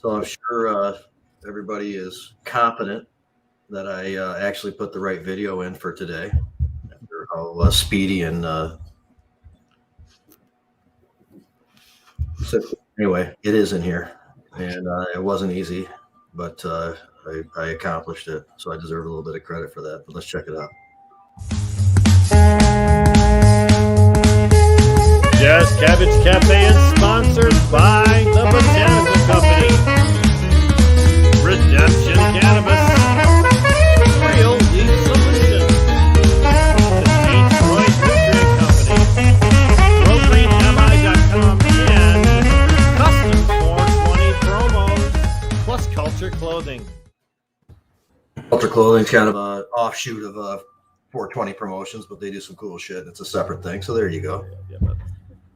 So I'm sure everybody is confident that I actually put the right video in for today. After how speedy and so anyway, it is in here, and it wasn't easy, but I accomplished it, so I deserve a little bit of credit for that. But let's check it out. Jazz Cabbage Cafe is sponsored by the Botanical Company, Redemption Cannabis, Real Leaf Solutions, the Detroit Nutrient Company, ProGreenMI.com, and Custom 420 Promos, plus Culture Clothing. Culture Clothing is kind of an offshoot of 420 Promotions, but they do some cool shit. It's a separate thing, so there you go.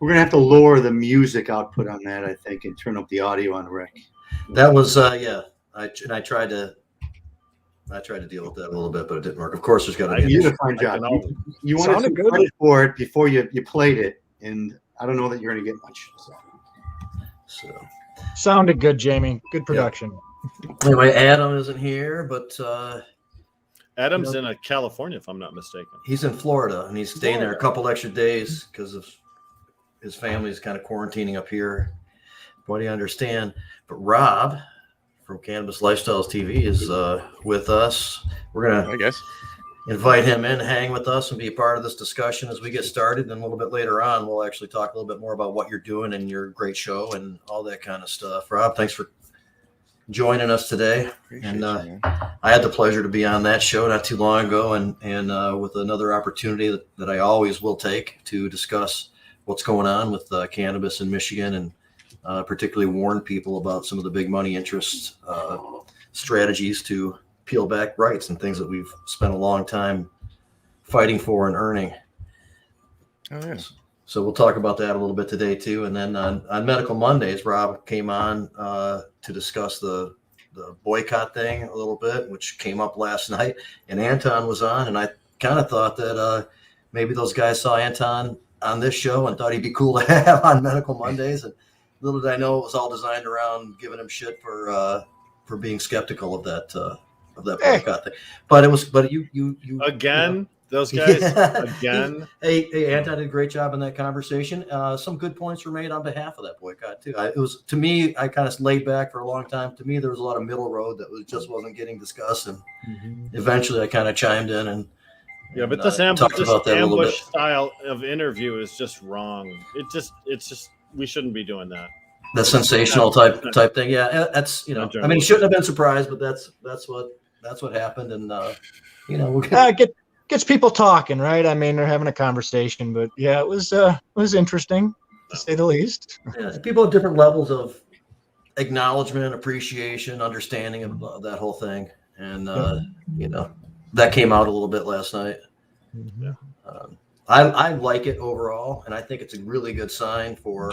We're gonna have to lower the music output on that, I think, and turn up the audio on Rick. That was yeah. I tried to deal with that a little bit, but it didn't work. Of course, there's got to be. You did a fine job. You wanted some credit for it before you played it, and I don't know that you're gonna get much. So sounded good, Jamie. Good production. Yeah. Anyway, Adam isn't here, but Adam's in California, if I'm not mistaken. He's in Florida, and he's staying there a couple extra days because of his family's kind of quarantining up here. What do you understand? But Rob from Cannabis Lifestyles TV is with us. We're gonna, invite him in, hang with us, and be a part of this discussion as we get started. And a little bit later on, we'll actually talk a little bit more about what you're doing and your great show and all that kind of stuff. Rob, thanks for joining us today. And I had the pleasure to be on that show not too long ago, and with another opportunity that I always will take to discuss what's going on with cannabis in Michigan, and particularly warn people about some of the big money interest strategies to peel back rights and things that we've spent a long time fighting for and earning. Oh, yeah. So we'll talk about that a little bit today too. And then on Medical Mondays, Rob came on to discuss the boycott thing a little bit, which came up last night. And Anton was on, and I kind of thought that maybe those guys saw Anton on this show and thought he'd be cool to have on Medical Mondays. And little did I know it was all designed around giving him shit for being skeptical of that boycott thing. But you again. Those guys again. Hey, Anton did a great job in that conversation. Some good points were made on behalf of that boycott too. It was, to me, I kind of laid back for a long time. To me, there was a lot of middle road that just wasn't getting discussed, and eventually I kind of chimed in and but this ambush style of interview is just wrong. It's just we shouldn't be doing that. The sensational type thing. Yeah, that's I mean, he shouldn't have been surprised, but that's what happened, and we'll gets people talking, right? I mean, they're having a conversation, but yeah, it was interesting to say the least. Yeah, people have different levels of acknowledgement, appreciation, understanding of that whole thing, and that came out a little bit last night. Yeah. I like it overall, and I think it's a really good sign for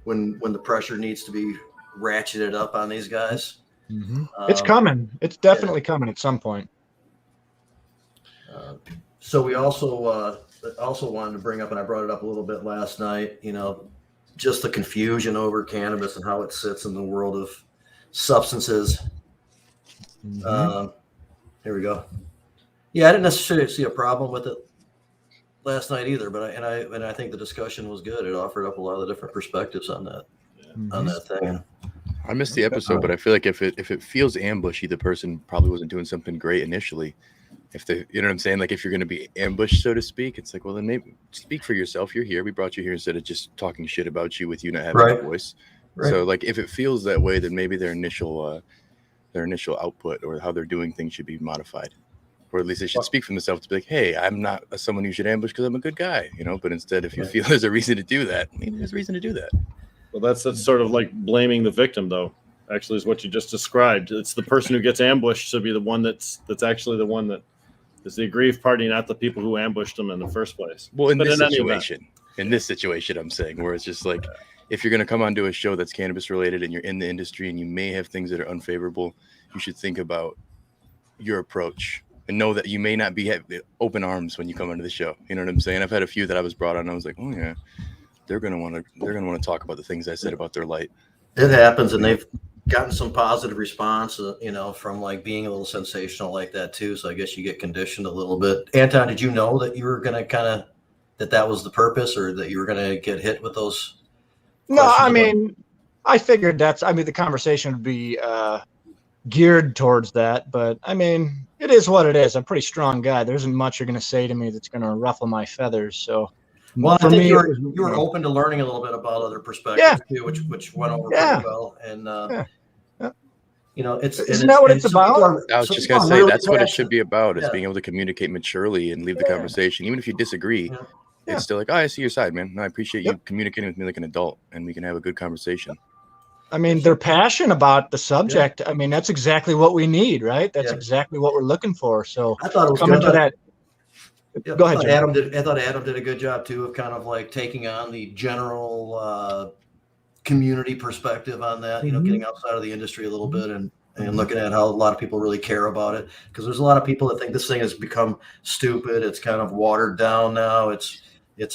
when the pressure needs to be ratcheted up on these guys. It's coming. It's definitely coming at some point. So we also wanted to bring up, and I brought it up a little bit last night, just the confusion over cannabis and how it sits in the world of substances. Here we go. Yeah, I didn't necessarily see a problem with it last night either, but I think the discussion was good. It offered up a lot of the different perspectives on that thing. I missed the episode, but I feel like if it feels ambushy, the person probably wasn't doing something great initially. If you know what I'm saying? Like if you're going to be ambushed, so to speak, it's like, well, then maybe speak for yourself. You're here. We brought you here instead of just talking shit about you with you not having a voice. Right. So like, if it feels that way, then maybe their initial output or how they're doing things should be modified, or at least they should speak for themselves to be like, hey, I'm not someone you should ambush because I'm a good guy, but instead, if you feel there's a reason to do that, maybe there's a reason to do that. Well, that's sort of like blaming the victim, though. Actually, is what you just described. It's the person who gets ambushed should be the one that's actually the one that is the aggrieved party, not the people who ambushed them in the first place. Well, in this situation, I'm saying, where it's just like, if you're going to come onto a show that's cannabis related and you're in the industry and you may have things that are unfavorable, you should think about your approach and know that you may not be open arms when you come into the show. You know what I'm saying? I've had a few that I was brought on and I was like, oh yeah, they're going to want to talk about the things I said about their light. It happens, and gotten some positive response, from like being a little sensational like that too. So I guess you get conditioned a little bit. Anton, did you know that you were going to that was the purpose, or that you were going to get hit with those? No, I mean, I figured the conversation would be geared towards that, but I mean, it is what it is. I'm a pretty strong guy. There isn't much you're going to say to me that's going to ruffle my feathers. So, well, I think you were open to learning a little bit about other perspectives too, which went over pretty well. And isn't that what it's about? I was just gonna say that's what it should be about, is being able to communicate maturely and leave the conversation, even if you disagree. It's still like, oh, I see your side, man. No, I appreciate you communicating with me like an adult, and we can have a good conversation. I mean, they're passionate about the subject. I mean, that's exactly what we need, right? That's exactly what we're looking for. So I thought it was coming to that. Go ahead, Adam. I thought Adam did a good job too of kind of like taking on the general community perspective on that. Getting outside of the industry a little bit and looking at how a lot of people really care about it. Because there's a lot of people that think this thing has become stupid. It's kind of watered down now. It's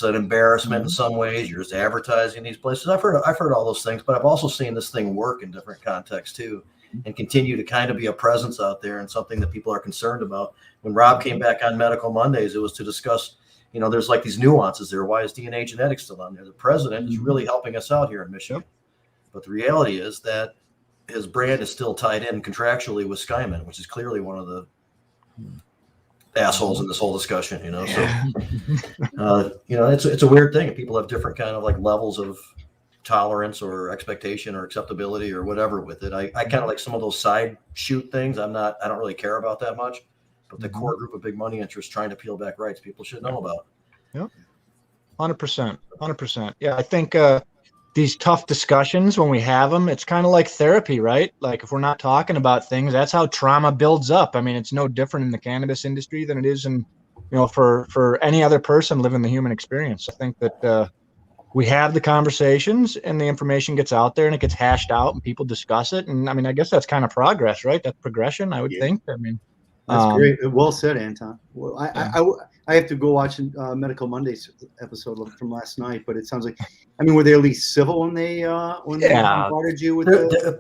an embarrassment in some ways. You're just advertising these places. I've heard all those things, but I've also seen this thing work in different contexts too, and continue to kind of be a presence out there and something that people are concerned about. When Rob came back on Medical Mondays, it was to discuss, there's like these nuances there. Why is DNA genetics still on there? The president is really helping us out here in Michigan. But the reality is that his brand is still tied in contractually with Skyman, which is clearly one of the assholes in this whole discussion, So, it's a weird thing. People have different kind of like levels of tolerance or expectation or acceptability or whatever with it. I kind of like some of those side shoot things. I don't really care about that much, but the core group of big money interests trying to peel back rights, people should know about. Yep. 100%. Yeah. I think, these tough discussions, when we have them, it's kind of like therapy, right? Like if we're not talking about things, that's how trauma builds up. I mean, it's no different in the cannabis industry than it is in, for any other person living the human experience. I think that we have the conversations and the information gets out there and it gets hashed out and people discuss it. And I mean, I guess that's kind of progress, right? That's progression, I would think. I mean, that's great. Well said, Anton. Well, I have to go watch Medical Mondays episode from last night, but it sounds like, were they at least civil when they bombarded you with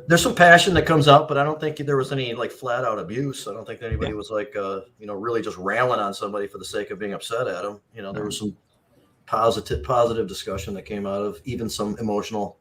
there's some passion that comes out, but I don't think there was any like flat out abuse. I don't think anybody was like, really just railing on somebody for the sake of being upset at them. There was some positive discussion that came out of even some emotional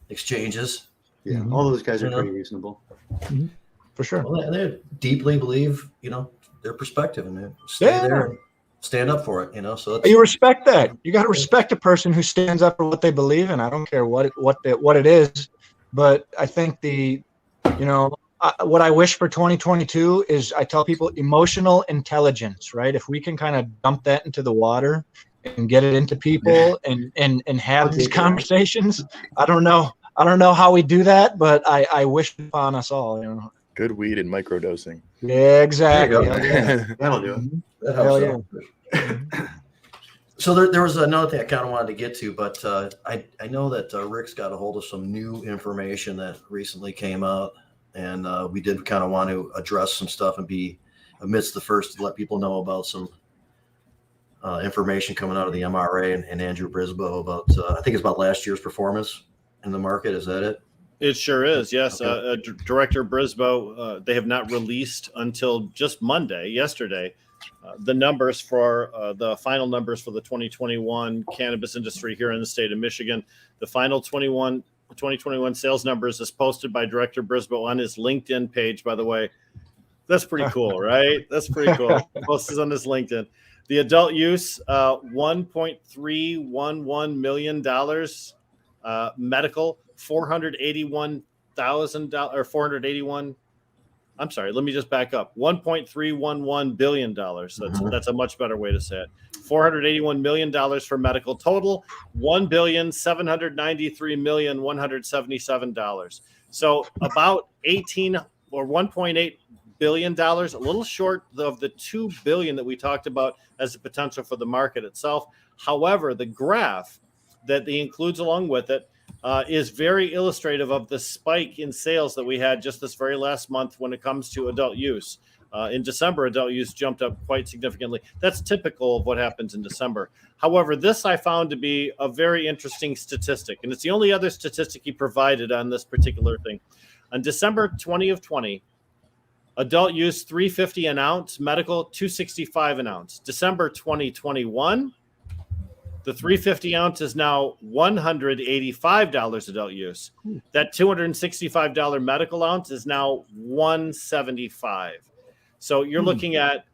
exchanges. Yeah, all those guys are pretty reasonable. Mm-hmm. For sure. Well, they deeply believe, their perspective, and they stay there and stand up for it, so you respect that. You got to respect a person who stands up for what they believe in. I don't care what it is, but I think what I wish for 2022 is, I tell people, emotional intelligence, right? If we can kind of dump that into the water and get it into people and have these conversations, I don't know how we do that, but I wish upon us all, Good weed and microdosing. Yeah, exactly. That'll do it. That helps. So there was another thing I kind of wanted to get to, but I know that Rick's got a hold of some new information that recently came out, and we did kind of want to address some stuff and be amidst the first to let people know about some information coming out of the MRA and Andrew Brisboe about, I think it's about last year's performance in the market. Is that it? It sure is, yes. Okay. Director Brisboe, they have not released until just yesterday, the numbers for the final numbers for the 2021 cannabis industry here in the state of Michigan. The final 2021 sales numbers is posted by Director Brisboe on his LinkedIn page, by the way. That's pretty cool, right? That's pretty cool. Posted on his LinkedIn. The adult use, $1.311 million. Medical, $481,000 or 481. I'm sorry. Let me just back up. $1.311 billion. That's a much better way to say it. $481 million for medical. Total $1,793,177. So about 18 or 1.8 billion dollars, a little short of the $2 billion that we talked about as the potential for the market itself. However, the graph that he includes along with it is very illustrative of the spike in sales that we had just this very last month when it comes to adult use. In December, adult use jumped up quite significantly. That's typical of what happens in December. However, this I found to be a very interesting statistic, and it's the only other statistic he provided on this particular thing. On December 20 of 20, adult use $3.50 an ounce, medical $2.65 an ounce. December 2021, the $3.50 ounce is now $185 adult use. That $265 medical ounce is now $175. So you're looking at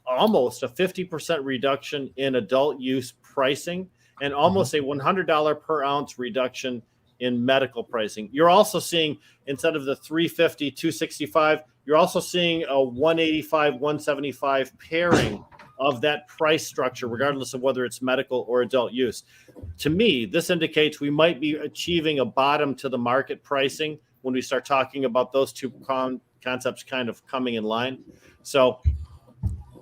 almost a 50% reduction in adult use pricing and almost a $100 per ounce reduction in medical pricing. You're also seeing, instead of the $3.50, $2.65, you're also seeing a $185, $175 pairing of that price structure, regardless of whether it's medical or adult use. To me, this indicates we might be achieving a bottom to the market pricing when we start talking about those two concepts kind of coming in line. So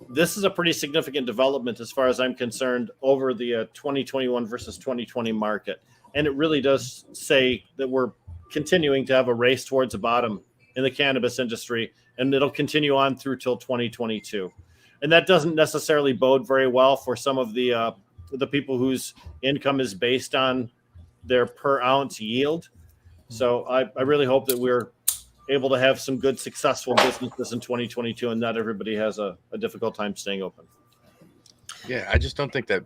this is a pretty significant development as far as I'm concerned over the 2021 versus 2020 market. And it really does say that we're continuing to have a race towards a bottom in the cannabis industry, and it'll continue on through till 2022. And that doesn't necessarily bode very well for some of the people whose income is based on their per ounce yield. So I really hope that we're able to have some good, successful businesses in 2022, and not everybody has a difficult time staying open. Yeah, I just don't think that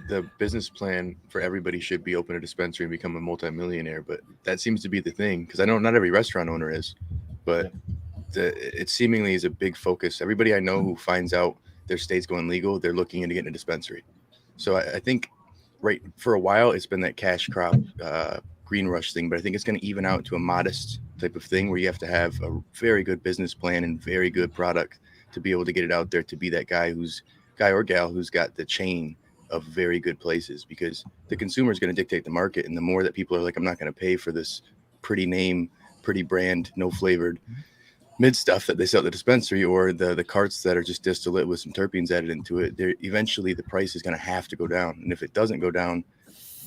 the business plan for everybody should be open a dispensary and become a multimillionaire, but that seems to be the thing, because I know not every restaurant owner is, but it seemingly is a big focus. Everybody I know who finds out their state's going legal, they're looking into getting a dispensary. So I think right for a while it's been that cash crop green rush thing, but I think it's going to even out to a modest type of thing where you have to have a very good business plan and very good product to be able to get it out there, to be that guy or gal who's got the chain of very good places, because the consumer is going to dictate the market. And the more that people are like, I'm not going to pay for this pretty name, pretty brand, no flavored mid stuff that they sell at the dispensary, or the carts that are just distillate with some terpenes added into it, eventually the price is going to have to go down. And if it doesn't go down,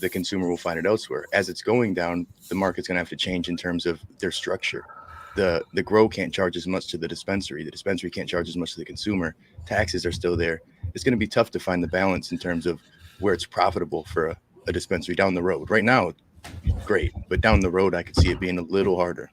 the consumer will find it elsewhere. As it's going down, the market's going to have to change in terms of their structure. The grow can't charge as much to the dispensary can't charge as much to the consumer. Taxes are still there. It's going to be tough to find the balance in terms of where it's profitable for a dispensary down the road. Right now, great, but down the road, I could see it being a little harder.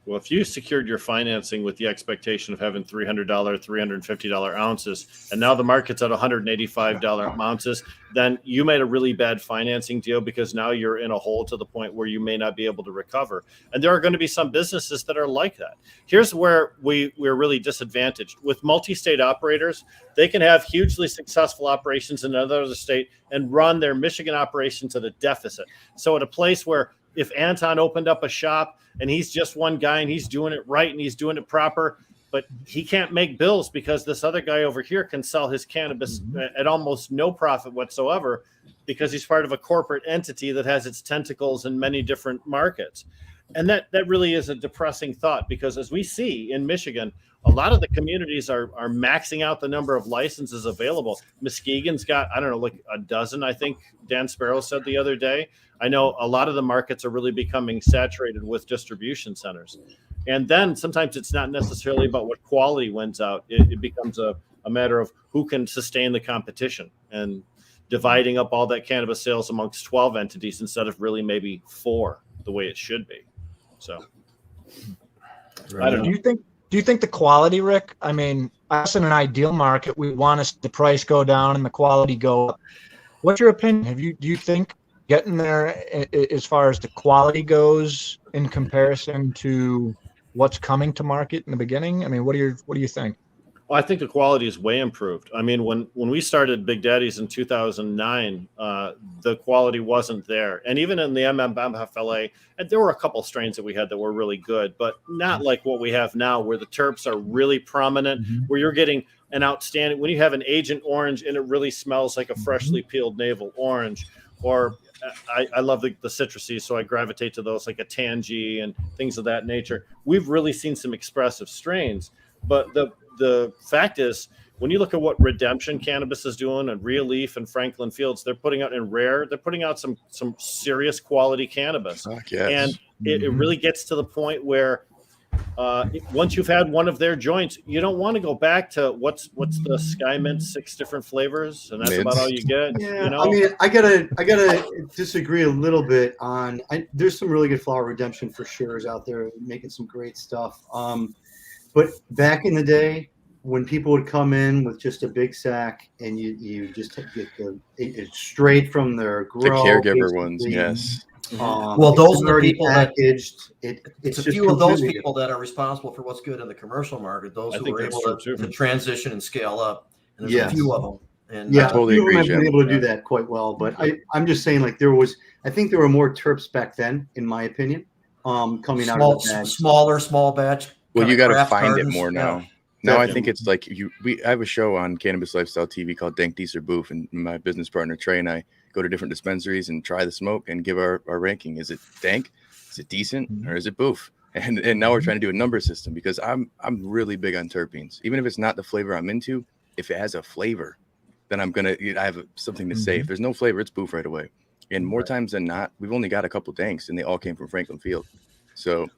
Well, if you secured your financing with the expectation of having $300, $350 ounces, and now the market's at $185 ounces, then you made a really bad financing deal, because now you're in a hole to the point where you may not be able to recover. And there are going to be some businesses that are like that. Here's where we're really disadvantaged. With multi-state operators, they can have hugely successful operations in another state and run their Michigan operations at a deficit. So at a place where if Anton opened up a shop and he's just one guy and he's doing it right and he's doing it proper, but he can't make bills because this other guy over here can sell his cannabis at almost no profit whatsoever, because he's part of a corporate entity that has its tentacles in many different markets. And that really is a depressing thought, because as we see in Michigan, a lot of the communities are maxing out the number of licenses available. Muskegon's got, I don't know, like a dozen, I think Dan Sparrow said the other day. I know a lot of the markets are really becoming saturated with distribution centers. And then sometimes it's not necessarily about what quality wins out. It becomes a matter of who can sustain the competition, and dividing up all that cannabis sales amongst 12 entities instead of really maybe 4, the way it should be. So I don't know. Do you think the quality, Rick? I mean, us in an ideal market, we want to see the price go down and the quality go up. What's your opinion? Do you think getting there as far as the quality goes in comparison to what's coming to market in the beginning? I mean, what do you think? Well, I think the quality is way improved. I mean, when we started Big Daddy's in 2009, the quality wasn't there. And even in the MMFLA, there were a couple strains that we had that were really good, but not like what we have now, where the terps are really prominent, where you're getting an outstanding, when you have an Agent Orange and it really smells like a freshly peeled navel orange, or I love the citrusy, so I gravitate to those, like a Tangy and things of that nature. We've really seen some expressive strains, but the fact is, when you look at what Redemption Cannabis is doing, and Real Leaf and Franklin Fields, they're putting out they're putting out some serious quality cannabis. Yes. And it really gets to the point where once you've had one of their joints, you don't want to go back to what's the Sky Mint, 6 different flavors, and that's Mids. about all you get. Yeah, You know? I mean, I gotta disagree a little bit on. There's some really good flower redemption for sure out there making some great stuff. But back in the day, when people would come in with just a big sack and you just get it straight from their grow, The caregiver basically. ones, yes. Well, those are the already people that- packaged. It's It's a just few of those completely people that are responsible for what's good in the commercial market. Those I who think are that's able true, to too. transition and scale up. And there's Yes. a few of them. And Yeah, totally a few of them agree, have been Jim. able to do that quite well. But I'm just saying, like I think there were more terps back then, in my opinion, coming out of the bag. small batch. Well, kinda you got to craft find gardens. it more Yeah. now. Now I Definitely. think it's like I have a show on Cannabis Lifestyle TV called Dank Deezer Booth, and my business partner Trey and I go to different dispensaries and try the smoke and give our ranking. Is it dank? Is it decent? Or is it boof? And now we're trying to do a number system because I'm really big on terpenes. Even if it's not the flavor I'm into, if it has a flavor, then I have something to say. If there's no flavor, it's boof right away. And more times than not, we've only got a couple danks, and they all came from Franklin Field. So.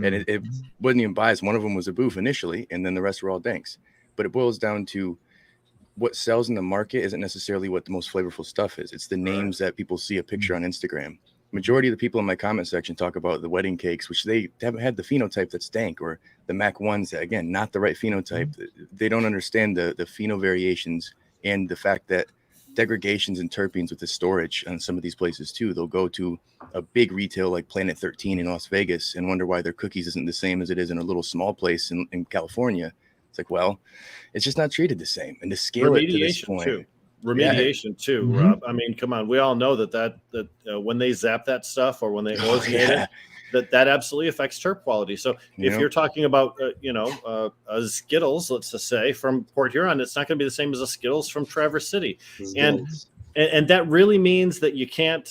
And it wasn't even biased. One of them was a boof initially, and then the rest were all danks. But it boils down to what sells in the market isn't necessarily what the most flavorful stuff is. It's the names that people see a picture on Instagram. Majority of the people in my comment section talk about the wedding cakes, which they haven't had the phenotype that's dank, or the Mac ones that, again, not the right phenotype. They don't understand the pheno variations and the fact that degradations and terpenes with the storage on some of these places too. They'll go to a big retail like Planet 13 in Las Vegas and wonder why their cookies isn't the same as it is in a little small place in California. It's like, well, it's just not treated the same. And to scale it to this point, Remediation too, Rob. I mean, come on, we all know that when they zap that stuff or when they ozonate it, that absolutely affects terp quality. So if you're talking about a Skittles, let's just say from Port Huron, it's not going to be the same as a Skittles from Traverse City, and that really means that you can't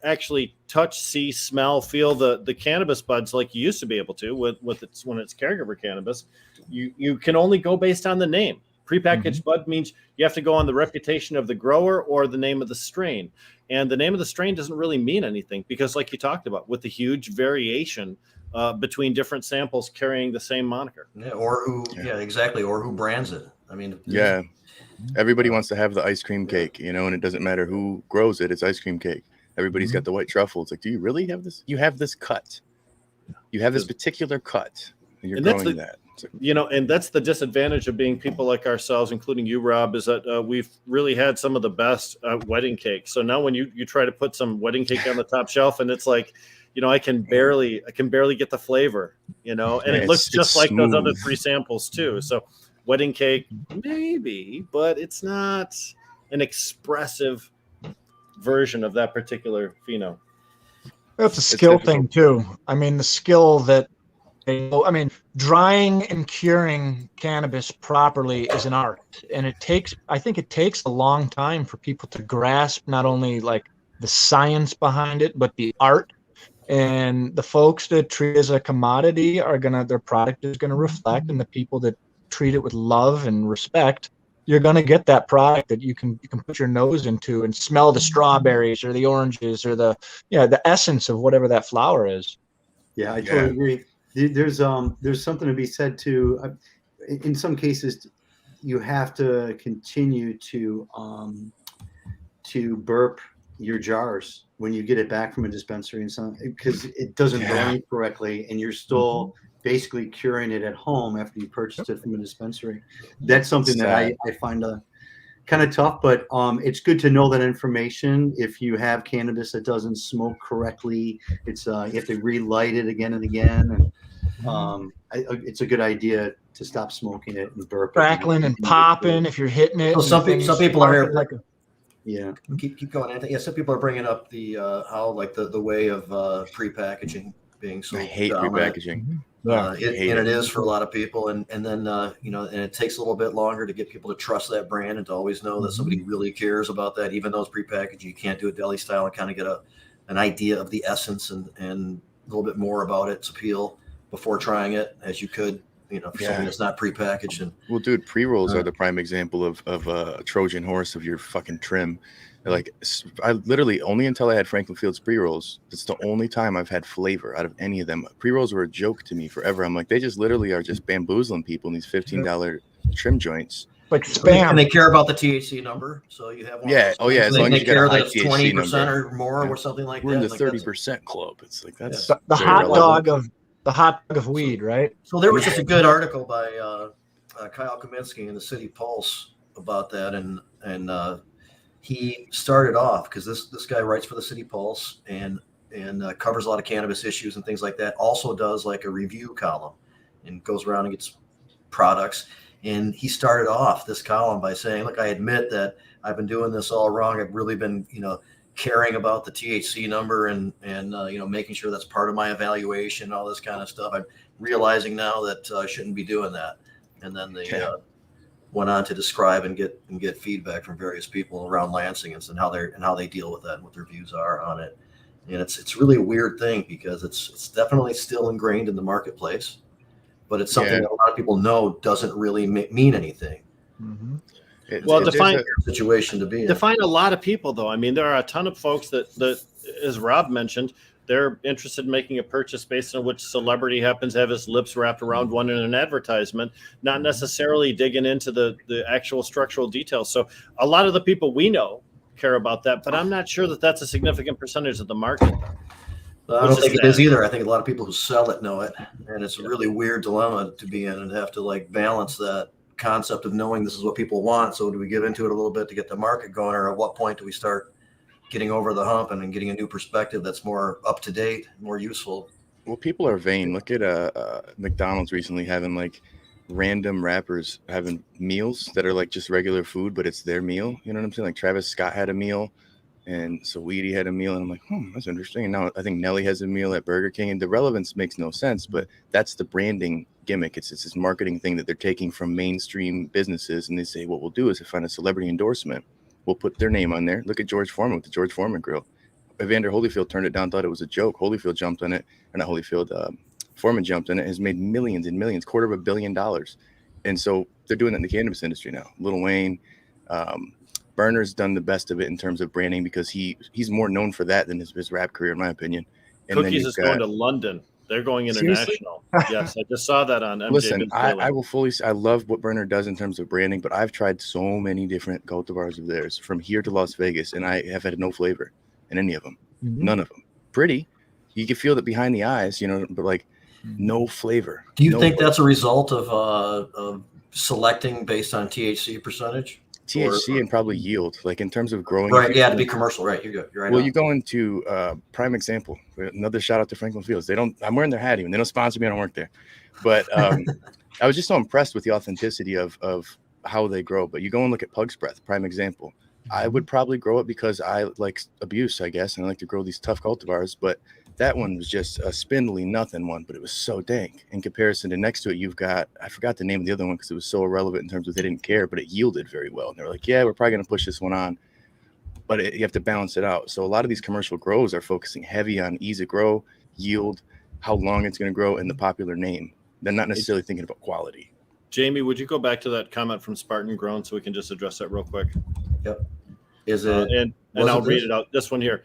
actually touch, see, smell, feel the cannabis buds like you used to be able to when it's caregiver cannabis. You can only go based on the name. Prepackaged bud means you have to go on the reputation of the grower or the name of the strain. And the name of the strain doesn't really mean anything because, like you talked about, with the huge variation between different samples carrying the same moniker. Or who brands it. I mean, everybody wants to have the ice cream cake, and it doesn't matter who grows it. It's ice cream cake. Everybody's got the white truffle. It's like, do you really have this? You have this cut. You have this particular cut. You're growing that. And that's the disadvantage of being people like ourselves, including you, Rob, is that we've really had some of the best wedding cakes. So now when you try to put some wedding cake on the top shelf, and it's like, I can barely get the flavor, and it looks just like those other 3 samples too. So wedding cake, maybe, but it's not an expressive version of that particular pheno. That's a skill thing too. I mean, the skill that drying and curing cannabis properly is an art, and I think it takes a long time for people to grasp not only like the science behind it, but the art. And the folks that treat it as a commodity their product is gonna reflect, and the people that treat it with love and respect, you're gonna get that product that you can put your nose into and smell the strawberries or the oranges or the essence of whatever that flower is. Yeah, I totally agree. There's something to be said too. In some cases, you have to continue to burp your jars when you get it back from a dispensary and something, because it doesn't burn correctly, and you're still basically curing it at home after you purchased it from a dispensary. That's something that I find kind of tough, but it's good to know that information. If you have cannabis that doesn't smoke correctly, it's you have to relight it again and again, and it's a good idea to stop smoking it and burp crackling and popping if you're hitting it. Well, some people are here. Yeah. Keep going, Anthony. Yeah, some people are bringing up the how like the way of prepackaging being so. I hate dominant. prepackaging. It is for a lot of people, and then and it takes a little bit longer to get people to trust that brand and to always know that somebody really cares about that. Even though it's prepackaged, you can't do it deli style and kind of get an idea of the essence and a little bit more about its appeal before trying it, as you could, for something that's not prepackaged. And well, dude, pre-rolls are the prime example of a Trojan horse of your fucking trim. Like I literally only until I had Franklin Fields pre-rolls, that's the only time I've had flavor out of any of them. Pre-rolls were a joke to me forever. I'm like, they just literally are just bamboozling people in these $15 trim joints. Like And spam. they care about the THC number, so you have one. Yeah. Oh yeah. As long as you care got a that high it's THC 20% number. or more or something like We're that. in the Like 30% club. It's like that's The very hot relevant. dog of weed, right? So there was just a good article by Kyle Kaminsky in the City Pulse about that, and he started off because this guy writes for the City Pulse and covers a lot of cannabis issues and things like that. Also does like a review column and goes around and gets products. And he started off this column by saying, "Look, I admit that I've been doing this all wrong. I've really been, caring about the THC number and making sure that's part of my evaluation, all this kind of stuff. I'm realizing now that I shouldn't be doing that." And then they went on to describe and get feedback from various people around Lansing and how they deal with that and what their views are on it. And it's really a weird thing because it's definitely still ingrained in the marketplace, but it's something that a lot of people know doesn't really mean anything. Mm-hmm. Define a situation to be in. Define a lot of people, though. I mean, there are a ton of folks that, as Rob mentioned, they're interested in making a purchase based on which celebrity happens to have his lips wrapped around one in an advertisement, not necessarily digging into the actual structural details. So a lot of the people we know care about that, but I'm not sure that that's a significant percentage of the market. I don't think it is either. I think a lot of people who sell it know it, and it's a really weird dilemma to be in and have to like balance that concept of knowing this is what people want. So do we give into it a little bit to get the market going, or at what point do we start getting over the hump and getting a new perspective that's more up to date, more useful? Well, people are vain. Look at McDonald's recently having like random rappers having meals that are like just regular food, but it's their meal. You know what I'm saying? Like Travis Scott had a meal and Saweetie had a meal, and I'm like, that's interesting. And now I think Nelly has a meal at Burger King, and the relevance makes no sense, but that's the branding gimmick. It's this marketing thing that they're taking from mainstream businesses, and they say what we'll do is find a celebrity endorsement. We'll put their name on there. Look at George Foreman with the George Foreman grill. Evander Holyfield turned it down, thought it was a joke. Holyfield jumped on it, or not Holyfield, Foreman jumped on it, has made millions and millions, $250 million. And so they're doing it in the cannabis industry now. Lil Wayne, Burner's done the best of it in terms of branding because he's more known for that than his rap career, in my opinion. And Cookies is going to London. They're going international. Yes, I just saw that on MJ. Listen, I will fully say I love what Burner does in terms of branding, but I've tried so many different cultivars of theirs from here to Las Vegas, and I have had no flavor in any of them. Mm-hmm. None of them. Pretty. You can feel that behind the eyes, but like no flavor. Do you think that's a result of selecting based on THC percentage? THC and probably yield, like in terms of growing. Right, yeah, to be commercial, right? You're right. Well, you go into prime example. Another shout out to Franklin Fields. I'm wearing their hat even. They don't sponsor me. I don't work there. But I was just so impressed with the authenticity of how they grow. But you go and look at Pug's Breath, prime example. I would probably grow it because I like abuse, I guess, and I like to grow these tough cultivars. But that one was just a spindly nothing one, but it was so dank. In comparison to next to it, you've got, I forgot the name of the other one because it was so irrelevant in terms of they didn't care, but it yielded very well. And they were like, yeah, we're probably going to push this one on, but you have to balance it out. So a lot of these commercial grows are focusing heavy on ease of grow, yield, how long it's going to grow, and the popular name. They're not necessarily thinking about quality. Jamie, would you go back to that comment from Spartan Grown so we can just address that real quick? Yep. Is it? And I'll read it out. This one here.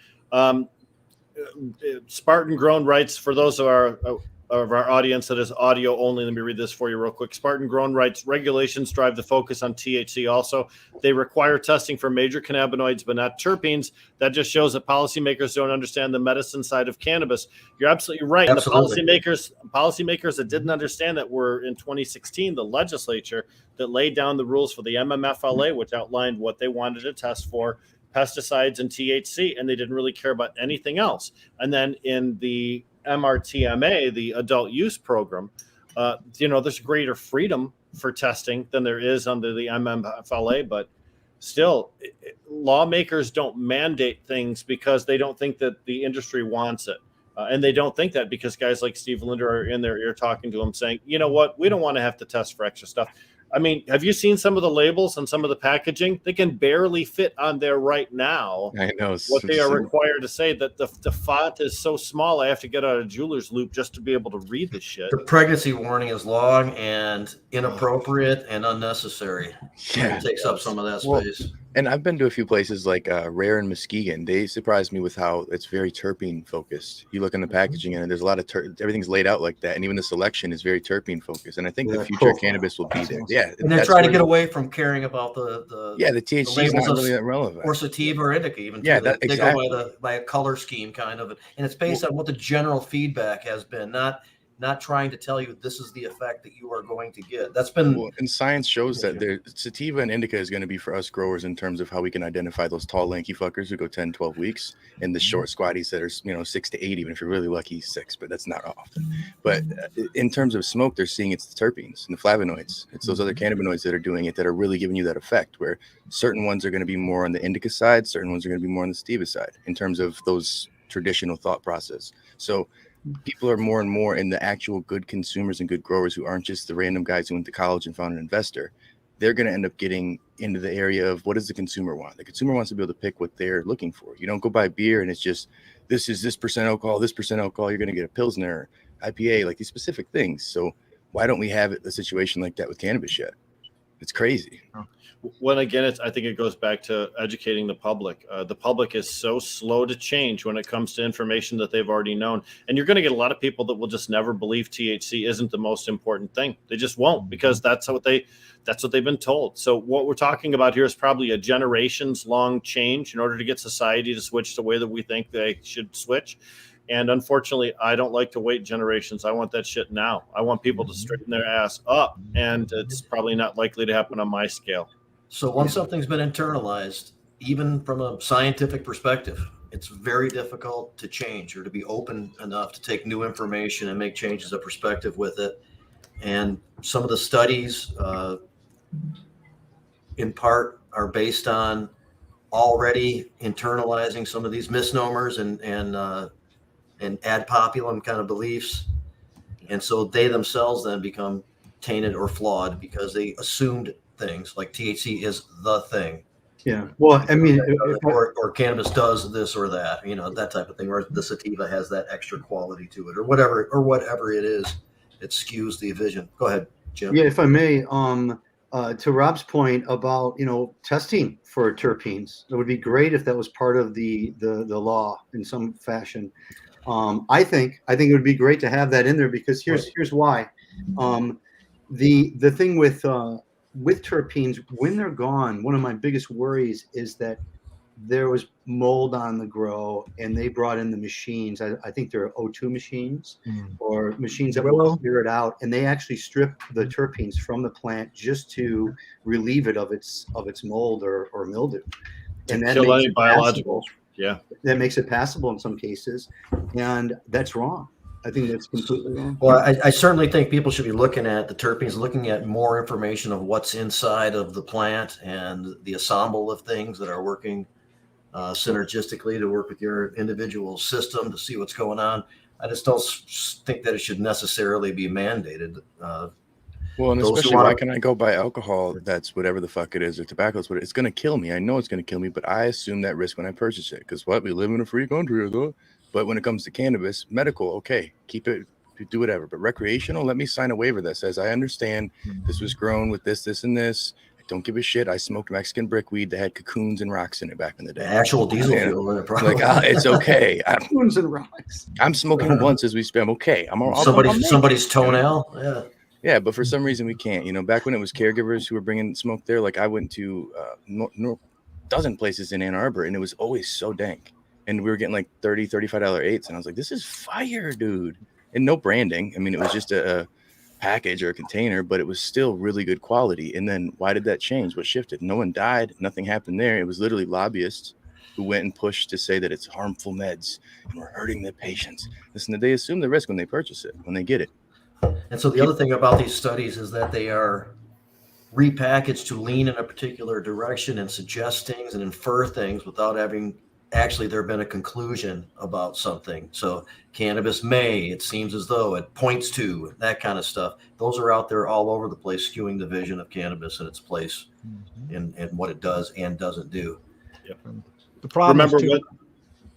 Spartan Grown writes, for those of our audience that is audio only, let me read this for you real quick. Spartan Grown writes, regulations drive the focus on THC also. They require testing for major cannabinoids, but not terpenes. That just shows that policymakers don't understand the medicine side of cannabis. You're absolutely right. Absolutely. And the policymakers that didn't understand that were in 2016, the legislature that laid down the rules for the MMFLA, which outlined what they wanted to test for, pesticides and THC, and they didn't really care about anything else. And then in the MRTMA, the adult use program, there's greater freedom for testing than there is under the MMFLA, but still, lawmakers don't mandate things because they don't think that the industry wants it. And they don't think that because guys like Steve Linder are in their ear talking to them saying, you know what, we don't want to have to test for extra stuff. I mean, have you seen some of the labels and some of the packaging? They can barely fit on there right now. I know what they are required to say, that the font is so small, I have to get out a jeweler's loop just to be able to read the shit. The pregnancy warning is long and inappropriate and unnecessary. Yeah, it takes up some of that space. And I've been to a few places like Rare and Muskegon. They surprised me with how it's very terpene focused. You look in the packaging and there's a lot of everything's laid out like that, and even the selection is very terpene focused. And I think the future of cannabis will be there. Yeah, and they're trying to get away from caring about the THC is not really that relevant, or sativa or indica even. Yeah, they go by a color scheme kind of, and it's based on what the general feedback has been, not trying to tell you this is the effect that you are going to get. That's been and science shows that sativa and indica is going to be for us growers in terms of how we can identify those tall lanky fuckers who go 10 12 weeks and the short squatties that are 6 to 8, even if you're really lucky 6, but that's not often. But in terms of smoke, they're seeing it's the terpenes and the flavonoids. It's those other cannabinoids that are doing it that are really giving you that effect, where certain ones are going to be more on the indica side, certain ones are going to be more on the sativa side in terms of those traditional thought process. So people are more and more in the actual good consumers and good growers who aren't just the random guys who went to college and found an investor. They're going to end up getting into the area of what does the consumer want? The consumer wants to be able to pick what they're looking for. You don't go buy beer and it's just, this is this percent alcohol, you're going to get a Pilsner, IPA, like these specific things. So why don't we have a situation like that with cannabis yet? It's crazy. Well, again, I think it goes back to educating the public. The public is so slow to change when it comes to information that they've already known. And you're going to get a lot of people that will just never believe THC isn't the most important thing. They just won't, because that's what they've been told. So what we're talking about here is probably a generations long change in order to get society to switch the way that we think they should switch. And unfortunately, I don't like to wait generations. I want that shit now. I want people to straighten their ass up, and it's probably not likely to happen on my scale. So once something's been internalized, even from a scientific perspective, it's very difficult to change or to be open enough to take new information and make changes of perspective with it. And some of the studies, in part, are based on already internalizing some of these misnomers and ad populum kind of beliefs. And so they themselves then become tainted or flawed because they assumed things like THC is the thing. Yeah. Well, I mean, or cannabis does this or that, that type of thing, or the sativa has that extra quality to it, or whatever it is, it skews the vision. Go ahead, Jim. Yeah, if I may, to Rob's point about, testing for terpenes, it would be great if that was part of the law in some fashion. I think it would be great to have that in there, because here's why. The thing with terpenes, when they're gone, one of my biggest worries is that there was mold on the grow and they brought in the machines. I think they're O2 machines or machines that will clear it out, and they actually strip the terpenes from the plant just to relieve it of its mold or mildew. And that kill any biological. Yeah. That makes it passable in some cases, and that's wrong. I think that's completely wrong. Well, I certainly think people should be looking at the terpenes, looking at more information of what's inside of the plant and the ensemble of things that are working synergistically to work with your individual system to see what's going on. I just don't think that it should necessarily be mandated. Well, and especially why can I go buy alcohol that's whatever the fuck it is, or tobacco is what it's going to kill me. I know it's going to kill me, but I assume that risk when I purchase it, because we live in a free country, though. But when it comes to cannabis, medical, okay, keep it, do whatever. But recreational, let me sign a waiver that says I understand this was grown with this, and this. I don't give a shit. I smoked Mexican brickweed that had cocoons and rocks in it back in the day. Actual diesel fuel. Like, it's okay. Cocoons and rocks. I'm smoking once as we speak. I'm okay. I'm all somebody's toenail. Yeah. Yeah, but for some reason we can't. Back when it was caregivers who were bringing smoke there, like I went to dozen places in Ann Arbor, and it was always so dank. And we were getting like $30, $35 eighths. And I was like, this is fire, dude. And no branding. I mean, it was just a package or a container, but it was still really good quality. And then why did that change? What shifted? No one died. Nothing happened there. It was literally lobbyists who went and pushed to say that it's harmful meds and we're hurting the patients. Listen, they assume the risk when they purchase it, when they get it. And so the other thing about these studies is that they are repackaged to lean in a particular direction and suggest things and infer things without having actually there been a conclusion about something. So cannabis may, it seems as though it points to that kind of stuff. Those are out there all over the place, skewing the vision of cannabis and its place in what it does and doesn't do. Yep. The problem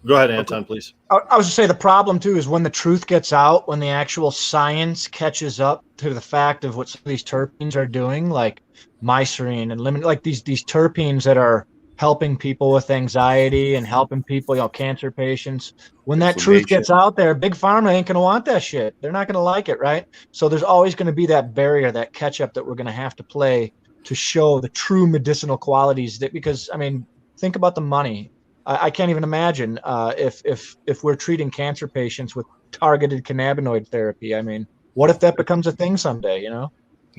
Go ahead, Anton, please. I was going to say the problem too is when the truth gets out, when the actual science catches up to the fact of what some of these terpenes are doing, like mycerine and lemon, like these terpenes that are helping people with anxiety and helping people, cancer patients. When that truth gets out there, big pharma ain't going to want that shit. They're not going to like it, right? So there's always going to be that barrier, that catch up that we're going to have to play to show the true medicinal qualities. That, because I mean, think about the money. I can't even imagine if we're treating cancer patients with targeted cannabinoid therapy. I mean, what if that becomes a thing someday? Not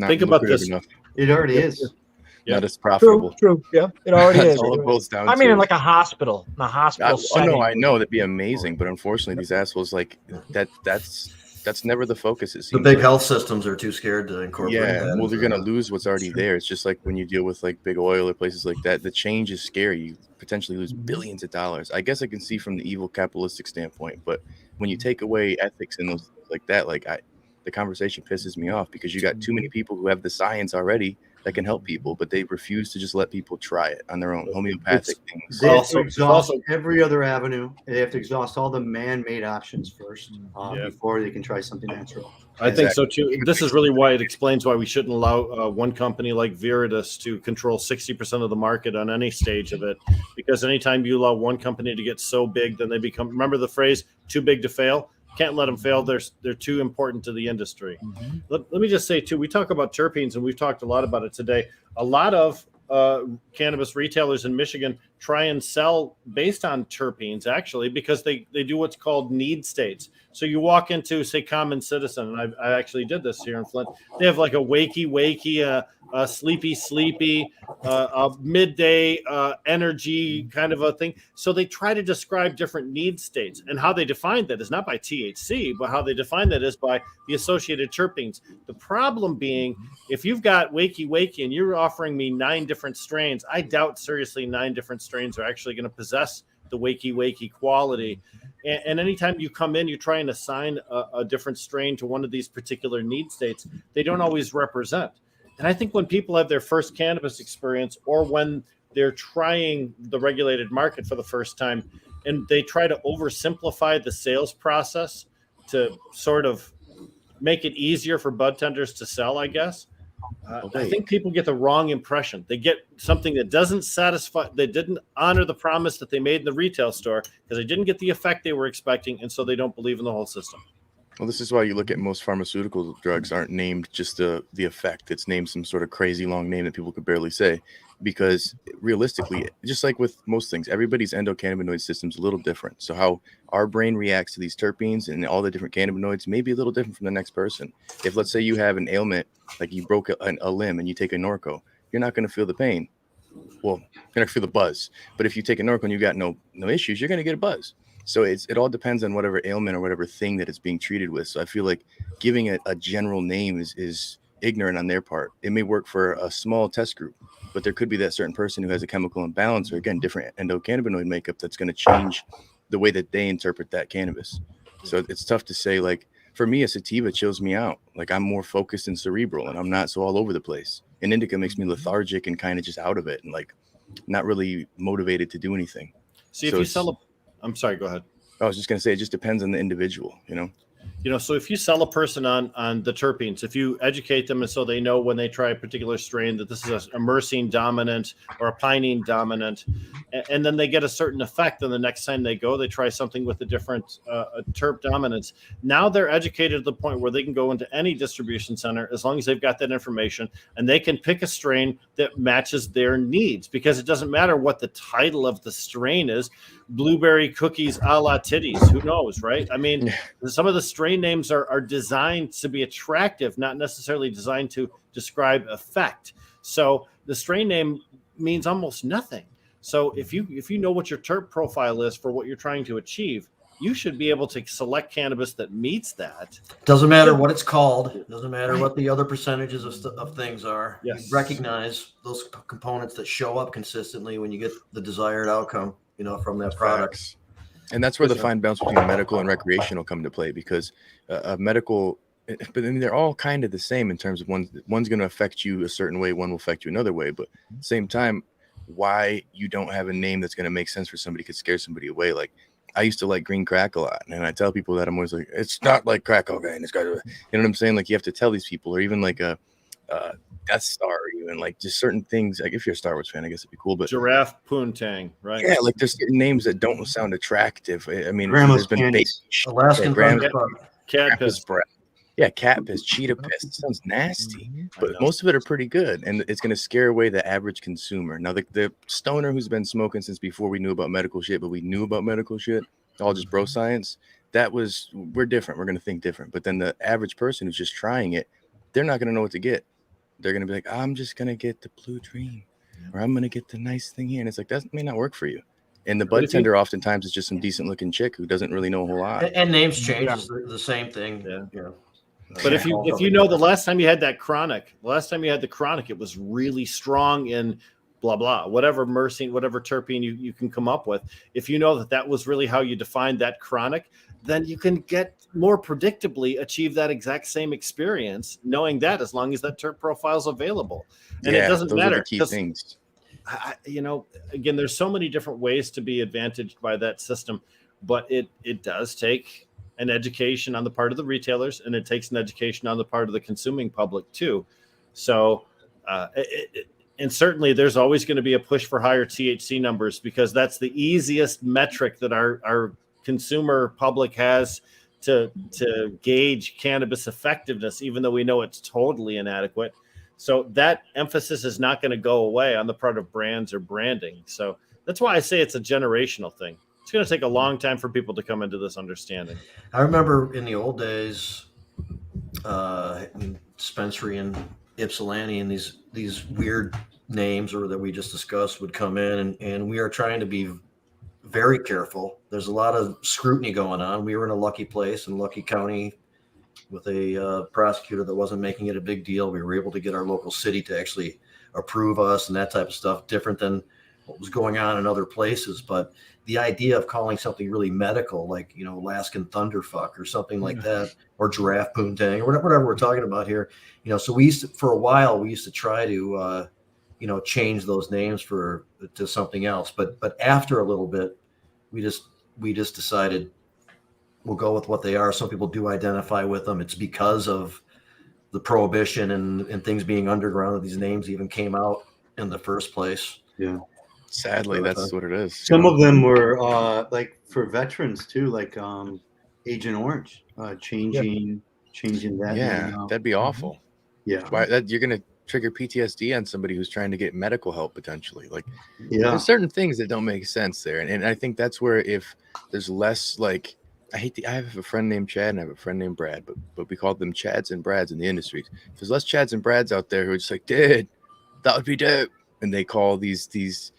Think about this. enough. It already is. Not as profitable. True. Yeah, it already That's is. all it boils down I mean, to. in like a hospital, setting. No, I know that'd be amazing, but unfortunately, these assholes that's never the focus. It seems The big like. health systems are too scared to incorporate Yeah, that. well, they're gonna lose what's already there. It's just like when you deal with like big oil or places like that. The change is scary. You potentially lose billions of dollars. I guess I can see from the evil capitalistic standpoint, but when you take away ethics and those like that, the conversation pisses me off because you got too many people who have the science already that can help people, but they refuse to just let people try it on their own. Homeopathic things. They have to exhaust every other avenue. They have to exhaust all the man-made options first before they can try something natural. I think so too. This is really why it explains why we shouldn't allow one company like Viridis to control 60% of the market on any stage of it. Because anytime you allow one company to get so big, then they become, remember the phrase, too big to fail? Can't let them fail. They're too important to the industry. Let me just say too, we talk about terpenes and we've talked a lot about it today. A lot of cannabis retailers in Michigan try and sell based on terpenes actually, because they do what's called need states. So you walk into, say, Common Citizen, and I actually did this here in Flint. They have like a wakey, sleepy, midday energy kind of a thing. So they try to describe different need states, and how they define that is not by THC, but how they define that is by the associated terpenes. The problem being, if you've got wakey and you're offering me 9 different strains, I doubt seriously 9 different strains are actually going to possess the wakey quality. And anytime you come in, you try and assign a different strain to one of these particular need states, they don't always represent. And I think when people have their first cannabis experience, or when they're trying the regulated market for the first time, and they try to oversimplify the sales process to sort of make it easier for bud tenders to sell, I guess. I think people get the wrong impression. They get something that doesn't satisfy, they didn't honor the promise that they made in the retail store because they didn't get the effect they were expecting, and so they don't believe in the whole system. Well, this is why you look at most pharmaceutical drugs aren't named just the effect. It's named some sort of crazy long name that people could barely say, because realistically, just like with most things, everybody's endocannabinoid system is a little different. So how our brain reacts to these terpenes and all the different cannabinoids may be a little different from the next person. If, let's say, you have an ailment, like you broke a limb and you take a Norco, you're not going to feel the pain. Well, you're not going to feel the buzz. But if you take a Norco and you got no issues, you're going to get a buzz. So it all depends on whatever ailment or whatever thing that it's being treated with. So I feel like giving it a general name is ignorant on their part. It may work for a small test group, but there could be that certain person who has a chemical imbalance or, again, different endocannabinoid makeup that's going to change the way that they interpret that cannabis. So it's tough to say. Like, for me, a sativa chills me out. Like, I'm more focused and cerebral, and I'm not so all over the place. And indica makes me lethargic and kind of just out of it and like not really motivated to do anything. See, if you sell a, I'm sorry, go ahead. I was just going to say, it just depends on the individual, So if you sell a person on the terpenes, if you educate them and so they know when they try a particular strain that this is a myrcene dominant or a pinene dominant, and then they get a certain effect, then the next time they go, they try something with a different terp dominance. Now they're educated to the point where they can go into any distribution center as long as they've got that information, and they can pick a strain that matches their needs, because it doesn't matter what the title of the strain is. Blueberry cookies a la titties, who knows, right? I mean, some of the strain names are designed to be attractive, not necessarily designed to describe effect. So the strain name means almost nothing. So if you know what your terp profile is for what you're trying to achieve, you should be able to select cannabis that meets that. Doesn't matter what it's called. Doesn't matter what the other percentages of things are. Yes. You recognize those components that show up consistently when you get the desired outcome, from that product. And that's where the fine balance between medical and recreational come into play, because medical, but then they're all kind of the same in terms of one's going to affect you a certain way, one will affect you another way. But at the same time, why you don't have a name that's going to make sense for somebody could scare somebody away. Like, I used to like green crack a lot, and I tell people that I'm always like, it's not like crack cocaine. It's got to, you know what I'm saying? Like, you have to tell these people, or even like Death Star, even like just certain things. Like if you're a Star Wars fan, I guess it'd be cool. But Giraffe Poontang, right? yeah, like there's certain names that don't sound attractive. I mean, Grandma's there's been Alaskan Grandma's Thunderfuck. Cat piss. breath. Yeah, cat piss, cheetah piss. It sounds nasty, but most of it are pretty good, and it's going to scare away the average consumer. Now, the stoner who's been smoking since before we knew about medical shit, but we knew about medical shit, all just bro science. We're different. We're going to think different. But then the average person who's just trying it, they're not going to know what to get. They're going to be like, I'm just going to get the Blue Dream, or I'm going to get the nice thing here, and it's like that may not work for you. And the bud tender oftentimes is just some decent looking chick who doesn't really know a whole lot. And names change is the same thing. Yeah. But if you know the last time you had that chronic, it was really strong in blah blah, whatever myrcene, whatever terpene you can come up with. If you know that was really how you defined that chronic, then you can get more predictably achieve that exact same experience, knowing that as long as that terp profile is available. And it doesn't matter. Are the key things. Again, there's so many different ways to be advantaged by that system, but it does take an education on the part of the retailers, and it takes an education on the part of the consuming public too. So, and certainly there's always going to be a push for higher THC numbers, because that's the easiest metric that our consumer public has to gauge cannabis effectiveness, even though we know it's totally inadequate. So that emphasis is not going to go away on the part of brands or branding. So that's why I say it's a generational thing. It's going to take a long time for people to come into this understanding. I remember in the old days, dispensary in Ypsilanti and these weird names or that we just discussed would come in, and we are trying to be very careful. There's a lot of scrutiny going on. We were in a lucky place in Lucky County with a prosecutor that wasn't making it a big deal. We were able to get our local city to actually approve us and that type of stuff, different than what was going on in other places. But the idea of calling something really medical, like, Alaskan Thunderfuck or something like that, or Giraffe Poontang, or whatever we're talking about here, so for a while, we used to try to, change those names to something else. But after a little bit, we just decided we'll go with what they are. Some people do identify with them. It's because of the prohibition and things being underground that these names even came out in the first place. Yeah. Sadly, that's what it is. Some of them were like for veterans too, like Agent Orange, changing that. Yeah, that'd be awful. Yeah. You're going to trigger PTSD on somebody who's trying to get medical help potentially. Like, there's certain things that don't make sense there. And I think that's where, if there's less, like, I have a friend named Chad and I have a friend named Brad, but we call them Chads and Brads in the industry. If there's less Chads and Brads out there who are just like, dude, that would be dope. And they call these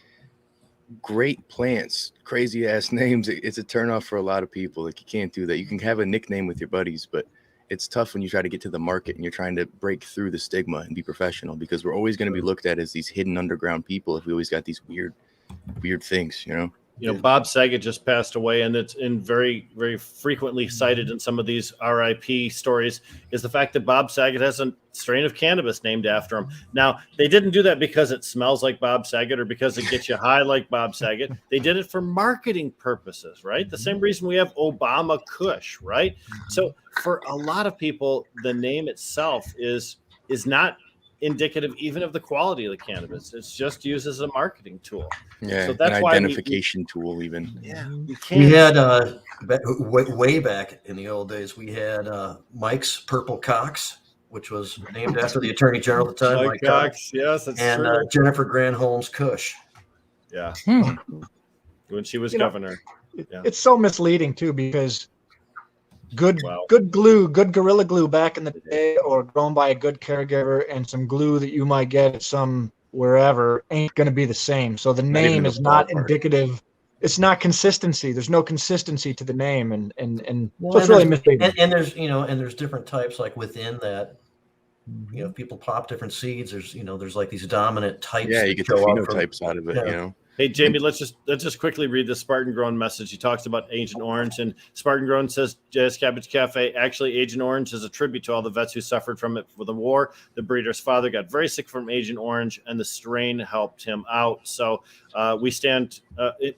great plants crazy ass names. It's a turnoff for a lot of people. Like, you can't do that. You can have a nickname with your buddies, but it's tough when you try to get to the market and you're trying to break through the stigma and be professional, because we're always going to be looked at as these hidden underground people if we always got these weird things, Bob Saget just passed away, and it's very, very frequently cited in some of these RIP stories is the fact that Bob Saget has a strain of cannabis named after him. Now, they didn't do that because it smells like Bob Saget or because it gets you high like Bob Saget. They did it for marketing purposes, right? The same reason we have Obama Kush, right? So for a lot of people, the name itself is not indicative even of the quality of the cannabis. It's just used as a marketing tool. Yeah, so that's an why identification tool even. Yeah, we had way back in the old days, we had Mike's Purple Cox, which was named after the Attorney General at the time, Mike Cox. Yes, that's and true. Jennifer Granholm's Kush. Yeah, when she was governor. It's so misleading too, because good glue, good Gorilla Glue back in the day, or grown by a good caregiver, and some glue that you might get at some wherever ain't going to be the same. So the name is not indicative. It's not consistency. There's no consistency to the name, and so it's really misleading. And there's different types, like within that. If people pop different seeds, there's like these dominant types. Yeah, you get the phenotypes out of it. Hey, Jamie, let's just quickly read the Spartan Grown message. He talks about Agent Orange, and Spartan Grown says, Jazz Cabbage Cafe, actually, Agent Orange is a tribute to all the vets who suffered from it for the war. The breeder's father got very sick from Agent Orange, and the strain helped him out. So we stand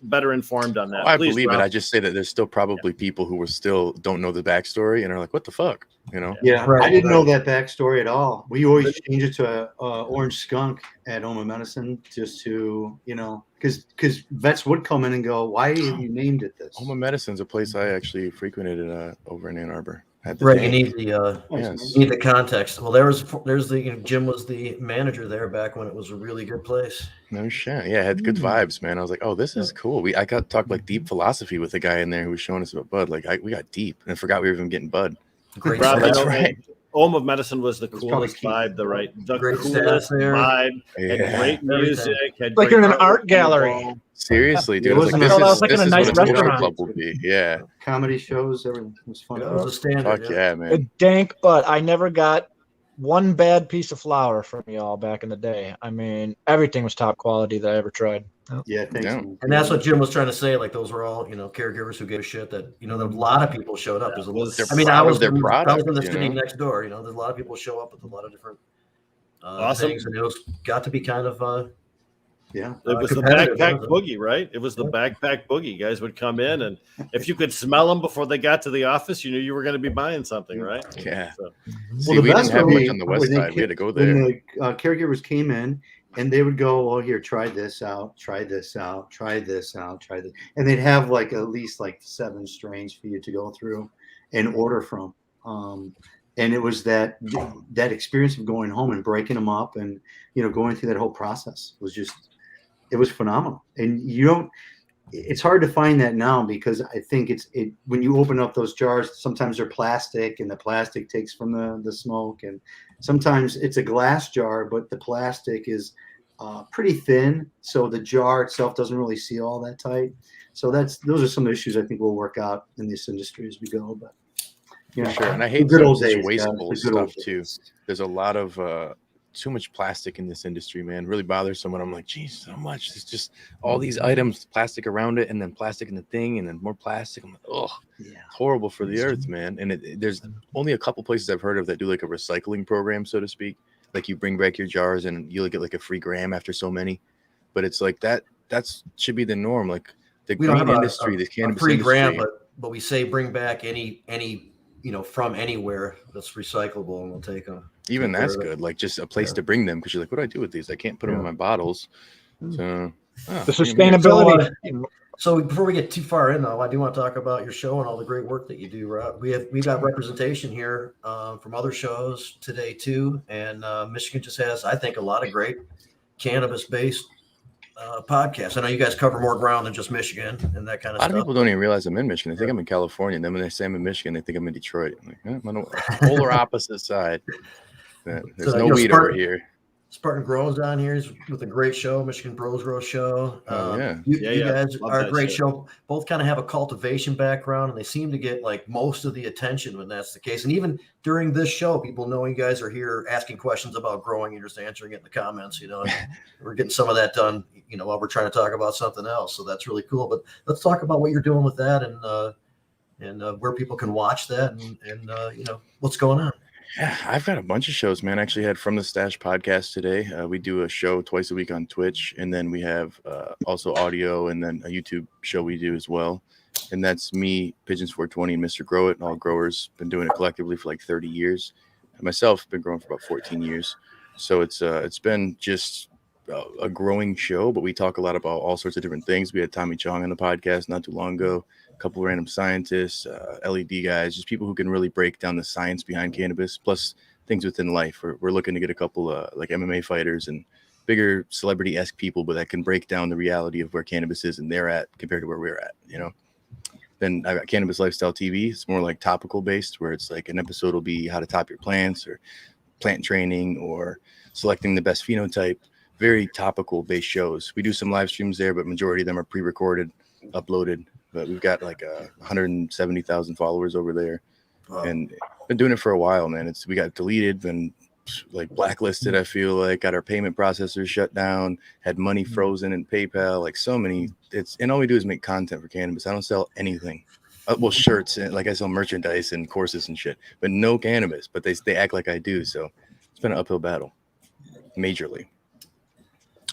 better informed on that. I Please, believe Rob. it. I just say that there's still probably people who still don't know the backstory and are like, what the fuck? You know? Yeah, Right, I didn't know right. that backstory at all. We always change it to orange skunk at Home of Medicine, just to, you know, because vets would come in and go, "Why have you named it this?" Home of Medicine's a place I actually frequented over in Ann Arbor. Had the Right, you tank. need the Yes. you need the context. Well, there's the Jim was the manager there back when it was a really good place. No shit. Yeah, it had good vibes, man. I was like, oh, this is cool. I got to talk like deep philosophy with a guy in there who was showing us about bud. Like we got deep, and I forgot we were even getting bud. Great Rob, staff. That's you know, right. Home of Medicine was the It's probably coolest key. vibe, the Great coolest staff there. vibe, Yeah. had great music, had Like great you're in an artwork art on the gallery. wall. Seriously, dude. It I was like, wasn't- this I was like in a is nice what a social restaurant. club will be. Yeah. Comedy shows, everything was fun. It was a standard. Fuck yeah, man. A dank, but I never got one bad piece of flour from y'all back in the day. I mean, everything was top quality that I ever tried. Yeah, thanks. Yeah. man. And that's what Jim was trying to say. Like those were all, you know, caregivers who gave a shit that, you know, that a lot of people showed up. There's a lot. They're I mean, proud I of was their I was product, in the you city know? next door. You know, there's a lot of people show up with a lot of different Awesome. things, and it was got to be kind of Yeah. It was the competitive, backpack wasn't it? boogie, right? It was the backpack boogie. Guys would come in, and if you could smell them before they got to the office, you knew you were going to be buying something, right? Yeah. So, See, the we didn't best have would much be on the when west they side. We had to go there. When the caregivers came in and they would go, "Well, here, try this out, try this out, try this out, try this," and they'd have like at least like 7 strains for you to go through and order from. And it was that experience of going home and breaking them up, and going through that whole process it was phenomenal. And it's hard to find that now, because I think when you open up those jars, sometimes they're plastic and the plastic takes from the smoke, and sometimes it's a glass jar, but the plastic is pretty thin, so the jar itself doesn't really seal all that tight. So those are some issues I think we'll work out in this industry as we go. But Sure. And I the hate good some old just days, guys, wasteful the good old stuff too. days. There's a lot of too much plastic in this industry, man. Really bothers someone. I'm like, geez, so much. It's just all these items, plastic around it, and then plastic in the thing, and then more plastic. I'm like, oh, Yeah. it's horrible for the earth, man. And there's only a couple places I've heard of that do like a recycling program, so to speak. Like you bring back your jars and you'll get like a free gram after so many. But it's like that's should be the norm. Like the We don't green have industry, the a cannabis free industry. grant, but we say bring back any from anywhere that's recyclable, and we'll take them. Even Take that's care of it. good. Like just a place to bring them, because you're like, what do I do with these? I can't put them in my bottles. So The sustainability. So before we get too far in, though, I do want to talk about your show and all the great work that you do, Rob. We've got representation here from other shows today too, and Michigan just has, I think, a lot of great cannabis-based podcasts. I know you guys cover more ground than just Michigan and that kind of A lot stuff. of people don't even realize I'm in Michigan. They think I'm in California. And then when they say I'm in Michigan, they think I'm in Detroit. I'm like, I'm on the polar opposite side. There's So, no weed over Spartan- here. Spartan Grow's on here. He's with a great show, Michigan Bros Grow Show. Oh, yeah. You Yeah. guys Love are a that great show. show. Both kind of have a cultivation background, and they seem to get like most of the attention when that's the case. And even during this show, people know you guys are here asking questions about growing. You're just answering it in the comments. We're getting some of that done, while we're trying to talk about something else. So that's really cool. But let's talk about what you're doing with that and where people can watch that and what's going on. Yeah, I've got a bunch of shows, man. I actually had From the Stash podcast today. We do a show twice a week on Twitch, and then we have also audio, and then a YouTube show we do as well. And that's me, Pigeons 420, and Mr. Grow It, and all growers. Been doing it collectively for like 30 years. And myself, been growing for about 14 years. So it's been just a growing show, but we talk a lot about all sorts of different things. We had Tommy Chong on the podcast not too long ago. A couple of random scientists, LED guys, just people who can really break down the science behind cannabis, plus things within life. We're looking to get a couple like MMA fighters and bigger celebrity-esque people, but that can break down the reality of where cannabis is and they're at compared to where we're at, Then I got Cannabis Lifestyle TV. It's more like topical based, where it's like an episode will be how to top your plants or plant training or selecting the best phenotype. Very topical based shows. We do some live streams there, but majority of them are pre-recorded, uploaded. But we've got like 170,000 followers over there, Wow. and been doing it for a while, man. We got deleted, then like blacklisted. I feel like got our payment processors shut down, had money frozen in PayPal, like so many. And all we do is make content for cannabis. I don't sell anything. Well, shirts and like I sell merchandise and courses and shit, but no cannabis. But they act like I do. So it's been an uphill battle, majorly.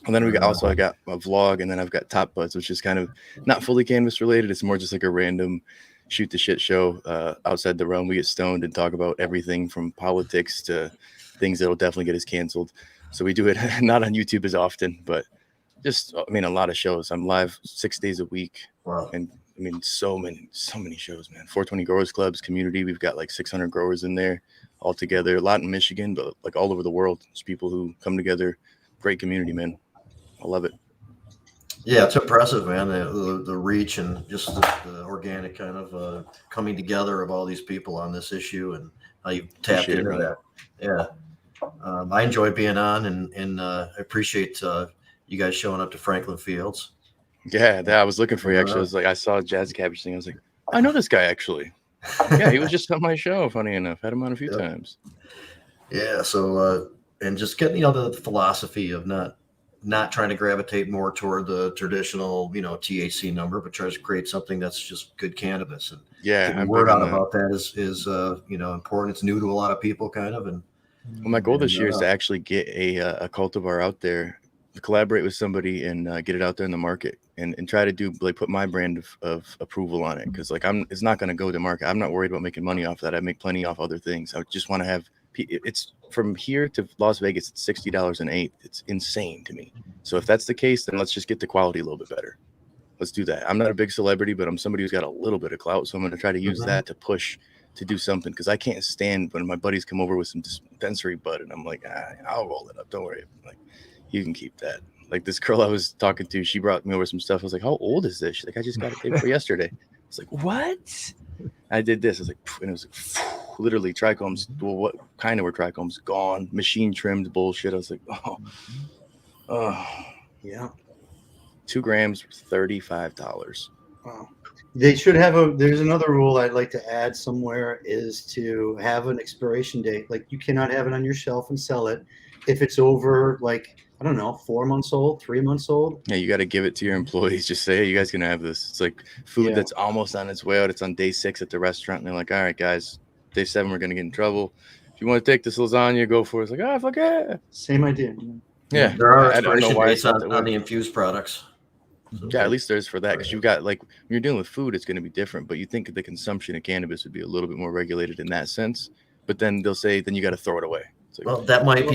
And then I got a vlog, and then I've got Top Buds, which is kind of not fully cannabis related. It's more just like a random shoot the shit show outside the realm. We get stoned and talk about everything from politics to things that'll definitely get us canceled. So we do it not on YouTube as often, but just, I mean, a lot of shows. I'm live 6 days a week. Wow. And I mean, so many shows, man. 420 Growers Clubs community. We've got like 600 growers in there all together. A lot in Michigan, but like all over the world. There's people who come together. Great community, man. I love it. Yeah, it's impressive, man. The reach and just the organic kind of coming together of all these people on this issue and how you tapped into that. Yeah. I enjoy being on and I appreciate you guys showing up to Franklin Fields. Yeah, I was looking for you actually. I was like, I saw a Jazz Cabbage thing. I was like, I know this guy actually. Yeah, he was just on my show. Funny enough, had him on a few times. Yeah. So and just getting the philosophy of not trying to gravitate more toward the traditional THC number, but try to create something that's just good cannabis. And getting word out about that is important. It's new to a lot of people, kind of. And well, my goal this year is to actually get a cultivar out there, collaborate with somebody, and get it out there in the market, and try to do put my brand of approval on it, because it's not going to go to market. I'm not worried about making money off that. I make plenty off other things. I just want to have. It's from here to Las Vegas. It's $60 an eighth. It's insane to me. So if that's the case, then let's just get the quality a little bit better. Let's do that. I'm not a big celebrity, but I'm somebody who's got a little bit of clout. So I'm going to try to use that to push to do something, because I can't stand when my buddies come over with some dispensary bud, and I'm like, I'll roll it up. Don't worry. Like, you can keep that. Like this girl I was talking to, she brought me over some stuff. I was like, how old is this? She's like, I just got it day before yesterday. It's like, what? I did this. I was like, and it was like, literally trichomes. Well, what kind of were trichomes? Gone. Machine trimmed bullshit. I was like, oh, yeah. 2 grams, $35. Wow. They should have there's another rule I'd like to add somewhere, is to have an expiration date. Like, you cannot have it on your shelf and sell it if it's over, like, I don't know, 4 months old, 3 months old. Yeah, you got to give it to your employees. Just say, hey, you guys can have this. It's like food that's almost on its way out. It's on day 6 at the restaurant, and they're like, all right, guys, day 7, we're going to get in trouble. If you want to take this lasagna, go for it. It's like, fuck yeah. Same idea. Yeah, there are expiration dates on the infused products. So, yeah, at least there's for that, because you've got, like, when you're dealing with food, it's going to be different. But you think the consumption of cannabis would be a little bit more regulated in that sense. But then they'll say, then you got to throw it away. Like, well, that might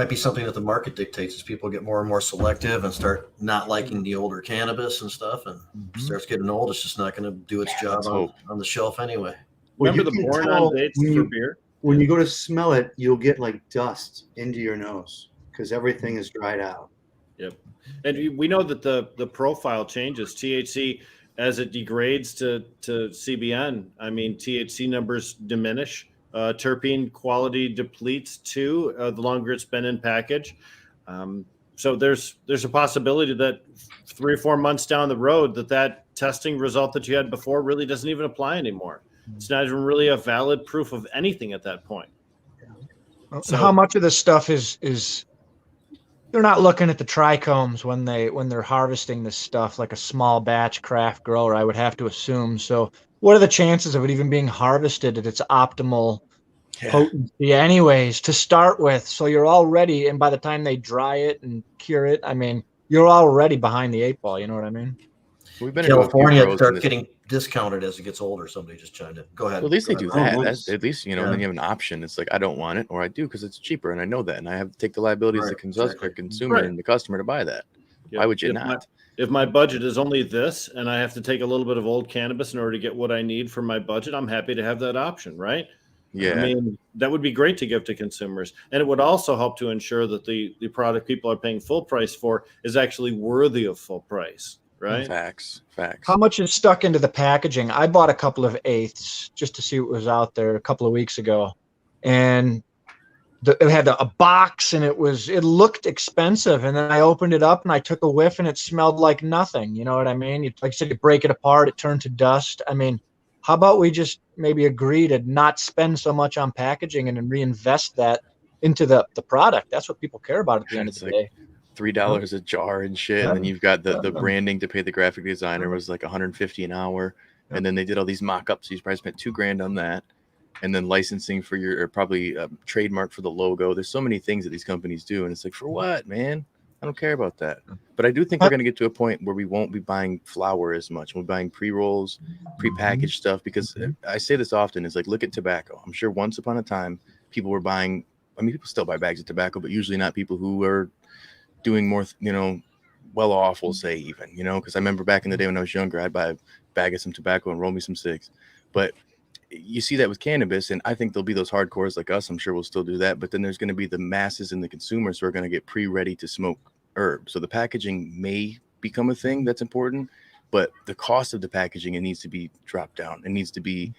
be something that the market dictates, as people get more and more selective and start not liking the older cannabis and stuff, and starts getting old. It's just not going to do its job on the shelf anyway. Remember the born-on dates for beer? When you go to smell it, you'll get like dust into your nose because everything is dried out. Yep. And we know that the profile changes. THC, as it degrades to CBN, I mean, THC numbers diminish. Terpene quality depletes too, the longer it's been in package. So there's a possibility that 3 or 4 months down the road that testing result that you had before really doesn't even apply anymore. It's not even really a valid proof of anything at that point. So how much of this stuff is they're not looking at the trichomes when they're harvesting this stuff, like a small batch craft grower, I would have to assume. So what are the chances of it even being harvested at its optimal potency anyways to start with? So you're already, and by the time they dry it and cure it, I mean, you're already behind the 8 ball. You know what I mean? We've been California starts getting discounted as it gets older. Somebody just chimed in. Go ahead. Well, at least they do that. That's, at least, then you have an option. It's like, I don't want it, or I do because it's cheaper, and I know that, and I have to take the liability as a consumer and the customer to buy that. Yep. Why would you not? If my budget is only this, and I have to take a little bit of old cannabis in order to get what I need for my budget, I'm happy to have that option, right? Yeah. I mean, that would be great to give to consumers. And it would also help to ensure that the product people are paying full price for is actually worthy of full price, right? Facts. How much is stuck into the packaging? I bought a couple of eighths just to see what was out there a couple of weeks ago. And it had a box, and it looked expensive. And then I opened it up and I took a whiff, and it smelled like nothing. You know what I mean? Like I said, you break it apart, it turned to dust. I mean, how about we just maybe agree to not spend so much on packaging and reinvest that into the product. That's what people care about at the end of It's the like day. $3 a jar and shit. And then you've got the branding to pay the graphic designer was like $150 an hour. And then they did all these mock-ups. So you probably spent $2,000 on that. And then licensing for your, or probably trademark for the logo. There's so many things that these companies do. And it's like, for what, man? I don't care about that. But I do think we're going to get to a point where we won't be buying flour as much. We're buying pre-rolls, pre-packaged stuff, because I say this often, is like, look at tobacco. I'm sure once upon a time, people were buying, I mean, people still buy bags of tobacco, but usually not people who are doing more, well off, we'll say, even, because I remember back in the day when I was younger, I'd buy a bag of some tobacco and roll me some cigs. But you see that with cannabis, and I think there'll be those hardcores like us. I'm sure we'll still do that. But then there's going to be the masses and the consumers who are going to get pre-ready to smoke herb. So the packaging may become a thing that's important, but the cost of the packaging, it needs to be dropped down. It needs to be,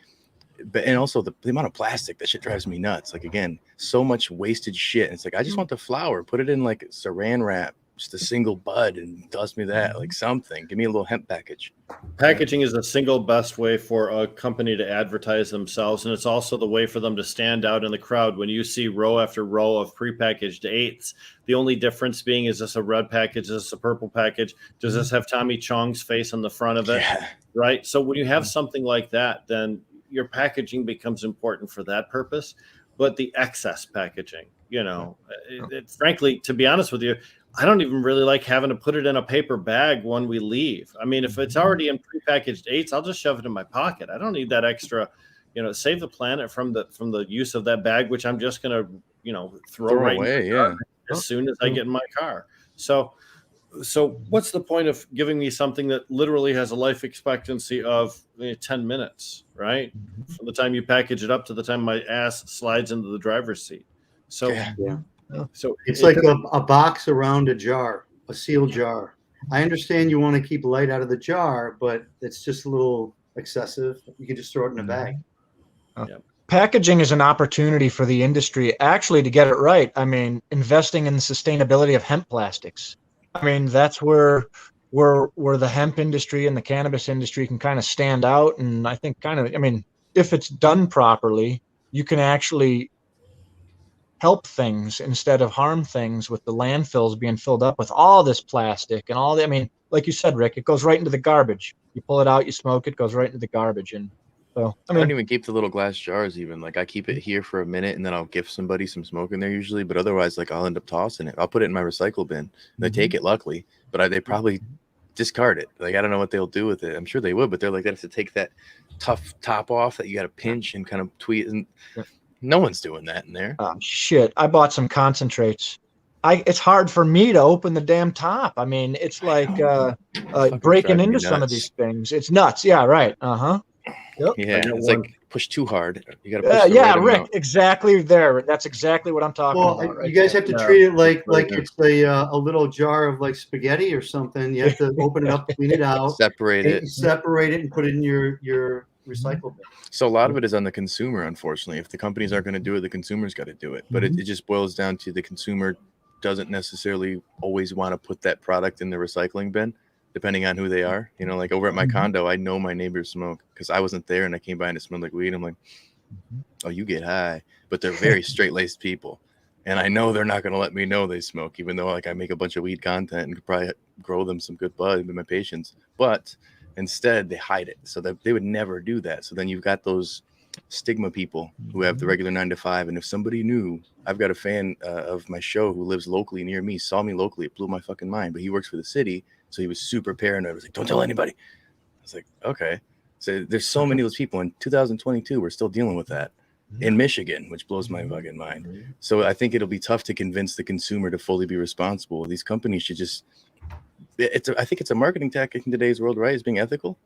and also the amount of plastic, that shit drives me nuts. Like, again, so much wasted shit. And it's like, I just want the flower, put it in like saran wrap, just a single bud, and dust me that, like something. Give me a little hemp package. Packaging is the single best way for a company to advertise themselves, and it's also the way for them to stand out in the crowd. When you see row after row of prepackaged eighths, the only difference being, is this a red package? Is this a purple package? Does this have Tommy Chong's face on the front of it? Yeah. Right? So when you have something like that, then your packaging becomes important for that purpose. But the excess packaging, frankly, to be honest with you, I don't even really like having to put it in a paper bag when we leave. I mean, if it's already in prepackaged eighths, I'll just shove it in my pocket. I don't need that extra, save the planet from the use of that bag, which I'm just going to, throw right away, as soon as I get in my car. So what's the point of giving me something that literally has a life expectancy of 10 minutes, right? From the time you package it up to the time my ass slides into the driver's seat. So Yeah. So it's like a box around a jar, a sealed jar. I understand you want to keep light out of the jar, but it's just a little excessive. You can just throw it in a bag. Packaging is an opportunity for the industry actually to get it right. I mean, investing in the sustainability of hemp plastics. I mean, that's where the hemp industry and the cannabis industry can kind of stand out. And I think if it's done properly, you can actually help things instead of harm things, with the landfills being filled up with all this plastic and all that. I mean, like you said, Rick, it goes right into the garbage. You pull it out, you smoke it, goes right into the garbage. And so, I don't even keep the little glass jars even. Like, I keep it here for a minute and then I'll give somebody some smoke in there usually. But otherwise, like, I'll end up tossing it. I'll put it in my recycle bin. They take it, luckily, but they probably discard it. Like, I don't know what they'll do with it. I'm sure they would, but they're like, they have to take that tough top off that you got to pinch and kind of tweet. And no one's doing that in there. Oh, shit. I bought some concentrates. It's hard for me to open the damn top. I mean, it's like breaking into some of these things. It's nuts. Yeah, right. Uh-huh. Yep. Yeah, it's like push too hard. You got to push the right Rick, amount. Exactly there. That's exactly what I'm talking about. Right, you guys have to treat it like it's a little jar of like spaghetti or something. You have to open it up, clean it out, separate it, and put it in your recycle bin. So a lot of it is on the consumer, unfortunately. If the companies aren't going to do it, the consumer's got to do it. But it just boils down to the consumer doesn't necessarily always want to put that product in the recycling bin, depending on who they are. Like over at my condo, I know my neighbors smoke because I wasn't there and I came by and it smelled like weed. I'm like, oh, you get high. But they're very straight-laced people. And I know they're not going to let me know they smoke, even though like I make a bunch of weed content and could probably grow them some good bud with my patients. But instead, they hide it. So that they would never do that. So then you've got those stigma people who have the regular 9 to 5. And if somebody knew, I've got a fan of my show who lives locally near me, saw me locally. It blew my fucking mind. But he works for the city. So he was super paranoid. I was like, don't tell anybody. I was like, okay. So there's so many of those people in 2022. We're still dealing with that in Michigan, which blows my fucking mind. So I think it'll be tough to convince the consumer to fully be responsible. These companies should just, I think it's a marketing tactic in today's world, right? Is being ethical.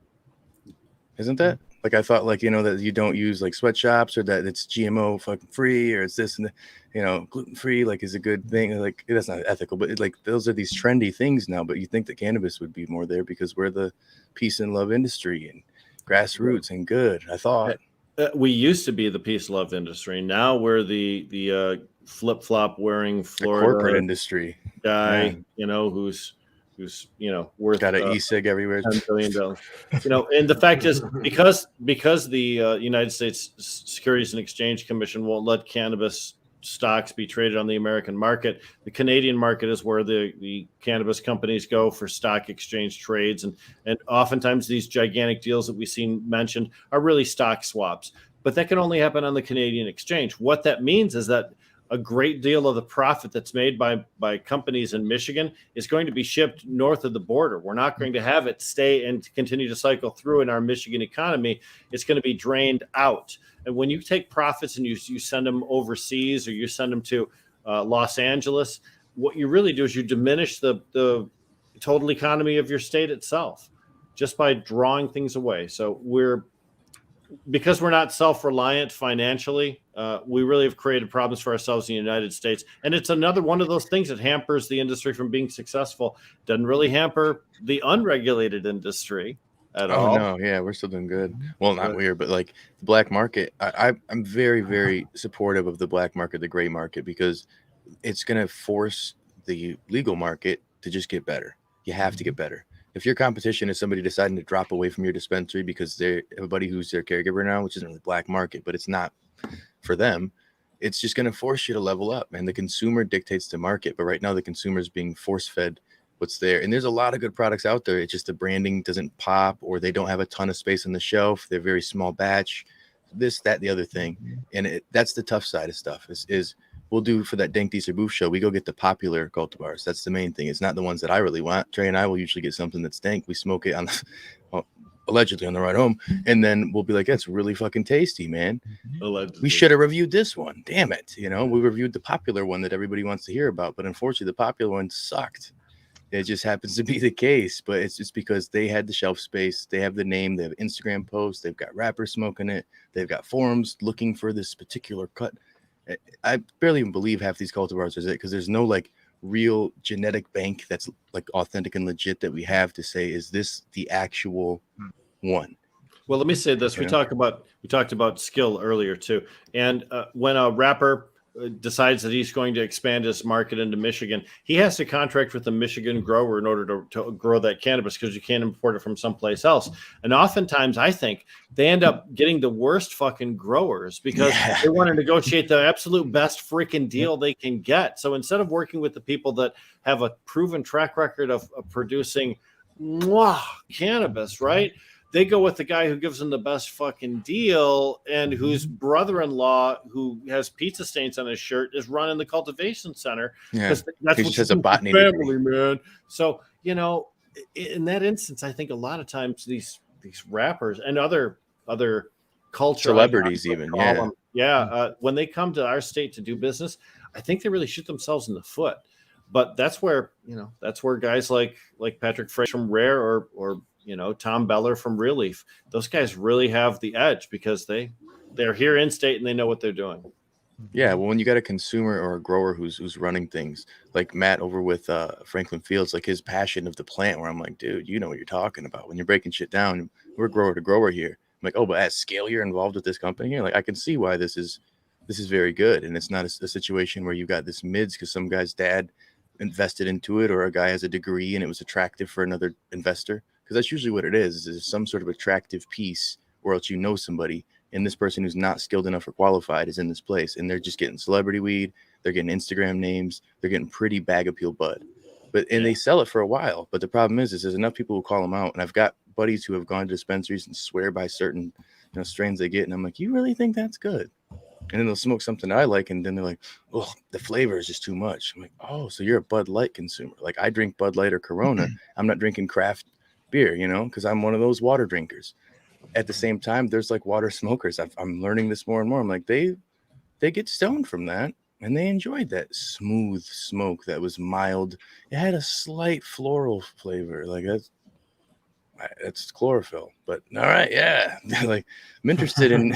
Isn't that? Like, I thought, like, that you don't use like sweatshops, or that it's GMO fucking free, or it's this and gluten free, like, is a good thing. Like, that's not ethical, but like, those are these trendy things now. But you think that cannabis would be more there because we're the peace and love industry and grassroots and good. I thought we used to be the peace and love industry. Now we're the flip flop wearing Florida corporate industry guy, who's worth got an e-cig everywhere, $10 billion. And the fact is, because the United States Securities and Exchange Commission won't let cannabis stocks be traded on the American market. The Canadian market is where the cannabis companies go for stock exchange trades. And oftentimes these gigantic deals that we've seen mentioned are really stock swaps. But that can only happen on the Canadian exchange. What that means is that a great deal of the profit that's made by companies in Michigan is going to be shipped north of the border. We're not going to have it stay and continue to cycle through in our Michigan economy. It's going to be drained out. And when you take profits and you send them overseas or you send them to Los Angeles, what you really do is you diminish the total economy of your state itself just by drawing things away. So because we're not self-reliant financially, we really have created problems for ourselves in the United States. And it's another one of those things that hampers the industry from being successful. Doesn't really hamper the unregulated industry at all. Oh no, yeah, we're still doing good. Well, not weird, but like the black market, I'm very, very supportive of the black market, the gray market, because it's going to force the legal market to just get better. You have to get better. If your competition is somebody deciding to drop away from your dispensary because they're everybody who's their caregiver now, which isn't really black market, but it's not for them, it's just going to force you to level up. And the consumer dictates the market. But right now, the consumer is being force fed what's there. And there's a lot of good products out there. It's just the branding doesn't pop, or they don't have a ton of space on the shelf. They're very small batch, this, that, the other thing. And that's the tough side of stuff is we'll do for that Dank Deezer Booth show. We go get the popular cultivars. That's the main thing. It's not the ones that I really want. Trey and I will usually get something that's dank. We smoke it on allegedly on the ride home. And then we'll be like, that's really fucking tasty, man. Allegedly. We should have reviewed this one. Damn it. You know, we reviewed the popular one that everybody wants to hear about. But unfortunately, the popular one sucked. It just happens to be the case, but it's just because they had the shelf space. They have the name. They have Instagram posts. They've got rappers smoking it. They've got forums looking for this particular cut. I barely even believe half these cultivars is it, because there's no like real genetic bank that's like authentic and legit that we have to say, is this the actual one? Well, let me say this. We talked about skill earlier too. And when a rapper decides that he's going to expand his market into Michigan, he has to contract with a Michigan grower in order to grow that cannabis, because you can't import it from someplace else. And oftentimes I think they end up getting the worst fucking growers because they want to negotiate the absolute best freaking deal they can get. So instead of working with the people that have a proven track record of producing cannabis, right? They go with the guy who gives them the best fucking deal and whose brother-in-law, who has pizza stains on his shirt, is running the cultivation center. Yeah, that's he what has a botany family, man. So, you know, in that instance, I think a lot of times these rappers and other culture celebrities even, when they come to our state to do business, I think they really shoot themselves in the foot. But that's where guys like Patrick Frey from Rare or Tom Beller from Real Leaf, those guys really have the edge because they're here in state and they know what they're doing. Yeah, well, when you got a consumer or a grower who's running things like Matt over with Franklin Fields, like his passion of the plant, where I'm like, dude, you know what you're talking about. When you're breaking shit down, we're grower to grower here. I'm like, oh, but at scale, you're involved with this company here. Like, I can see why this is very good, and it's not a situation where you got this mids because some guy's dad invested into it, or a guy has a degree and it was attractive for another investor. Because that's usually what it is some sort of attractive piece, or else somebody, and this person who's not skilled enough or qualified is in this place, and they're just getting celebrity weed, they're getting Instagram names, they're getting pretty bag appeal bud, they sell it for a while. But the problem is there's enough people who call them out, and I've got buddies who have gone to dispensaries and swear by certain strains they get, and I'm like, you really think that's good? And then they'll smoke something I like, and then they're like, oh, the flavor is just too much. I'm like, oh, so you're a Bud Light consumer. Like, I drink Bud Light or Corona. I'm not drinking craft beer, because I'm one of those water drinkers. At the same time, there's like water smokers. I'm learning this more and more. I'm like, they get stoned from that, and they enjoyed that smooth smoke that was mild. It had a slight floral flavor. Like that's chlorophyll. But all right, yeah. Like, I'm interested in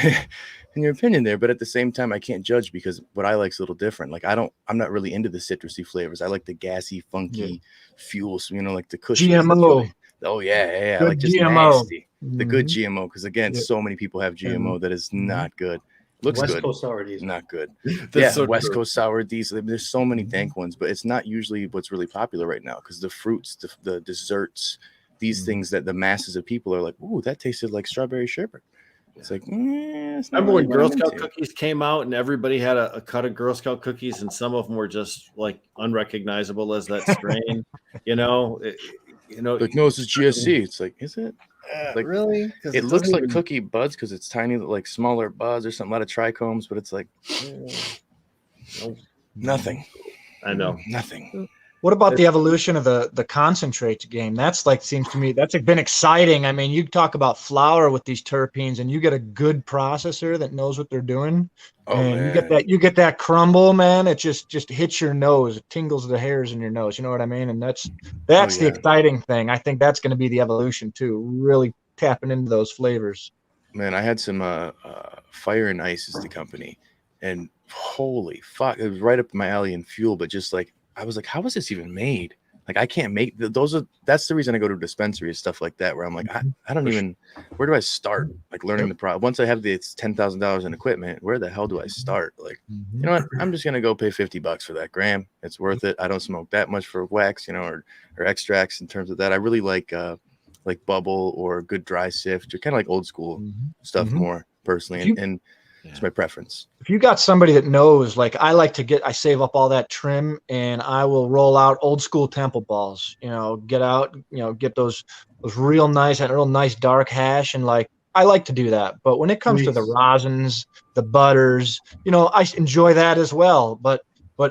your opinion there, but at the same time, I can't judge because what I like is a little different. Like, I'm not really into the citrusy flavors. I like the gassy, funky fuels, like the cushion. GMO. Oh yeah. Good Like just GMO. nasty. The good GMO, because again, so many people have GMO that is not good. Looks West good, Coast sour diesel. not good. So West true. Coast sour diesel. There's so many dank ones, but it's not usually what's really popular right now, because the fruits, the desserts, these things that the masses of people are like, ooh, that tasted like strawberry sherbet. It's like, it's not Remember when really Girl what I'm Scout into. cookies came out and everybody had a cut of Girl Scout cookies and some of them were just like unrecognizable as that strain, Like, no, this is GSC. It's like, is it? Like, really? It looks like cookie buds because it's tiny, like smaller buds or something, a lot of trichomes, but it's like nothing. I know. Nothing. What about the evolution of the concentrates game? That's like, seems to me, that's been exciting. I mean, you talk about flower with these terpenes and you get a good processor that knows what they're doing. Oh, and man. you get that crumble, man. It just hits your nose. It tingles the hairs in your nose. You know what I mean? And that's the exciting thing. I think that's going to be the evolution too. Really tapping into those flavors. Man, I had some Fire and Ice is the company, and holy fuck, it was right up my alley in fuel, but just like, I was like, how was this even made? Like, I can't make that's the reason I go to a dispensary and stuff like that, where I'm like, I don't even, where do I start? Like learning the product. Once I have it's $10,000 in equipment, where the hell do I start? Like, you know what? I'm just going to go pay $50 for that gram. It's worth it. I don't smoke that much for wax, or extracts in terms of that. I really like bubble or good dry sift, or kind of like old school stuff more personally. And it's my preference. If you got somebody that knows, like I save up all that trim and I will roll out old school temple balls, get those real nice dark hash. And like, I like to do that. But when it comes to the rosins, the butters, I enjoy that as well. But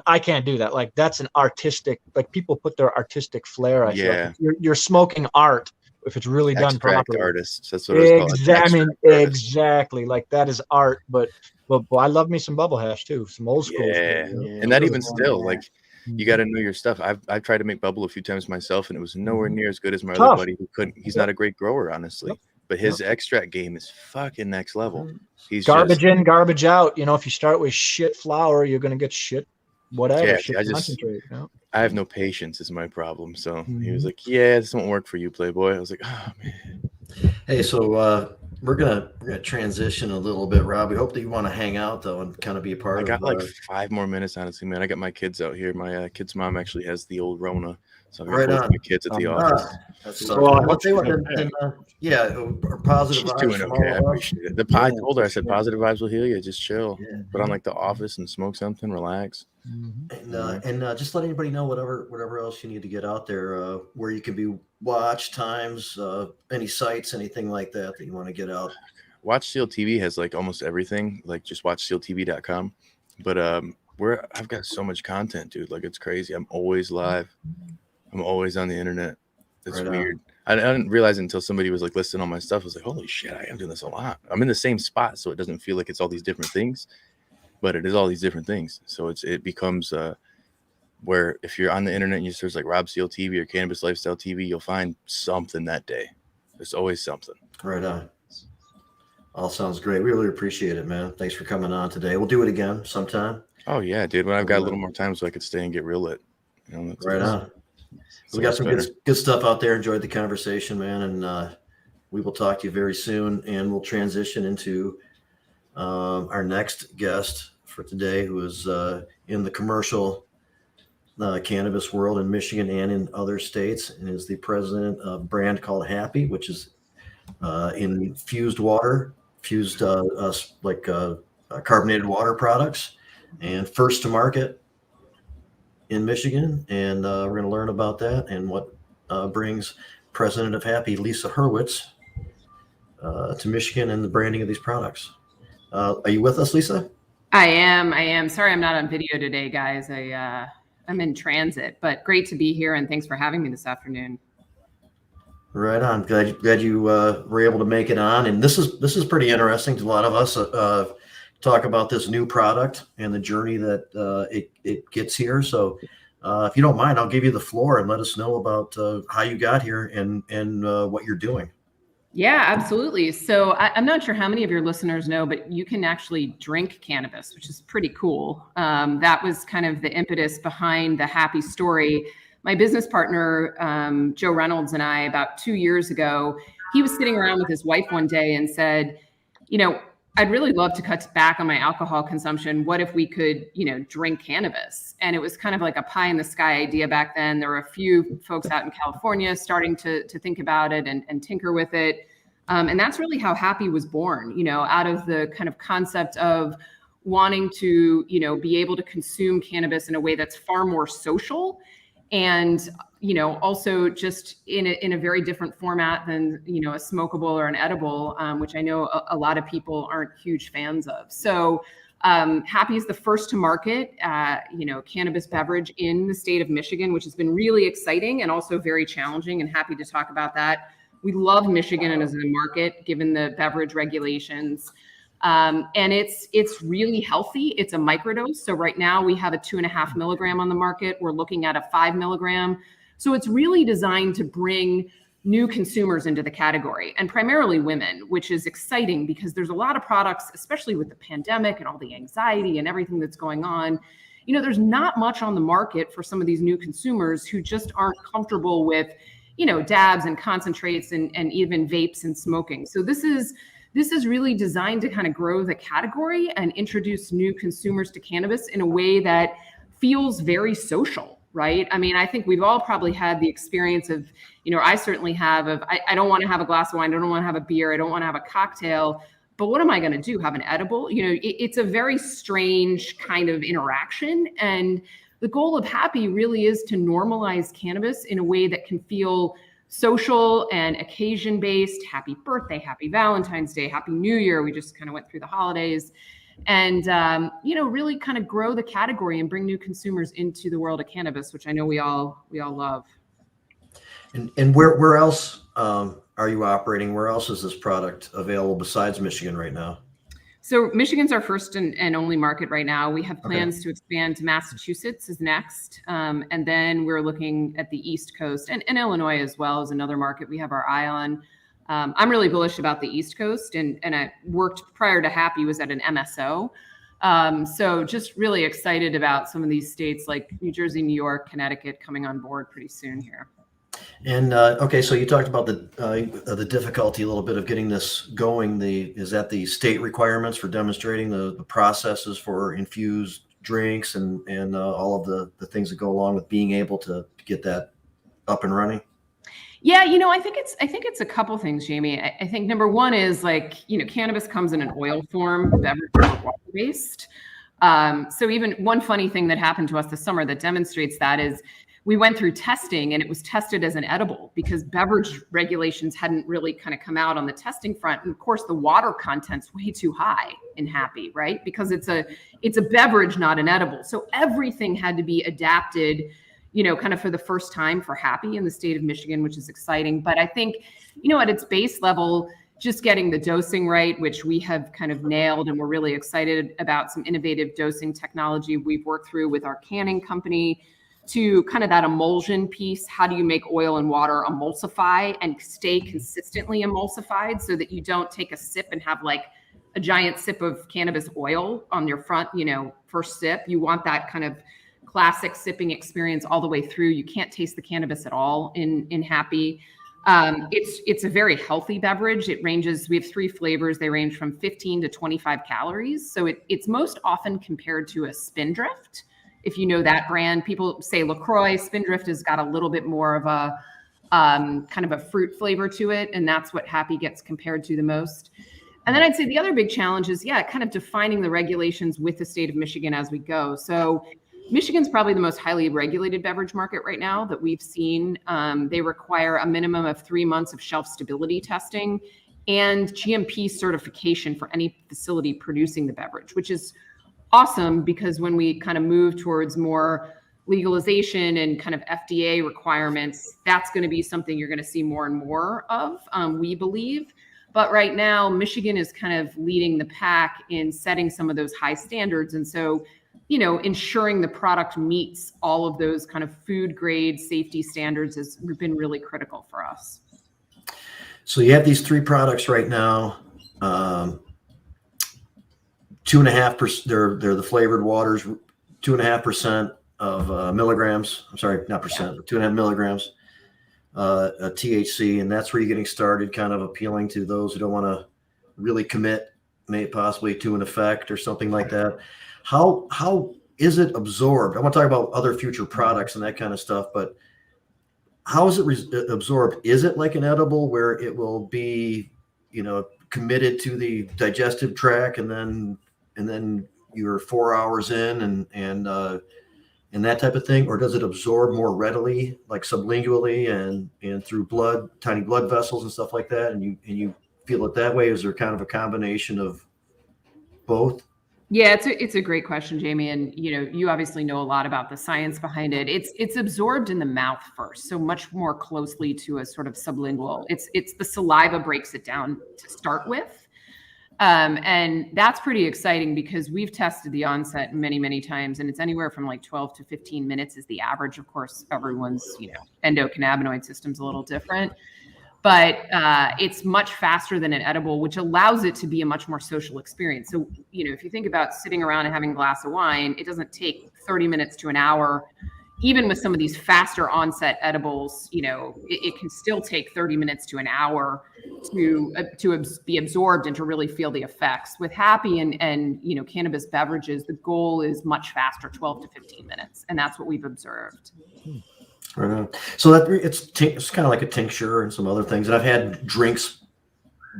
I can't do that. Like, that's an artistic, like people put their artistic flair. You're smoking art. If it's really done properly, artists. That's what it's called. I mean, exactly. Like, that is art. But I love me some bubble hash too, some old school. Yeah, and that even still, like, you got to know your stuff. I've tried to make bubble a few times myself, and it was nowhere near as good as my other buddy who couldn't. He's not a great grower, honestly, but his extract game is fucking next level. He's garbage in, garbage out. If you start with shit flour, you're gonna get shit. Whatever. Yeah, I have no patience is my problem. So he was like, yeah, this won't work for you, Playboy. I was like, oh man. Hey, so we're gonna transition a little bit, Rob. We hope that you want to hang out though and kind of be a part of it. I got like 5 more minutes, honestly, man. I got my kids out here. My kid's mom actually has the old Rona. So I got my kids at the office. Positive She's vibes. Doing okay. I appreciate it. I told her, I said, positive vibes will heal you. Just chill. Put on like the office and smoke something, relax. And just let anybody know whatever else you need to get out there, where you can be watched, times, any sites, anything like that you want to get out. Watch Seal TV has like almost everything. Like, just watch sealtv.com. But I've got so much content, dude. Like, it's crazy. I'm always live. I'm always on the internet. It's weird. I didn't realize it until somebody was like listing all my stuff. I was like, holy shit, I am doing this a lot. I'm in the same spot, so it doesn't feel like it's all these different things, but it is all these different things. So it becomes where if you're on the internet and you search like Rob Seal TV or Cannabis Lifestyle TV, you'll find something that day. There's always something. Right on. All sounds great. We really appreciate it, man. Thanks for coming on today. We'll do it again sometime. Oh yeah, dude. When I've got a little more time so I could stay and get real lit. Right on. We got some good stuff out there. Enjoyed the conversation, man. And we will talk to you very soon. And we'll transition into our next guest for today, who is in the commercial cannabis world in Michigan and in other states, and is the president of a brand called Happi, which is infused water, carbonated water products, and first to market in Michigan. And we're going to learn about that and what brings president of Happi, Lisa Hurwitz, to Michigan and the branding of these products. Are you with us, Lisa? I am. Sorry, I'm not on video today, guys. I'm in transit, but great to be here. And thanks for having me this afternoon. Right on. Glad you were able to make it on. And this is pretty interesting to a lot of us. Talk about this new product and the journey that it gets here. So if you don't mind, I'll give you the floor and let us know about how you got here and what you're doing. Yeah, absolutely. So I'm not sure how many of your listeners know, but you can actually drink cannabis, which is pretty cool. That was kind of the impetus behind the Happi story. My business partner, Joe Reynolds, and I, about 2 years ago, he was sitting around with his wife one day and said, I'd really love to cut back on my alcohol consumption. What if we could, drink cannabis? And it was kind of like a pie in the sky idea back then. There were a few folks out in California starting to think about it and tinker with it. And that's really how Happi was born, out of the kind of concept of wanting to, be able to consume cannabis in a way that's far more social and, also just in a very different format than, a smokable or an edible, which I know a lot of people aren't huge fans of. So Happi is the first to market, cannabis beverage in the state of Michigan, which has been really exciting and also very challenging, and happy to talk about that. We love Michigan as a market, given the beverage regulations. And it's really healthy. It's a microdose. So right now we have a 2.5 milligram on the market. We're looking at a 5 milligram. So it's really designed to bring new consumers into the category, and primarily women, which is exciting because there's a lot of products, especially with the pandemic and all the anxiety and everything that's going on. There's not much on the market for some of these new consumers who just aren't comfortable with, dabs and concentrates and even vapes and smoking. So this is really designed to kind of grow the category and introduce new consumers to cannabis in a way that feels very social, right? I mean, I think we've all probably had the experience of, I certainly have, I don't want to have a glass of wine, I don't want to have a beer, I don't want to have a cocktail, but what am I going to do? Have an edible? It's a very strange kind of interaction. And the goal of Happi really is to normalize cannabis in a way that can feel social and occasion-based. Happy birthday, happy Valentine's Day, happy New Year. We just kind of went through the holidays. And, really kind of grow the category and bring new consumers into the world of cannabis, which I know we all love. And where else are you operating? Where else is this product available besides Michigan right now? So Michigan's our first and only market right now. We have plans to expand to Massachusetts is next. And then we're looking at the East Coast and Illinois as well as another market we have our eye on. I'm really bullish about the East Coast, and I worked prior to Happi, was at an MSO. So just really excited about some of these states like New Jersey, New York, Connecticut coming on board pretty soon here. And so you talked about the difficulty a little bit of getting this going. Is that the state requirements for demonstrating the processes for infused drinks and all of the things that go along with being able to get that up and running? Yeah, I think it's a couple things, Jamie. I think number one is cannabis comes in an oil form, beverage or water-based. So even one funny thing that happened to us this summer that demonstrates that is we went through testing and it was tested as an edible because beverage regulations hadn't really kind of come out on the testing front. And of course, the water content's way too high in Happi, right? Because it's a beverage, not an edible. So everything had to be adapted, kind of for the first time for Happi in the state of Michigan, which is exciting. But I think, at its base level, just getting the dosing right, which we have kind of nailed, and we're really excited about some innovative dosing technology we've worked through with our canning company to kind of that emulsion piece. How do you make oil and water emulsify and stay consistently emulsified so that you don't take a sip and have like a giant sip of cannabis oil on your front, first sip? You want that kind of classic sipping experience all the way through. You can't taste the cannabis at all in Happi. It's a very healthy beverage. We have 3 flavors. They range from 15 to 25 calories. So it's most often compared to a Spindrift. If you know that brand, people say LaCroix. Spindrift has got a little bit more of a kind of a fruit flavor to it. And that's what Happi gets compared to the most. And then I'd say the other big challenge is, kind of defining the regulations with the state of Michigan as we go. So Michigan's probably the most highly regulated beverage market right now that we've seen. They require a minimum of 3 months of shelf stability testing and GMP certification for any facility producing the beverage, which is awesome because when we kind of move towards more legalization and kind of FDA requirements, that's going to be something you're going to see more and more of, we believe. But right now, Michigan is kind of leading the pack in setting some of those high standards. And so, ensuring the product meets all of those kind of food grade safety standards has been really critical for us. So you have these 3 products right now. 2.5%. They're the flavored waters. 2.5% of milligrams. I'm sorry, not percent, but 2.5 milligrams THC, and that's where you're getting started, kind of appealing to those who don't want to really commit, maybe possibly to an effect or something like that. How is it absorbed? I want to talk about other future products and that kind of stuff, but how is it absorbed? Is it like an edible where it will be committed to the digestive tract, and then you're 4 hours in and that type of thing, or does it absorb more readily, like sublingually and through tiny blood vessels and stuff like that, and you feel it that way? Is there kind of a combination of both? Yeah, it's a great question, Jamie. And you obviously know a lot about the science behind it. It's absorbed in the mouth first, so much more closely to a sort of sublingual. It's the saliva breaks it down to start with. And that's pretty exciting because we've tested the onset many, many times, and it's anywhere from like 12 to 15 minutes is the average. Of course, everyone's, endocannabinoid system's a little different, but it's much faster than an edible, which allows it to be a much more social experience. So, if you think about sitting around and having a glass of wine, it doesn't take 30 minutes to an hour. Even with some of these faster onset edibles, it can still take 30 minutes to an hour to be absorbed and to really feel the effects. With Happi and cannabis beverages, the goal is much faster, 12 to 15 minutes. And that's what we've observed. Right. So it's kind of like a tincture and some other things. And I've had drinks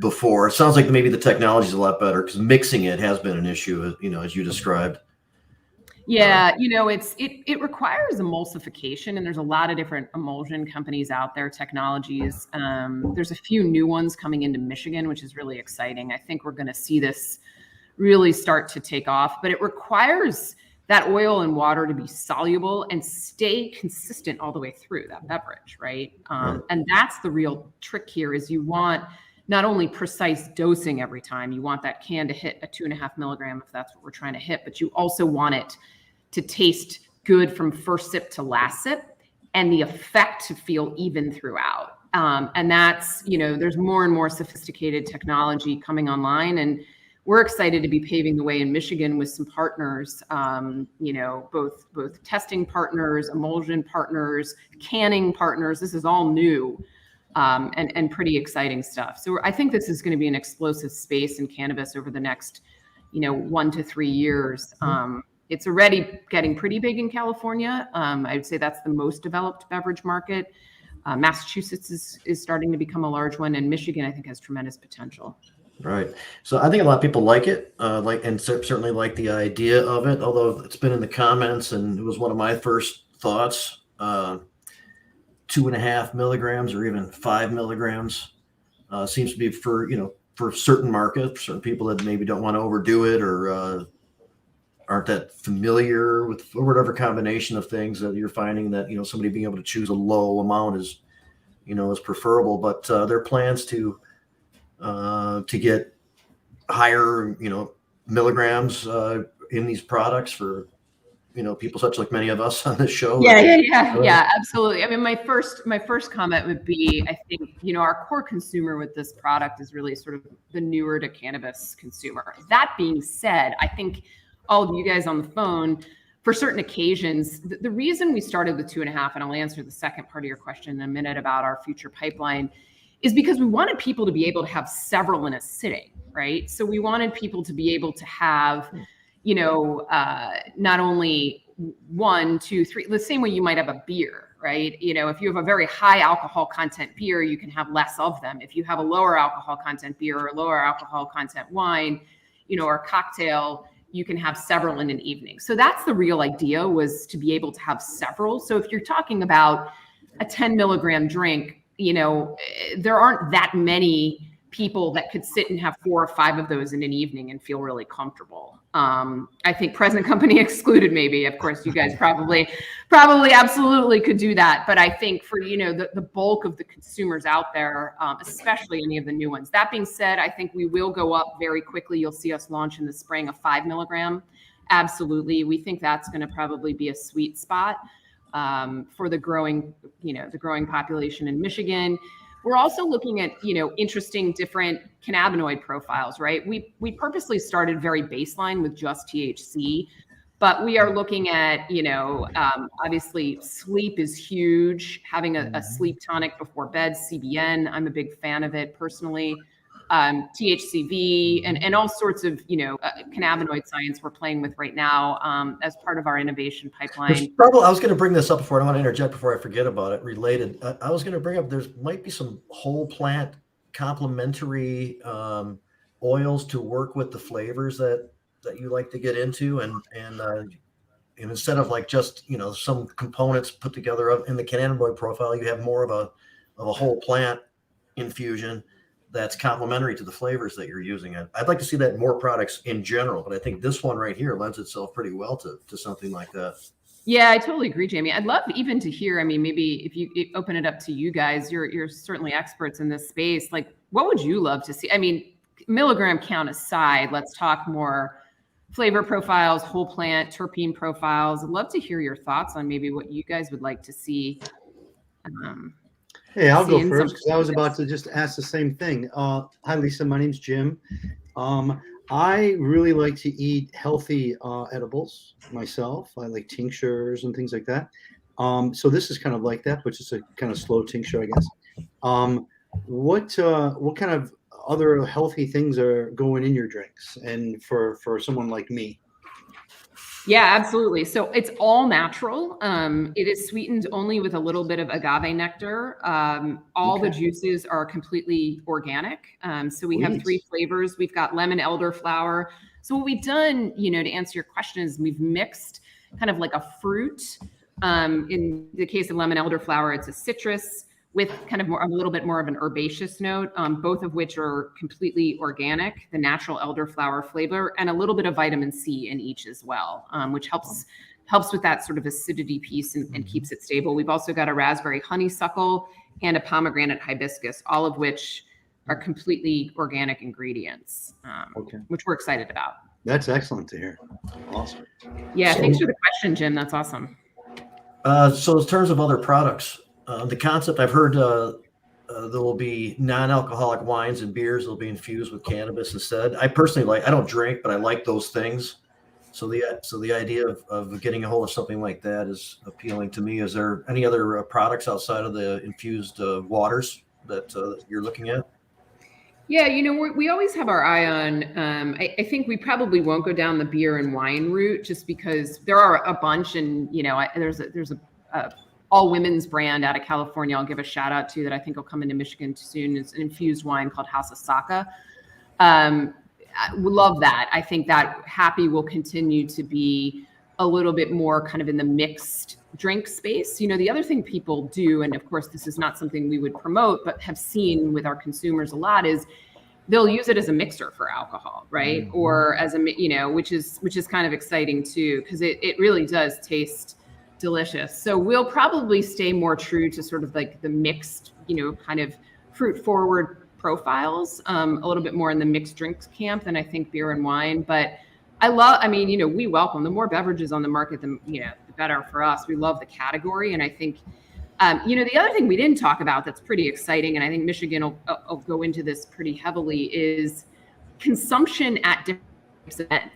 before. It sounds like maybe the technology is a lot better because mixing it has been an issue, as you described. Yeah, it requires emulsification, and there's a lot of different emulsion companies out there, technologies. There's a few new ones coming into Michigan, which is really exciting. I think we're going to see this really start to take off, but it requires that oil and water to be soluble and stay consistent all the way through that beverage, right? And that's the real trick here is you want not only precise dosing every time, you want that can to hit a 2.5 milligram if that's what we're trying to hit, but you also want it to taste good from first sip to last sip and the effect to feel even throughout. And that's, there's more and more sophisticated technology coming online, and we're excited to be paving the way in Michigan with some partners, both testing partners, emulsion partners, canning partners. This is all new. And pretty exciting stuff. So I think this is going to be an explosive space in cannabis over the next, 1 to 3 years. It's already getting pretty big in California. I would say that's the most developed beverage market. Massachusetts is starting to become a large one, and Michigan, I think, has tremendous potential. Right. So I think a lot of people like it, and certainly like the idea of it, although it's been in the comments, and it was one of my first thoughts. 2.5 milligrams or even 5 milligrams seems to be for certain markets, certain people that maybe don't want to overdo it or aren't that familiar with whatever combination of things that you're finding that, somebody being able to choose a low amount is preferable, but there are plans to get higher, milligrams in these products for people such like many of us on this show. Yeah, absolutely. I mean, my first comment would be, I think, our core consumer with this product is really sort of the newer to cannabis consumer. That being said, I think all of you guys on the phone, for certain occasions, the reason we started with 2.5, and I'll answer the second part of your question in a minute about our future pipeline, is because we wanted people to be able to have several in a sitting, right? So we wanted people to be able to have not only 1, 2, 3, the same way you might have a beer, right? If you have a very high alcohol content beer, you can have less of them. If you have a lower alcohol content beer or lower alcohol content wine, or cocktail, you can have several in an evening. So that's the real idea, was to be able to have several. So if you're talking about a 10 milligram drink, there aren't that many people that could sit and have 4 or 5 of those in an evening and feel really comfortable. I think present company excluded, maybe. Of course, you guys probably absolutely could do that. But I think for, the bulk of the consumers out there, especially any of the new ones. That being said, I think we will go up very quickly. You'll see us launch in the spring a 5 milligram. Absolutely. We think that's going to probably be a sweet spot for the growing population in Michigan. We're also looking at, interesting different cannabinoid profiles, right? We purposely started very baseline with just THC, but we are looking at, obviously sleep is huge. Having a sleep tonic before bed, CBN, I'm a big fan of it personally. THCV and all sorts of, cannabinoid science we're playing with right now as part of our innovation pipeline. I was going to bring this up before. I don't want to interject before I forget about it. Related, I was going to bring up, might be some whole plant complementary oils to work with the flavors that you like to get into, and instead of like just some components put together in the cannabinoid profile, you have more of a whole plant infusion that's complementary to the flavors that you're using. I'd like to see that in more products in general, but I think this one right here lends itself pretty well to something like that. Yeah, I totally agree, Jamie. I'd love even to hear, I mean, maybe if you open it up to you guys, you're certainly experts in this space. Like, what would you love to see? I mean, milligram count aside, let's talk more flavor profiles, whole plant, terpene profiles. I'd love to hear your thoughts on maybe what you guys would like to see. Hey, I'll go first because I was about to just ask the same thing. Hi, Lisa. My name's Jim. I really like to eat healthy edibles myself. I like tinctures and things like that. So this is kind of like that, but just a kind of slow tincture, I guess. What kind of other healthy things are going in your drinks, and for someone like me? Yeah, absolutely. So it's all natural. It is sweetened only with a little bit of agave nectar. All the juices are completely organic. So we have 3 flavors. We've got lemon elderflower. So what we've done, to answer your question, is we've mixed kind of like a fruit. In the case of lemon elderflower, it's a citrus with kind of a little bit more of an herbaceous note, both of which are completely organic, the natural elderflower flavor, and a little bit of vitamin C in each as well, which helps with that sort of acidity piece and keeps it stable. We've also got a raspberry honeysuckle and a pomegranate hibiscus, all of which are completely organic ingredients, which we're excited about. That's excellent to hear. Awesome. Yeah, thanks for the question, Jim. That's awesome. So in terms of other products, the concept I've heard, there will be non-alcoholic wines and beers that will be infused with cannabis instead. I personally I don't drink, but I like those things. So the idea of getting a hold of something like that is appealing to me. Is there any other products outside of the infused waters that you're looking at? Yeah, we always have our eye on, I think we probably won't go down the beer and wine route just because there are a bunch, and, there's a all women's brand out of California I'll give a shout out to that I think will come into Michigan soon. It's an infused wine called House of Saka. I love that. I think that Happi will continue to be a little bit more kind of in the mixed drink space. The other thing people do, and of course this is not something we would promote, but have seen with our consumers a lot, is they'll use it as a mixer for alcohol, right? Mm-hmm. Or as a, which is kind of exciting too, because it really does taste delicious. So we'll probably stay more true to sort of like the mixed, kind of fruit forward profiles, a little bit more in the mixed drinks camp than I think beer and wine. But we welcome the more beverages on the market, the better for us. We love the category. And I think, the other thing we didn't talk about that's pretty exciting, and I think Michigan will go into this pretty heavily, is consumption at different events.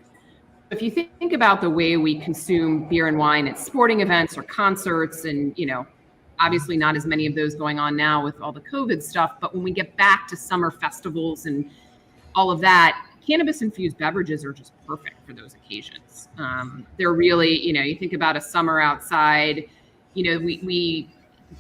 If you think about the way we consume beer and wine at sporting events or concerts, and, obviously not as many of those going on now with all the COVID stuff, but when we get back to summer festivals and all of that, cannabis infused beverages are just perfect for those occasions. They're really, you think about a summer outside, we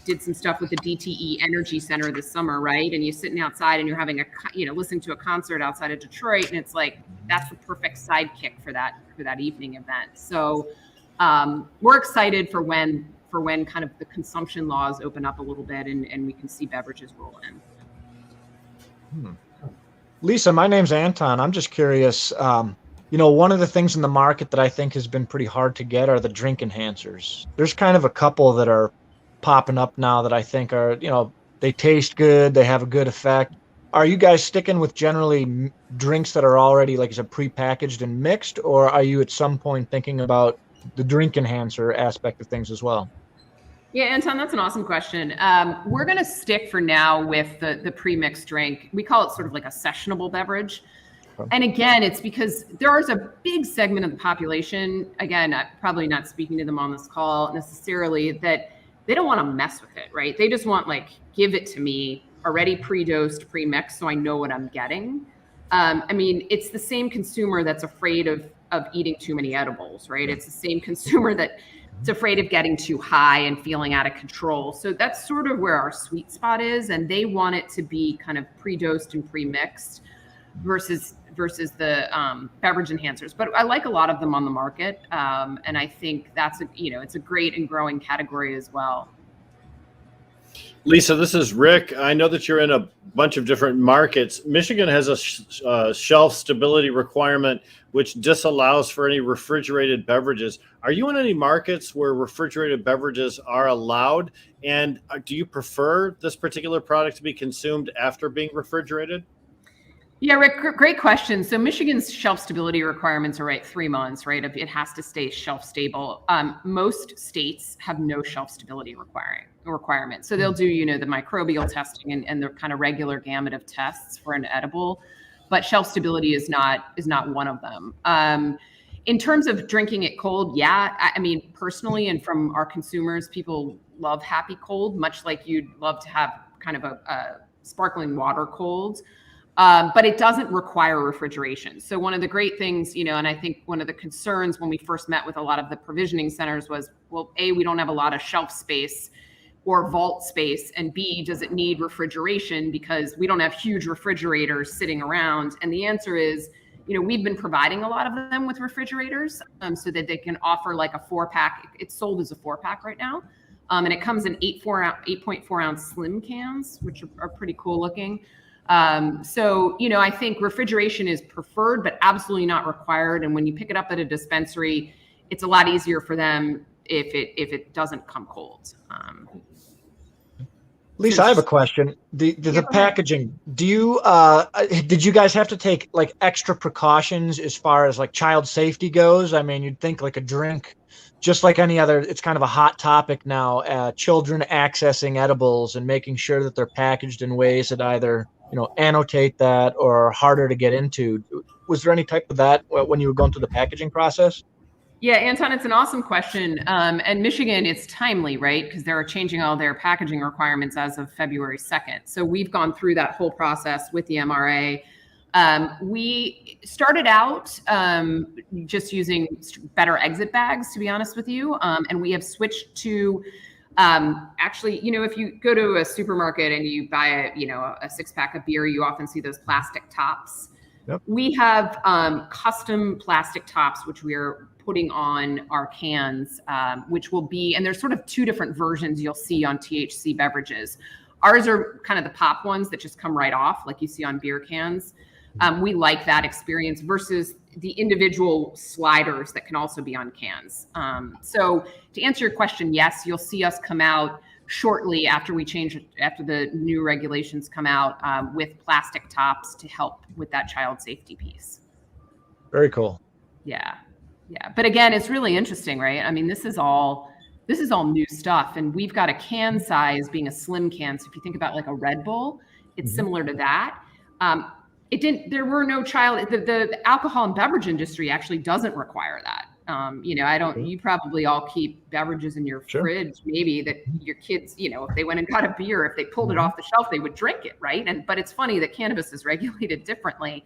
did some stuff with the DTE Energy Center this summer, right? And you're sitting outside and you're having listening to a concert outside of Detroit, and it's like, that's the perfect sidekick for that evening event. So we're excited for when kind of the consumption laws open up a little bit and we can see beverages roll in. Lisa, my name's Anton. I'm just curious, one of the things in the market that I think has been pretty hard to get are the drink enhancers. There's kind of a couple that are popping up now that I think are, they taste good, they have a good effect. Are you guys sticking with generally drinks that are already, like, prepackaged and mixed, or are you at some point thinking about the drink enhancer aspect of things as well? Yeah, Anton, that's an awesome question. We're going to stick for now with the pre-mixed drink. We call it sort of like a sessionable beverage. And again, it's because there's a big segment of the population, again, I'm probably not speaking to them on this call necessarily, that they don't want to mess with it, right? They just want, give it to me already pre-dosed, pre-mixed, so I know what I'm getting. It's the same consumer that's afraid of eating too many edibles, right? It's the same consumer that It's afraid of getting too high and feeling out of control. So that's sort of where our sweet spot is. And they want it to be kind of pre-dosed and pre-mixed versus the beverage enhancers. But I like a lot of them on the market. And I think that's it's a great and growing category as well. Lisa, this is Rick. I know that you're in a bunch of different markets. Michigan has a shelf stability requirement which disallows for any refrigerated beverages. Are you in any markets where refrigerated beverages are allowed? And do you prefer this particular product to be consumed after being refrigerated? Yeah, Rick, great question. So Michigan's shelf stability requirements are 3 months, right? It has to stay shelf stable. Most states have no shelf stability requirement. So they'll do, the microbial testing and the kind of regular gamut of tests for an edible, but shelf stability is not one of them. In terms of drinking it cold, yeah, I mean, personally, and from our consumers, people love Happi cold, much like you'd love to have kind of a sparkling water cold. But it doesn't require refrigeration. So one of the great things, and I think one of the concerns when we first met with a lot of the provisioning centers was, well, A, we don't have a lot of shelf space or vault space, and B, does it need refrigeration because we don't have huge refrigerators sitting around? And the answer is, we've been providing a lot of them with refrigerators so that they can offer like a 4-pack. It's sold as a 4-pack right now. And it comes in 8.4 ounce slim cans, which are pretty cool looking. So, I think refrigeration is preferred, but absolutely not required. And when you pick it up at a dispensary, it's a lot easier for them if it doesn't come cold. Lisa, I have a question. The packaging, did you guys have to take like extra precautions as far as like child safety goes? I mean, you'd think like a drink, just like any other, it's kind of a hot topic now, children accessing edibles and making sure that they're packaged in ways that either, annotate that or harder to get into. Was there any type of that when you were going through the packaging process? Yeah, Anton, it's an awesome question. And Michigan, it's timely, right? Because they're changing all their packaging requirements as of February 2nd. So we've gone through that whole process with the MRA. We started out just using better exit bags, to be honest with you. And we have switched to actually, if you go to a supermarket and you buy a 6-pack of beer, you often see those plastic tops. Yep. We have custom plastic tops, which we are putting on our cans, which will be, and there's sort of 2 different versions you'll see on THC beverages. Ours are kind of the pop ones that just come right off, like you see on beer cans. We like that experience versus the individual sliders that can also be on cans. So to answer your question, yes, you'll see us come out shortly after the new regulations come out with plastic tops to help with that child safety piece. Very cool. Yeah. But again, it's really interesting, right? I mean, this is all new stuff, and we've got a can size being a slim can. So if you think about like a Red Bull, it's similar to that. There were no the alcohol and beverage industry actually doesn't require that. You probably all keep beverages in your fridge, maybe that your kids, if they went and got a beer, if they pulled it off the shelf, they would drink it. Right. But it's funny that cannabis is regulated differently.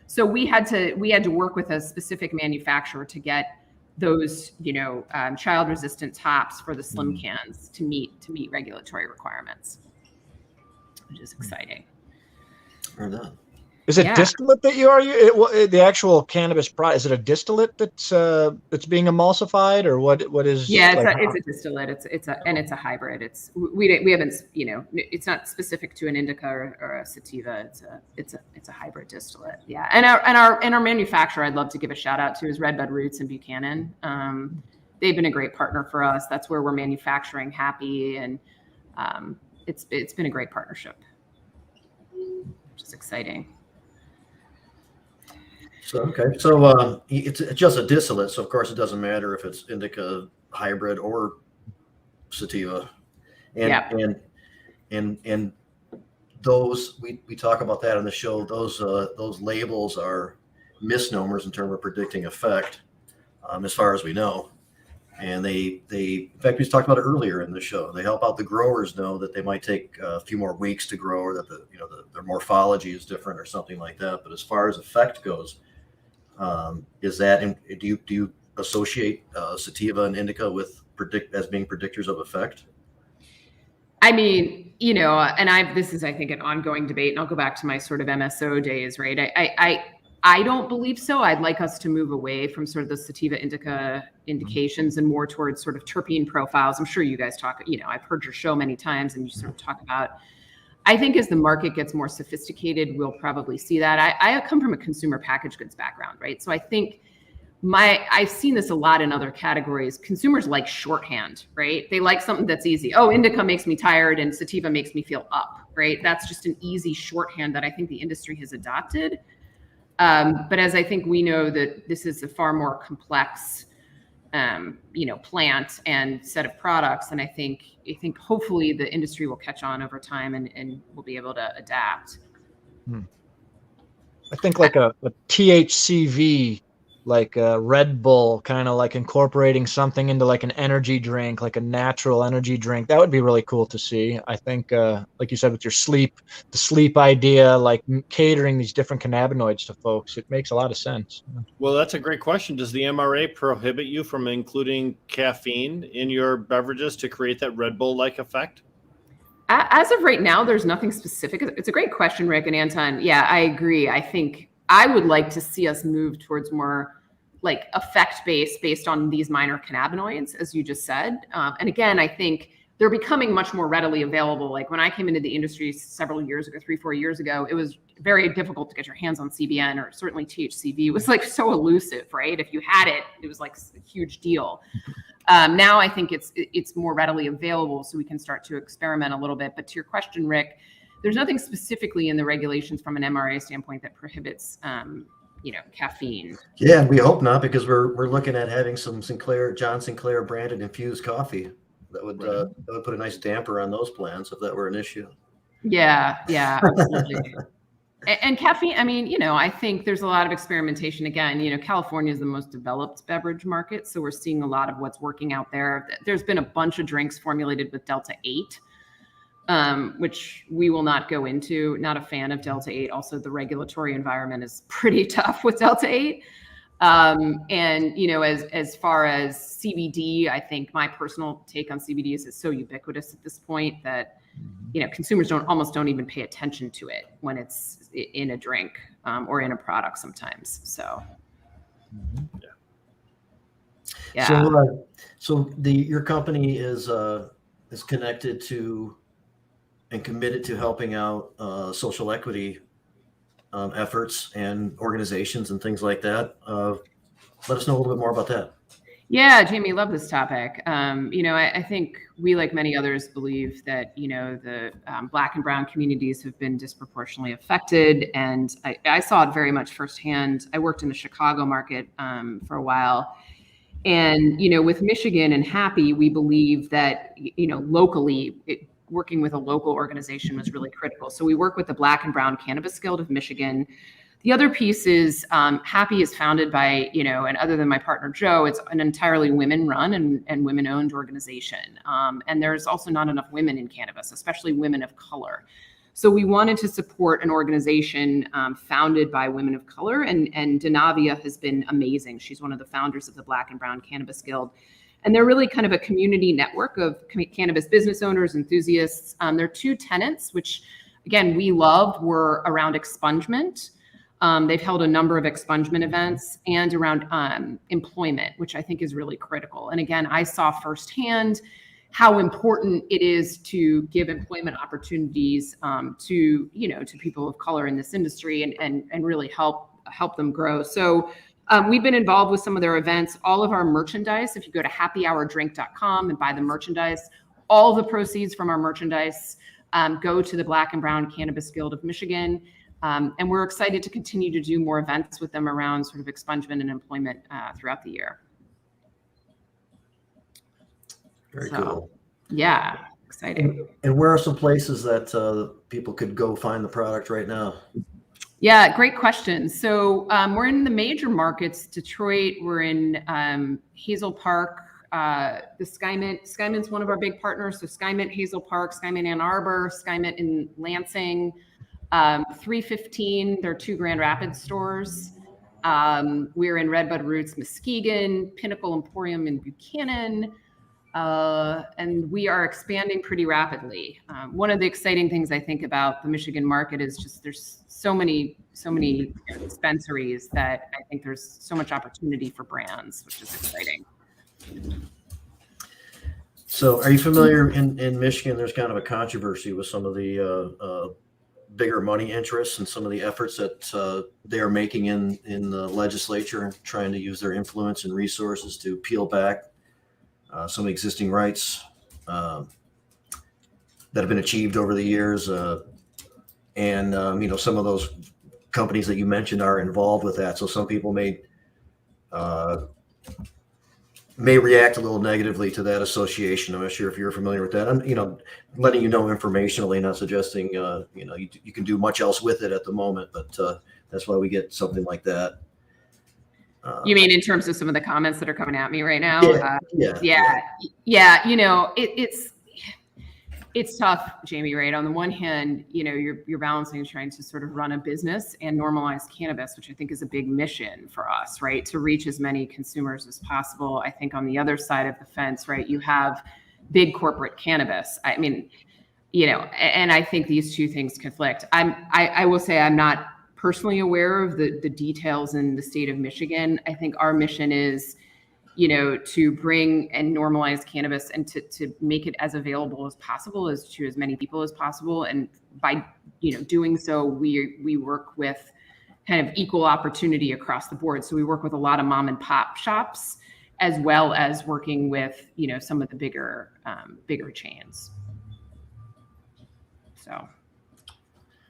So we had to work with a specific manufacturer to get those, child resistant tops for the slim cans to meet regulatory requirements, which is exciting. Is it distillate that you are the actual cannabis product? Is it a distillate that's being emulsified, or what is? Yeah, it's a distillate. It's a hybrid. We haven't it's not specific to an indica or a sativa. It's a hybrid distillate. Yeah, and our manufacturer I'd love to give a shout out to is Red Bud Roots in Buchanan. They've been a great partner for us. That's where we're manufacturing Happi, and it's been a great partnership, which is exciting. So it's just a distillate. So of course it doesn't matter if it's indica, hybrid, or sativa. And those we talk about that on the show. Those labels are misnomers in terms of predicting effect, as far as we know. And they in fact we talked about it earlier in the show. They help out the growers know that they might take a few more weeks to grow, or that their morphology is different or something like that. But as far as effect goes, do you associate sativa and indica with as being predictors of effect? I mean, and this is, I think, an ongoing debate, and I'll go back to my sort of MSO days, right? I don't believe so. I'd like us to move away from sort of the sativa indica indications and more towards sort of terpene profiles. I'm sure you guys talk, I've heard your show many times and you sort of talk about, I think as the market gets more sophisticated, we'll probably see that. I come from a consumer packaged goods background, right? So I think I've seen this a lot in other categories. Consumers like shorthand, right? They like something that's easy. Oh, indica makes me tired and sativa makes me feel up, right? That's just an easy shorthand that I think the industry has adopted. But as I think we know that this is a far more complex, plant and set of products. And I think hopefully the industry will catch on over time and we'll be able to adapt. I think like a THCV, like a Red Bull, kind of like incorporating something into like an energy drink, like a natural energy drink. That would be really cool to see. I think, like you said, with your the sleep idea, like catering these different cannabinoids to folks, it makes a lot of sense. Well, that's a great question. Does the MRA prohibit you from including caffeine in your beverages to create that Red Bull-like effect? As of right now, there's nothing specific. It's a great question, Rick and Anton. Yeah, I agree. I think I would like to see us move towards more like based on these minor cannabinoids, as you just said. And again, I think they're becoming much more readily available. Like when I came into the industry several years ago, 3-4 years ago, it was very difficult to get your hands on CBN, or certainly THCV. It was like so elusive, right? If you had it, it was like a huge deal. Now I think it's more readily available, so we can start to experiment a little bit. But to your question, Rick, there's nothing specifically in the regulations from an MRA standpoint that prohibits, caffeine. Yeah, we hope not, because we're looking at having some John Sinclair branded infused coffee that would put a nice damper on those plans if that were an issue. Yeah, absolutely. And caffeine, I mean, I think there's a lot of experimentation. Again, California is the most developed beverage market, so we're seeing a lot of what's working out there. There's been a bunch of drinks formulated with Delta 8, which we will not go into. Not a fan of Delta 8. Also, the regulatory environment is pretty tough with Delta 8. And, as far as CBD, I think my personal take on CBD is it's so ubiquitous at this point that, consumers almost don't even pay attention to it when it's in a drink, or in a product sometimes. So, yeah. So your company is connected to and committed to helping out social equity efforts and organizations and things like that. Let us know a little bit more about that. Yeah, Jamie, love this topic. I think we, like many others, believe that, the Black and Brown communities have been disproportionately affected. And I saw it very much firsthand. I worked in the Chicago market for a while. And, with Michigan and Happi, we believe that, locally, working with a local organization was really critical. So we work with the Black and Brown Cannabis Guild of Michigan. The other piece is Happi is founded by, and other than my partner, Joe, it's an entirely women-run and women-owned organization. And there's also not enough women in cannabis, especially women of color. So we wanted to support an organization founded by women of color. And Denavia has been amazing. She's one of the founders of the Black and Brown Cannabis Guild. And they're really kind of a community network of cannabis business owners, enthusiasts. Their two tenets, which, again, we loved, were around expungement. They've held a number of expungement events, and around employment, which I think is really critical. And again, I saw firsthand how important it is to give employment opportunities to people of color in this industry and really help them grow. So we've been involved with some of their events. All of our merchandise, if you go to happyhourdrink.com and buy the merchandise, all the proceeds from our merchandise go to the Black and Brown Cannabis Guild of Michigan. And we're excited to continue to do more events with them around sort of expungement and employment throughout the year. Very cool. Yeah, exciting. And where are some places that people could go find the product right now? Yeah, great question. So we're in the major markets. Detroit, we're in Hazel Park, the Skymint's one of our big partners. So Skymint Hazel Park, Skymint Ann Arbor, Skymint in Lansing. 315, there are 2 Grand Rapids stores. We're in Redbud Roots, Muskegon, Pinnacle Emporium in Buchanan. And we are expanding pretty rapidly. One of the exciting things I think about the Michigan market is just there's so many dispensaries that I think there's so much opportunity for brands, which is exciting. So are you familiar in Michigan, there's kind of a controversy with some of the bigger money interests and some of the efforts that they are making in the legislature, trying to use their influence and resources to peel back some existing rights that have been achieved over the years. And some of those companies that you mentioned are involved with that. So some people may react a little negatively to that association. I'm not sure if you're familiar with that. I'm, letting you know informationally, not suggesting, you can do much else with it at the moment, but that's why we get something like that. You mean in terms of some of the comments that are coming at me right now? Yeah. It's tough, Jamie, right? On the one hand, you're balancing trying to sort of run a business and normalize cannabis, which I think is a big mission for us, right? To reach as many consumers as possible. I think on the other side of the fence, right, you have big corporate cannabis. I mean, and I think these two things conflict. I will say I'm not personally aware of the details in the state of Michigan. I think our mission is, to bring and normalize cannabis and to make it as available as possible as to as many people as possible. And by, doing so, we work with kind of equal opportunity across the board. So we work with a lot of mom and pop shops, as well as working with, some of the bigger chains. So.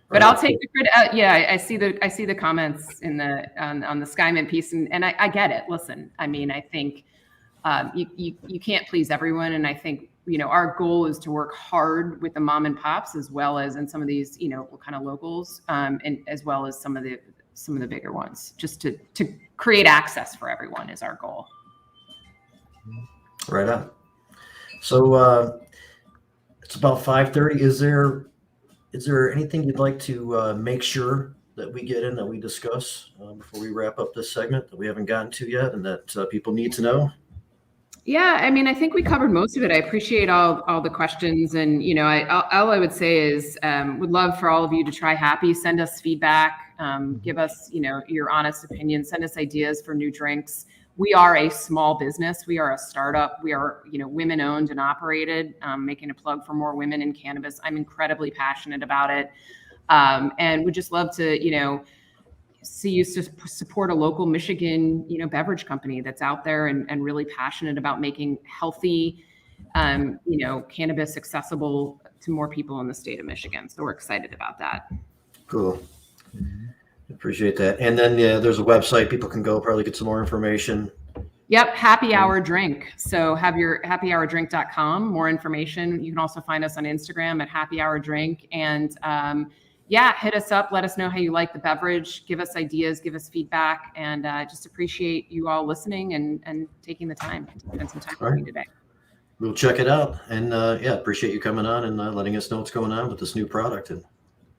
But I'll take the credit. I see the comments on the Skyman piece, and I get it. Listen, I mean, I think you can't please everyone, and I think our goal is to work hard with the mom and pops as well as in some of these kind of locals, and as well as some of the bigger ones, just to create access for everyone is our goal. Right on. So it's about 5:30. Is there anything you'd like to make sure that we get in, that we discuss before we wrap up this segment that we haven't gotten to yet and that people need to know? Yeah, I mean, I think we covered most of it. I appreciate all the questions, and all I would say is would love for all of you to try Happi. Send us feedback, give us your honest opinion, send us ideas for new drinks. We are a small business. We are a startup. We are, women owned and operated, making a plug for more women in cannabis. I'm incredibly passionate about it. And would just love to, see you support a local Michigan, beverage company that's out there and really passionate about making healthy, cannabis accessible to more people in the state of Michigan. So we're excited about that. Cool. Appreciate that. And then there's a website people can go probably get some more information. Yep, Happy Hour Drink. So have your happyhourdrink.com, more information. You can also find us on Instagram at Happy Hour Drink. And hit us up. Let us know how you like the beverage. Give us ideas, give us feedback. And just appreciate you all listening and taking the time to spend some time with me today. We'll check it out. And appreciate you coming on and letting us know what's going on with this new product. And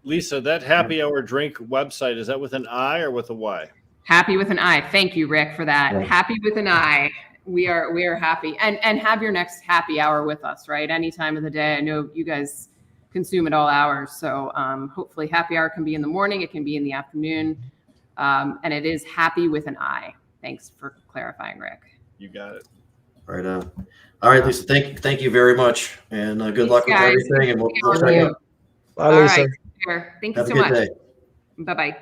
Lisa, that Happy Hour Drink website, is that with an I or with a Y? Happy with an I. Thank you, Rick, for that. Right. Happy with an I. We are happy. And have your next happy hour with us, right? Any time of the day. I know you guys consume at all hours. So hopefully happy hour can be in the morning. It can be in the afternoon. And it is Happy with an I. Thanks for clarifying, Rick. You got it. right on. All right, Lisa, thank you very much. And good luck with everything. And we'll check out. Bye, Lisa. All right. Sure. Thank you Have a so good much. day. Bye-bye.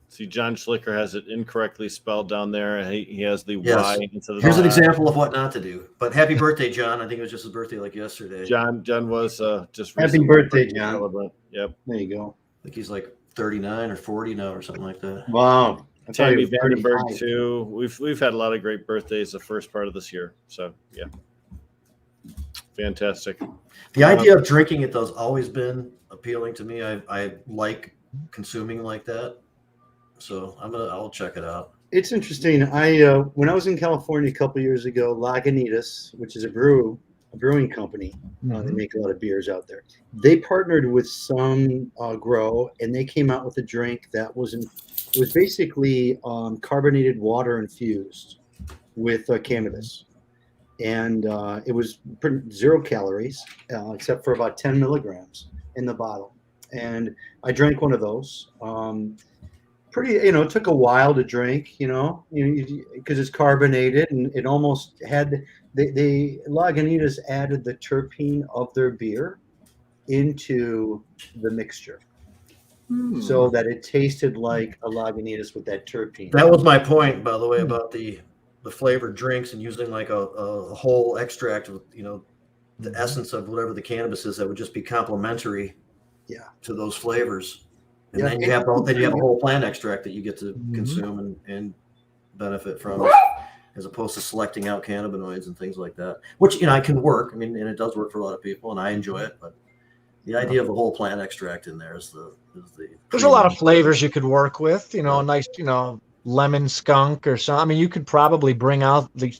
See, John Schlicker has it incorrectly spelled down there. He has the Yes. Y instead of Here's the an I. example of what not to do. But happy birthday, John. I think it was just his birthday like yesterday. John was just Happy recently birthday, birthday John. celebrant. Yep. There you go. I think he's like 39 or 40 now or something like that. Wow. I thought Tammy he was Vandenberg 35. too. We've had a lot of great birthdays the first part of this year. So yeah, fantastic. The idea of drinking it though has always been appealing to me. I like consuming like that, so I'll check it out. It's interesting. When I was in California a couple years ago, Lagunitas, which is a brewing company, they make a lot of beers out there. They partnered with some grow, and they came out with a drink that was basically carbonated water infused. with cannabis. And it was 0 calories, except for about 10 milligrams in the bottle. And I drank one of those. It took a while to drink, because it's carbonated, and it almost had the Lagunitas added the terpene of their beer into the mixture, so that it tasted like a Lagunitas with that terpene. That was my point, by the way, about the flavored drinks and using like a whole extract with, the essence of whatever the cannabis is that would just be complementary to those flavors. And then you have a whole plant extract that you get to consume and benefit from, as opposed to selecting out cannabinoids and things like that, which, it can work. I mean, and it does work for a lot of people, and I enjoy it, but the idea of a whole plant extract in there is the There's a lot of flavors you could work with, a nice, lemon skunk or something. I mean, you could probably bring out the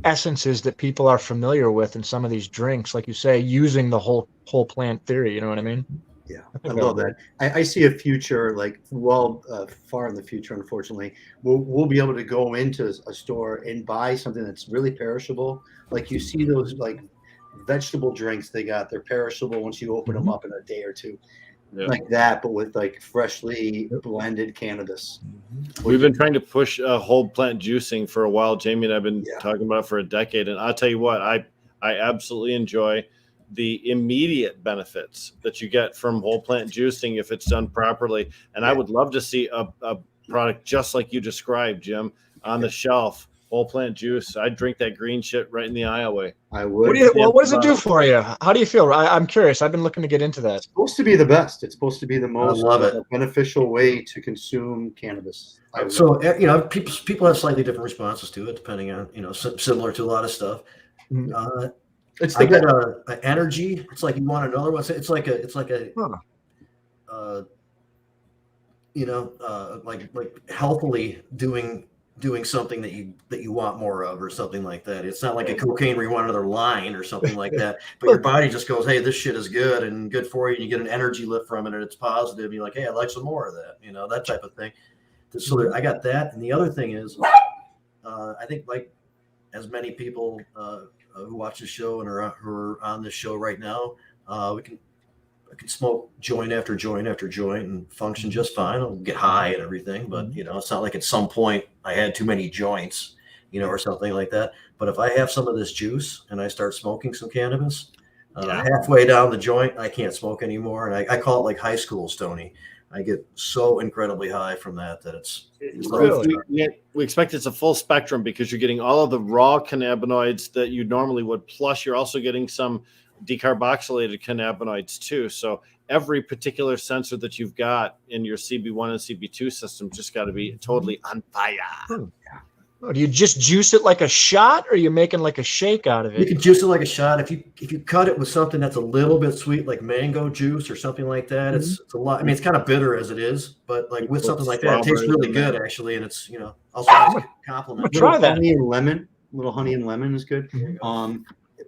essences that people are familiar with in some of these drinks, like you say, using the whole plant theory. You know what I mean? Yeah, I love that. I see a future, far in the future, unfortunately, we'll be able to go into a store and buy something that's really perishable. Like you see those vegetable drinks they're perishable once you open them up in a day or two. Yeah. Like that, but with freshly blended cannabis. We've been trying to push whole plant juicing for a while. Jamie and I've been talking about it for a decade, and I'll tell you what, I absolutely enjoy the immediate benefits that you get from whole plant juicing if it's done properly. And I would love to see a product just like you described, Jim, on the shelf. Whole plant juice. I'd drink that green shit right in the aisleway. I would. What does it do for you? How do you feel? I'm curious. I've been looking to get into that. It's supposed to be the best. It's supposed to be the most beneficial way to consume cannabis. So, people have slightly different responses to it, depending on, similar to a lot of stuff. I get a energy. It's like you want another one. It's like healthily doing something that you want more of, or something like that. It's not like a cocaine where you want another line or something like that, but your body just goes, hey, this shit is good and good for you, and you get an energy lift from it, and it's positive, and you're like, hey, I'd like some more of that, that type of thing. So I got that. And the other thing is, I think, like, as many people who watch the show and who are on this show right now, I can smoke joint after joint after joint and function just fine. I'll get high and everything, but it's not like at some point I had too many joints, or something like that. But if I have some of this juice and I start smoking some cannabis, halfway down the joint, I can't smoke anymore. And I call it like high school Stony. I get so incredibly high from that it's really. We expect it's a full spectrum, because you're getting all of the raw cannabinoids that you normally would, plus you're also getting some decarboxylated cannabinoids too. So every particular sensor that you've got in your CB1 and CB2 system just got to be totally on fire. Oh, do you just juice it like a shot, or are you making like a shake out of it? You can juice it like a shot. If you cut it with something that's a little bit sweet, like mango juice or something like that, it's a lot. I mean, it's kind of bitter as it is, but like with something like that, it tastes really good actually, and it's also a compliment. Try that. Honey and lemon, little honey and lemon is good.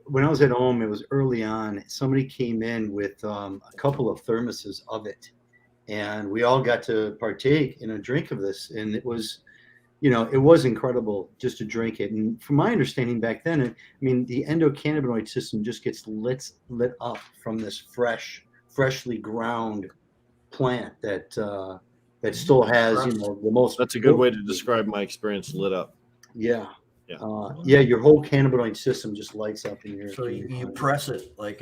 When I was at home, it was early on. Somebody came in with a couple of thermoses of it, and we all got to partake in a drink of this, and it was. It was incredible just to drink it. And from my understanding back then, the endocannabinoid system just gets lit up from this freshly ground plant that still has, the most. That's a good way to describe my experience. Lit up. Yeah. Your whole cannabinoid system just lights up in your. So you press it like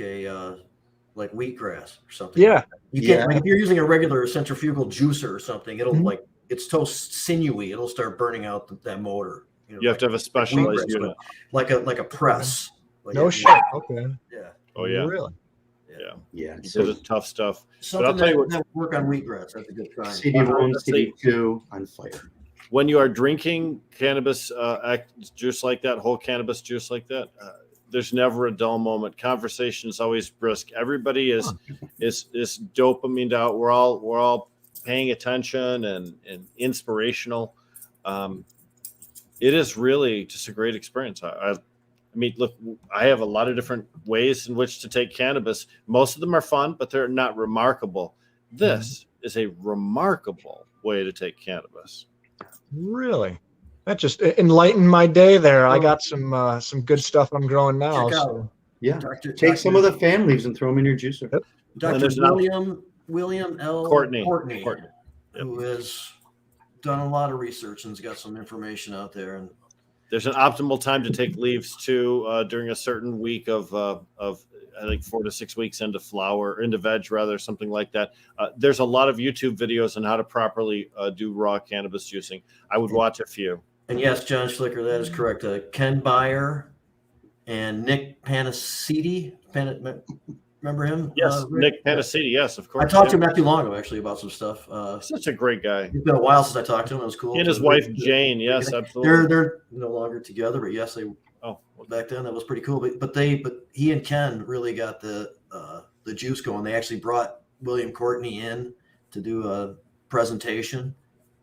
like wheatgrass or something. Yeah. You can't, like if you're using a regular centrifugal juicer or something, it'll it's so sinewy, it'll start burning out that motor. You have to have a specialized unit, like a press. No shit. Okay. Yeah. Oh yeah. Really? Yeah. So the tough stuff. Something I'll tell you what, that work on wheatgrass. That's a good sign. CB1, CB2 on fire. When you are drinking cannabis juice like that, whole cannabis juice like that, there's never a dull moment. Conversation is always brisk. Everybody is dopamined out. We're all paying attention and inspirational. It is really just a great experience. I mean, look, I have a lot of different ways in which to take cannabis. Most of them are fun, but they're not remarkable. This is a remarkable way to take cannabis. Really? That just enlightened my day there. I got some good stuff I'm growing now. Check out. So. Yeah. Dr. Take some of the fan leaves and throw them in your juicer. Yep. Dr. William L. Courtney, who has done a lot of research and has got some information out there. And there's an optimal time to take leaves too during a certain week of I think 4 to 6 weeks into veg rather, something like that. There's a lot of YouTube videos on how to properly do raw cannabis juicing. I would watch a few. And yes, John Schlicker, that is correct. Ken Byer and Nick Panacidi. Remember him? Yes, Nick Panacidi. Yes, of course. I talked to him not too long ago, actually, about some stuff. Such a great guy. It's been a while since I talked to him. It was cool. He and his wife Jane. Yes, absolutely. They're no longer together, but yes, they. Oh, back then that was pretty cool. But he and Ken really got the juice going. They actually brought William Courtney in to do a presentation.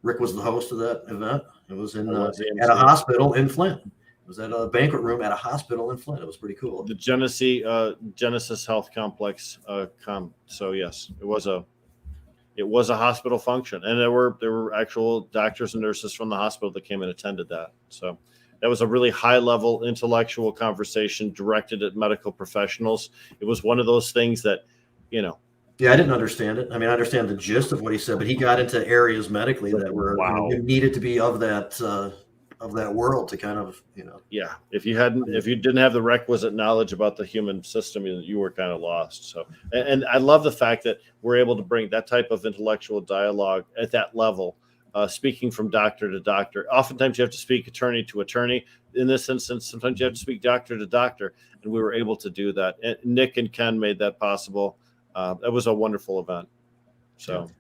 Rick was the host of that event. It was at a hospital in Flint. It was at a banquet room at a hospital in Flint. It was pretty cool. The Genesis Health Complex. So yes, it was a hospital function, and there were actual doctors and nurses from the hospital that came and attended that. So that was a really high level intellectual conversation directed at medical professionals. It was one of those things that, Yeah, I didn't understand it. I mean, I understand the gist of what he said, but he got into areas medically that were needed to be of that world to kind of, Yeah, if you didn't have the requisite knowledge about the human system, you were kind of lost. So, and I love the fact that we're able to bring that type of intellectual dialogue at that level, speaking from doctor to doctor. Oftentimes you have to speak attorney to attorney. In this instance, sometimes you have to speak doctor to doctor, and we were able to do that. And Nick and Ken made that possible. It was a wonderful event. So,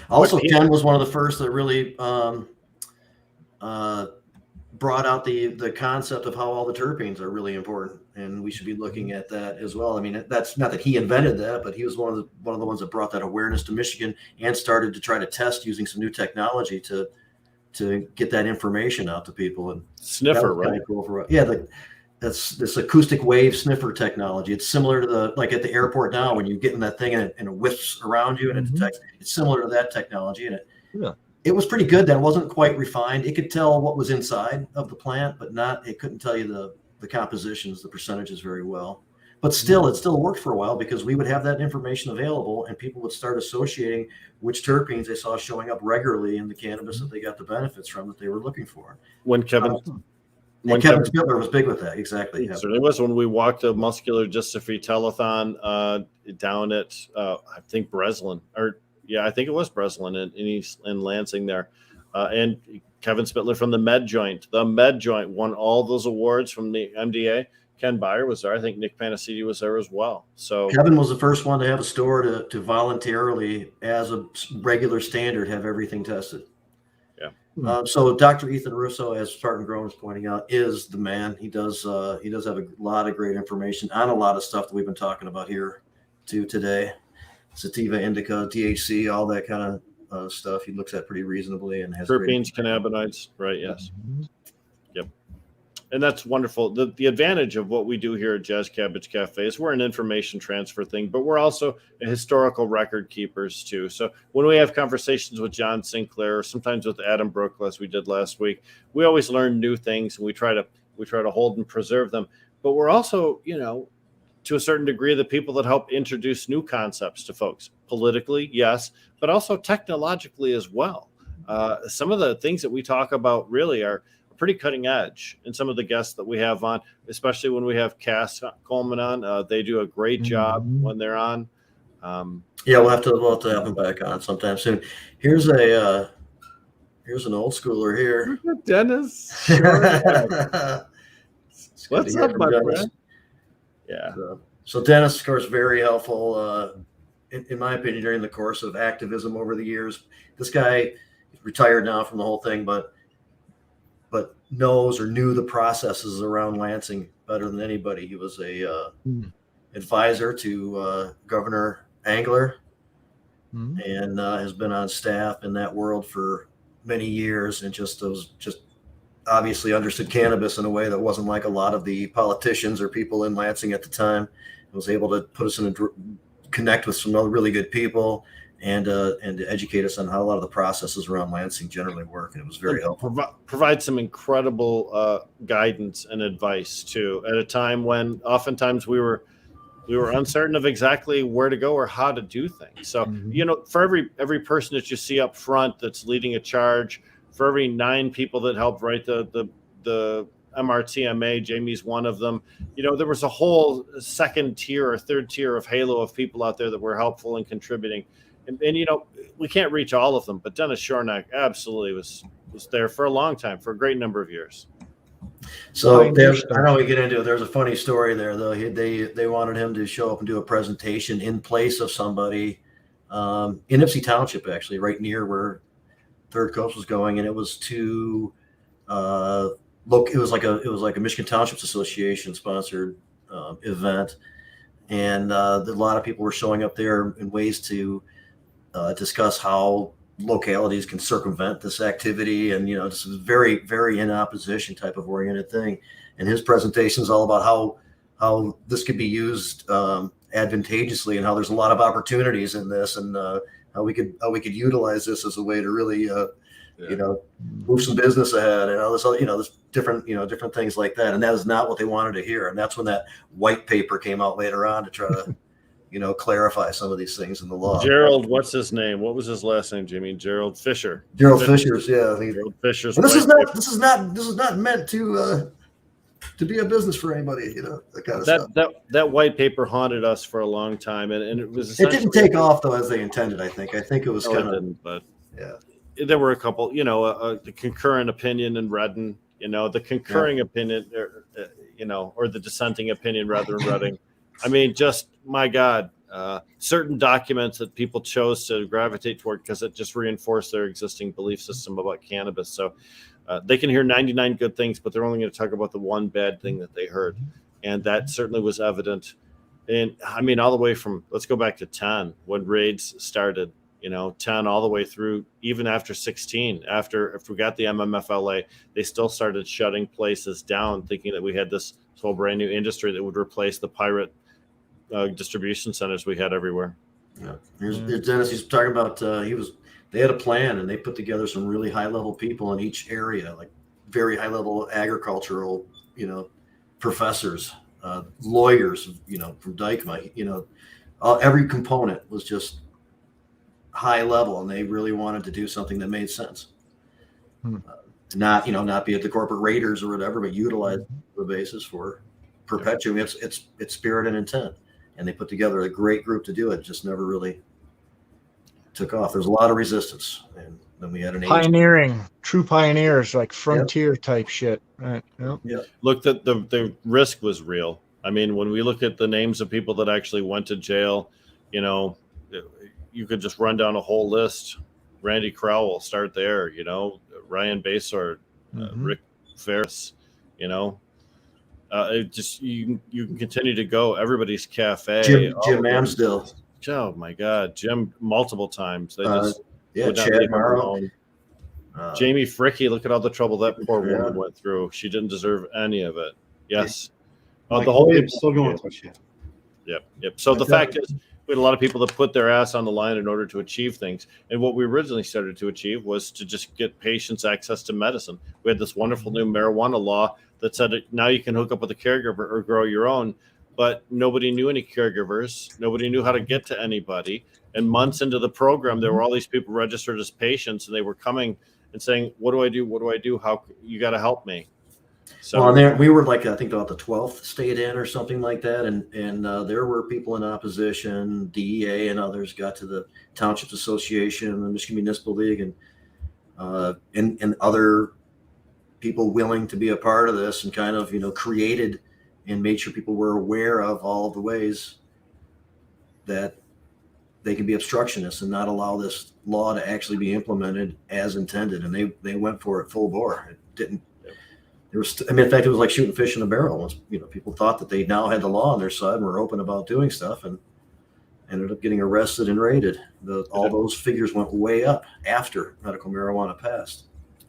also Ken was one of the first that really brought out the concept of how all the terpenes are really important, and we should be looking at that as well. I mean, that's not that he invented that, but he was one of the ones that brought that awareness to Michigan and started to try to test using some new technology to get that information out to people. And sniffer, right? Cool that's this acoustic wave sniffer technology. It's similar to like at the airport now when you get in that thing and it whiffs around you and it detects. It's similar to that technology, and it was pretty good. That wasn't quite refined. It could tell what was inside of the plant, but it couldn't tell you the compositions, the percentages very well. But still, it still worked for a while because we would have that information available and people would start associating which terpenes they saw showing up regularly in the cannabis that they got the benefits from that they were looking for. When Kevin Spiller was big with that. Exactly. So it was when we walked a muscular dystrophy telethon down at, I think Breslin, I think it was Breslin in Lansing there. And Kevin Spittler from the Med Joint. The Med Joint won all those awards from the MDA. Ken Byer was there. I think Nick Panacidi was there as well. So Kevin was the first one to have a store to voluntarily, as a regular standard, have everything tested. Yeah. So Dr. Ethan Russo, as Spartan Grown is pointing out, is the man. He does have a lot of great information on a lot of stuff that we've been talking about here today. Sativa, indica, THC, all that kind of stuff. He looks at pretty reasonably and has terpenes, cannabinoids, right? Yes. Yep. And that's wonderful. The advantage of what we do here at Jazz Cabbage Cafe is we're an information transfer thing, but we're also historical record keepers too. So when we have conversations with John Sinclair, or sometimes with Adam Brookle, as we did last week, we always learn new things and we try to hold and preserve them. But we're also, to a certain degree, the people that help introduce new concepts to folks politically, yes, but also technologically as well. Some of the things that we talk about really are pretty cutting edge. And some of the guests that we have on, especially when we have Cass Coleman on, they do a great job when they're on. We'll have to have him back on sometime soon. Here's an old schooler here. Dennis. What's up, my friend? Yeah. So Dennis, of course, very helpful, in my opinion, during the course of activism over the years. This guy is retired now from the whole thing, but knew the processes around Lansing better than anybody. He was a advisor to Governor Angler and has been on staff in that world for many years, and just obviously understood cannabis in a way that wasn't like a lot of the politicians or people in Lansing at the time. He was able to put us connect with some other really good people and to educate us on how a lot of the processes around Lansing generally work. And it was very helpful. Provide some incredible guidance and advice too, at a time when oftentimes we were uncertain of exactly where to go or how to do things. So, for every person that you see up front that's leading a charge, for every 9 people that helped write the MRTMA, Jamie's one of them. There was a whole second tier or third tier of halo of people out there that were helpful and contributing. And we can't reach all of them, but Dennis Shornack absolutely was there for a long time, for a great number of years. So I know we get into it. There's a funny story there, though. They wanted him to show up and do a presentation in place of somebody in Ipsy Township, actually, right near where Third Coast was going, and it was to look. It was like a Michigan Townships Association sponsored event, and a lot of people were showing up there in ways to discuss how localities can circumvent this activity, and this is very, very in opposition type of oriented thing. And his presentation is all about how this could be used advantageously, and how there's a lot of opportunities in this, and how we could utilize this as a way to really move some business ahead, and all this other, this different things like that. And that is not what they wanted to hear. And that's when that white paper came out later on to try to clarify some of these things in the law. Gerald, what's his name? What was his last name, Jimmy? Gerald Fisher. Gerald Fisher's, yeah. Gerald Fisher's. This is not meant to be a business for anybody, that kind of stuff. That white paper haunted us for a long time, and it was. It didn't take off though as they intended. I think it was kind of. But yeah, there were a couple. The concurrent opinion in Redden. The concurring opinion, or the dissenting opinion rather in Reading. I mean, just my God, certain documents that people chose to gravitate toward because it just reinforced their existing belief system about cannabis. So they can hear 99 good things, but they're only going to talk about the one bad thing that they heard. And that certainly was evident. And I mean, all the way from, let's go back to 10, when raids started, 10 all the way through, even after 16, if we got the MMFLA, they still started shutting places down, thinking that we had this whole brand new industry that would replace the pirate distribution centers we had everywhere. Yeah, here's Dennis. He's talking about they had a plan, and they put together some really high level people in each area, like very high level agricultural, professors, lawyers, from Dykema. Every component was just high level, and they really wanted to do something that made sense. Not be at the corporate raiders or whatever, but utilize the basis for perpetuating its spirit and intent. And they put together a great group to do it. Just never really took off. There's a lot of resistance, and then we had true pioneers, like frontier type shit. Right. Yep. Yeah. Look, the risk was real. I mean, when we look at the names of people that actually went to jail, you could just run down a whole list. Randy Crowell, start there. Ryan Basord, Rick Ferris. It just you can continue to go. Everybody's Cafe. Jim Amsdale. Oh my God, Jim multiple times. They just Chad Morrow. Jamie Fricky. Look at all the trouble that poor woman went through. She didn't deserve any of it. Yes. The whole still going through shit. Yep. So the fact is, we had a lot of people that put their ass on the line in order to achieve things. And what we originally started to achieve was to just get patients access to medicine. We had this wonderful new marijuana law that said now you can hook up with a caregiver or grow your own, but nobody knew any caregivers. Nobody knew how to get to anybody. And months into the program, there were all these people registered as patients, and they were coming and saying, what do I do? What do I do? How you got to help me? So we were like, I think about the 12th state in or something like that. And there were people in opposition, DEA and others got to the Townships Association, the Michigan Municipal League, and other people willing to be a part of this, and kind of, created and made sure people were aware of all of the ways that they can be obstructionists and not allow this law to actually be implemented as intended. And they went for it full bore. It didn't. In fact, it was like shooting fish in a barrel. Once people thought that they now had the law on their side and were open about doing stuff, and ended up getting arrested and raided. All those figures went way up after medical marijuana passed.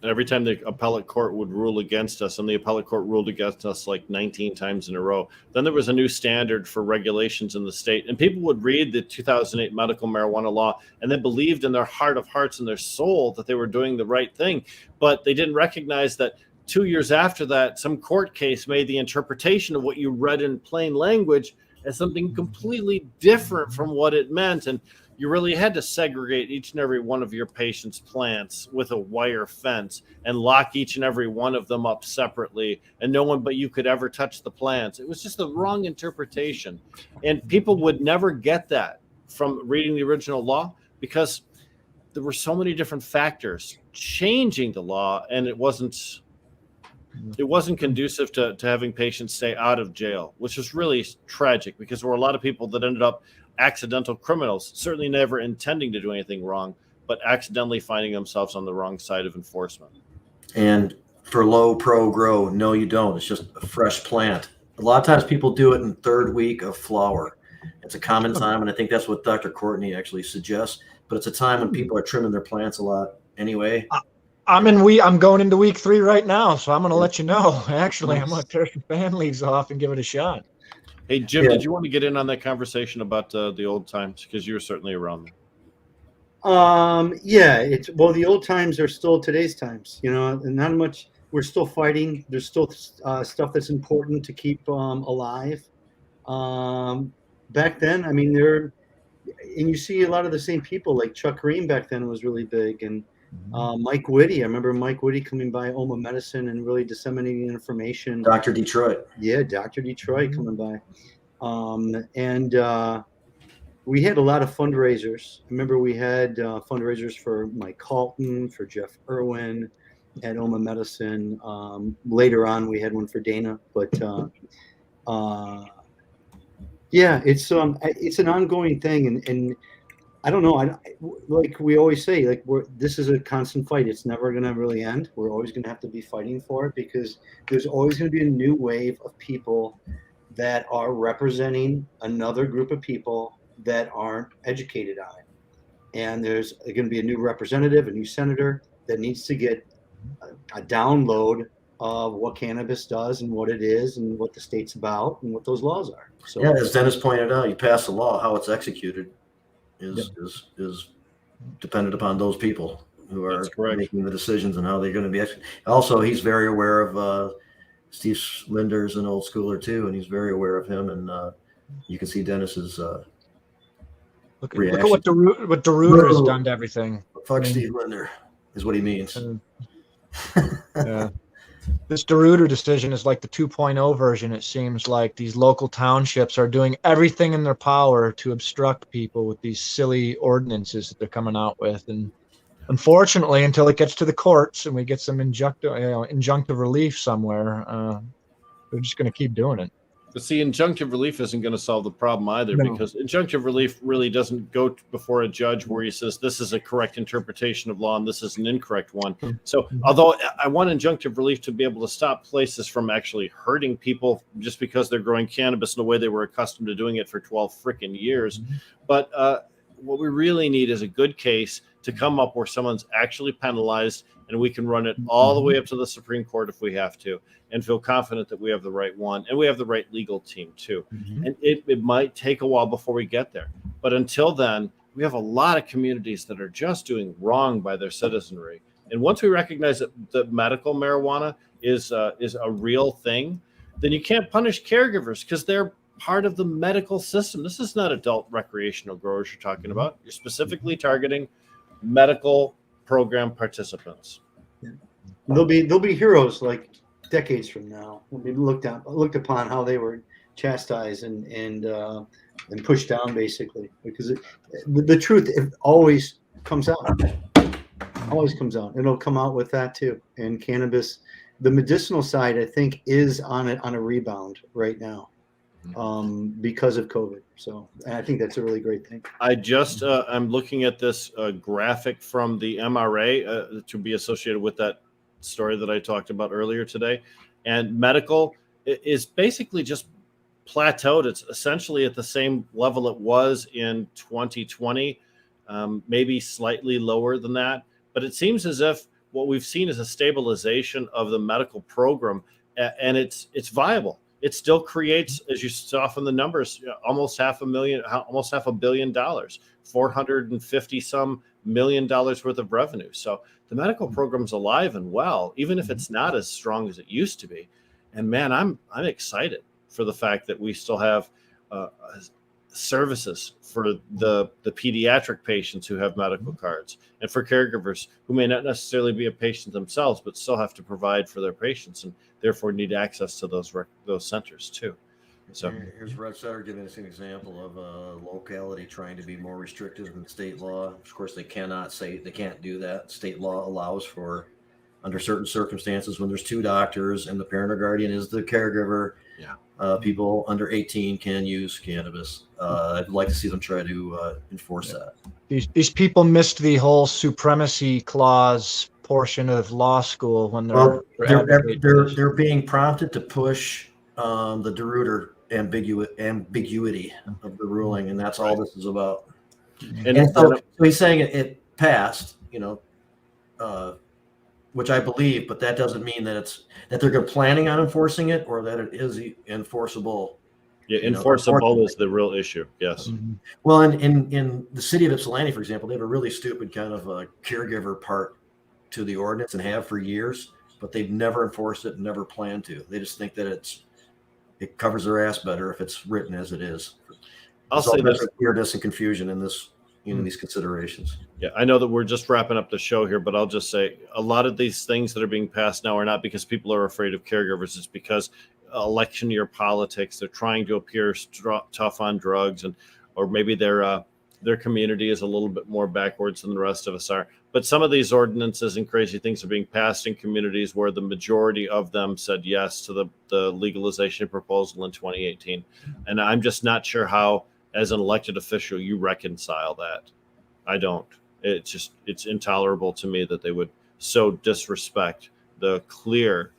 every time the appellate court would rule against us, and the appellate court ruled against us like 19 times in a row, then there was a new standard for regulations in the state. And people would read the 2008 medical marijuana law, and they believed in their heart of hearts and their soul that they were doing the right thing. But they didn't recognize that 2 years after that, some court case made the interpretation of what you read in plain language as something completely different from what it meant. And you really had to segregate each and every one of your patients' plants with a wire fence and lock each and every one of them up separately, and no one but you could ever touch the plants. It was just the wrong interpretation. And people would never get that from reading the original law, because there were so many different factors changing the law, and it wasn't conducive to having patients stay out of jail, which is really tragic, because there were a lot of people that ended up accidental criminals, certainly never intending to do anything wrong, but accidentally finding themselves on the wrong side of enforcement. And for low pro grow, no, you don't. It's just a fresh plant. A lot of times people do it in third week of flower. It's a common time, and I think that's what Dr. Courtney actually suggests. But it's a time when people are trimming their plants a lot anyway. I'm going into week 3 right now, so I'm going to let you know. Actually, I'm going to tear some fan leaves off and give it a shot. Hey, Jim, did you want to get in on that conversation about the old times? Because you were certainly around there. Yeah, the old times are still today's times, and not much. We're still fighting. There's still stuff that's important to keep alive. Back then, and you see a lot of the same people, like Chuck Green back then was really big, and Mike Whitty. I remember Mike Whitty coming by Oma Medicine and really disseminating information. Dr. Detroit. Yeah, Dr. Detroit coming by. We had a lot of fundraisers. I remember we had fundraisers for Mike Halton, for Jeff Irwin at Oma Medicine. Later on, we had one for Dana. But yeah, it's an ongoing thing, and I don't know. Like we always say, this is a constant fight. It's never going to really end. We're always going to have to be fighting for it, because there's always going to be a new wave of people that are representing another group of people that aren't educated on it. And there's going to be a new representative, a new senator that needs to get a download of what cannabis does and what it is and what the state's about and what those laws are. So yeah, as Dennis pointed out, you pass a law, how it's executed is dependent upon those people who are making the decisions and how they're going to be executed. Also, he's very aware of Steve Linder's an old schooler too, and he's very aware of him. And you can see Dennis's look at what DeRuiter has done to everything. Fuck Steve Linder is what he means. Yeah. This DeRuiter decision is like the 2.0 version. It seems like these local townships are doing everything in their power to obstruct people with these silly ordinances that they're coming out with. And unfortunately, until it gets to the courts and we get some injunctive relief somewhere, they're just going to keep doing it. But see, injunctive relief isn't going to solve the problem either, because injunctive relief really doesn't go before a judge where he says this is a correct interpretation of law and this is an incorrect one. So although I want injunctive relief to be able to stop places from actually hurting people just because they're growing cannabis in the way they were accustomed to doing it for 12 freaking years. But what we really need is a good case to come up where someone's actually penalized, and we can run it all the way up to the Supreme Court if we have to, and feel confident that we have the right one, and we have the right legal team too. And it might take a while before we get there, but until then, we have a lot of communities that are just doing wrong by their citizenry. And once we recognize that the medical marijuana is a real thing, then you can't punish caregivers because they're part of the medical system. This is not adult recreational growers you're talking about. You're specifically targeting medical program participants. They'll be heroes like decades from now. Will be looked upon how they were chastised and pushed down, basically, because the truth always comes out. Always comes out. It'll come out with that too. And cannabis, the medicinal side, I think, is on a rebound right now. Because of COVID. So I think that's a really great thing. I just, I'm looking at this graphic from the MRA to be associated with that story that I talked about earlier today. And medical is basically just plateaued. It's essentially at the same level it was in 2020, maybe slightly lower than that. But it seems as if what we've seen is a stabilization of the medical program, and it's viable. It still creates, as you saw from the numbers, almost $500 million, $450 million worth of revenue. So the medical program's alive and well, even if it's not as strong as it used to be. And man, I'm excited for the fact that we still have services for the pediatric patients who have medical cards, and for caregivers who may not necessarily be a patient themselves, but still have to provide for their patients and therefore need access to those centers too. So here's Red Sutter giving us an example of a locality trying to be more restrictive than state law. Of course, they can't do that. State law allows for, under certain circumstances, when there's two doctors and the parent or guardian is the caregiver, people under 18 can use cannabis. I'd like to see them try to enforce that. These people missed the whole supremacy clause portion of law school when they're being prompted to push the DeRuyter ambiguity of the ruling, and that's all this is about. And so he's saying it passed, which I believe, but that doesn't mean that they're planning on enforcing it or that it is enforceable. Yeah, enforceable is the real issue. Yes. Mm-hmm. Well, in the city of Ypsilanti, for example, they have a really stupid kind of a caregiver part to the ordinance and have for years, but they've never enforced it and never planned to. They just think that it covers their ass better if it's written as it is. I'll say this: weirdness and confusion in this, these considerations. Yeah, I know that we're just wrapping up the show here, but I'll just say a lot of these things that are being passed now are not because people are afraid of caregivers. It's because election year politics. They're trying to appear tough on drugs, or maybe their community is a little bit more backwards than the rest of us are. But some of these ordinances and crazy things are being passed in communities where the majority of them said yes to the legalization proposal in 2018. And I'm just not sure how, as an elected official, you reconcile that. I don't. It's intolerable to me that they would so disrespect the clear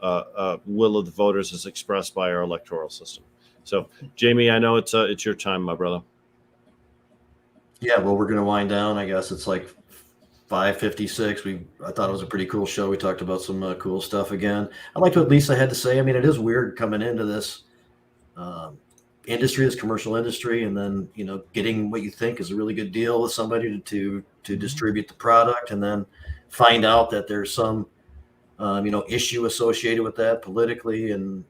will of the voters as expressed by our electoral system. So, Jamie, I know it's your time, my brother. Yeah, well, we're going to wind down. I guess it's like 5:56. I thought it was a pretty cool show. We talked about some cool stuff again. I liked what Lisa had to say. I mean, it is weird coming into this industry, this commercial industry, and then getting what you think is a really good deal with somebody to distribute the product, and then find out that there's some issue associated with that politically and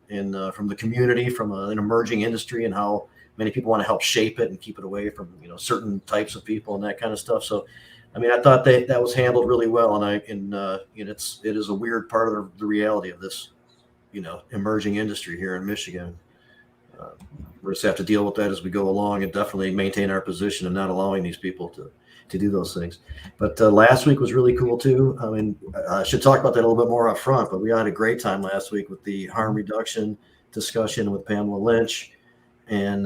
from the community, from an emerging industry, and how many people want to help shape it and keep it away from certain types of people and that kind of stuff. So, I mean, I thought that was handled really well, and it is a weird part of the reality of this emerging industry here in Michigan. We just have to deal with that as we go along, and definitely maintain our position and not allowing these people to do those things. But last week was really cool too. I mean, I should talk about that a little bit more up front, but we had a great time last week with the harm reduction discussion with Pamela Lynch, and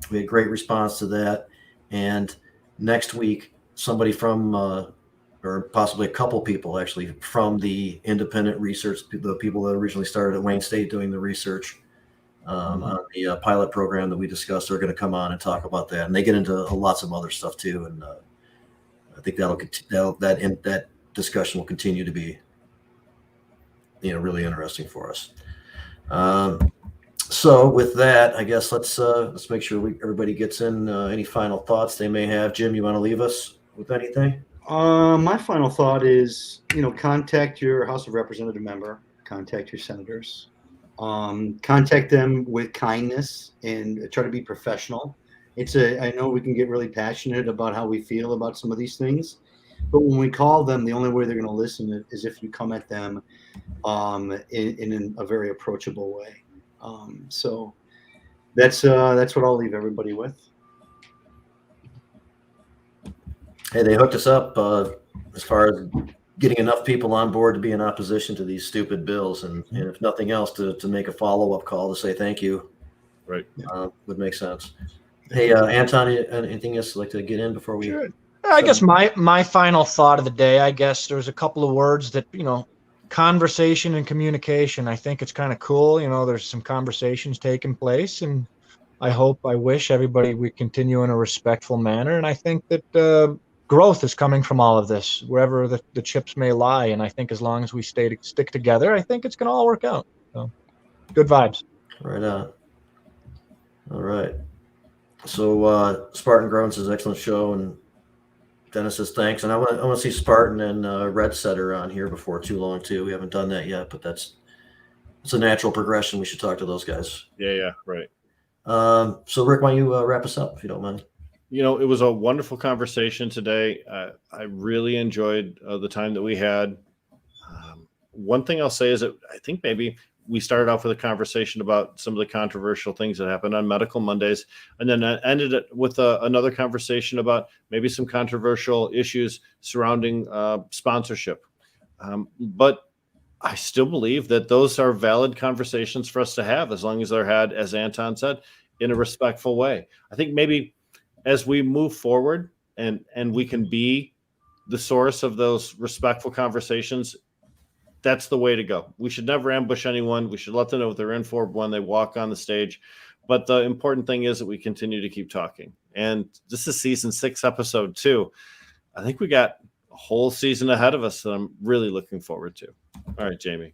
we had great response to that. And next week, somebody from, or possibly a couple people actually from the independent research, the people that originally started at Wayne State doing the research on the pilot program that we discussed, are going to come on and talk about that. And they get into lots of other stuff too. And I think that discussion will continue to be, really interesting for us. So with that, I guess let's make sure everybody gets in any final thoughts they may have. Jim, you want to leave us with anything? My final thought is, contact your House of Representative member, contact your senators, contact them with kindness and try to be professional. I know we can get really passionate about how we feel about some of these things, but when we call them, the only way they're going to listen is if you come at them in a very approachable way. So that's what I'll leave everybody with. Hey, they hooked us up as far as getting enough people on board to be in opposition to these stupid bills, and if nothing else, to make a follow-up call to say thank you. Right. Would make sense. Hey, Anton, anything else you'd like to get in before we? Sure. I guess my final thought of the day, I guess there's a couple of words that, conversation and communication. I think it's kind of cool. There's some conversations taking place, and I wish everybody would continue in a respectful manner. And I think that, growth is coming from all of this, wherever the chips may lie. And I think as long as we stick together, I think it's going to all work out. So good vibes. Right on. All right. So Spartan Grown says excellent show, and Dennis says thanks. And I want to see Spartan and Red Setter on here before too long too. We haven't done that yet, but it's a natural progression. We should talk to those guys. Yeah, right. So Rick, why don't you wrap us up if you don't mind? You know, it was a wonderful conversation today. I really enjoyed the time that we had. One thing I'll say is that I think maybe we started off with a conversation about some of the controversial things that happened on Medical Mondays, and then ended it with another conversation about maybe some controversial issues surrounding sponsorship. But I still believe that those are valid conversations for us to have, as long as they're had, as Anton said, in a respectful way. I think maybe as we move forward and we can be the source of those respectful conversations, that's the way to go. We should never ambush anyone. We should let them know what they're in for when they walk on the stage. But the important thing is that we continue to keep talking. And this is season 6, episode 2. I think we got a whole season ahead of us that I'm really looking forward to. All right, Jamie.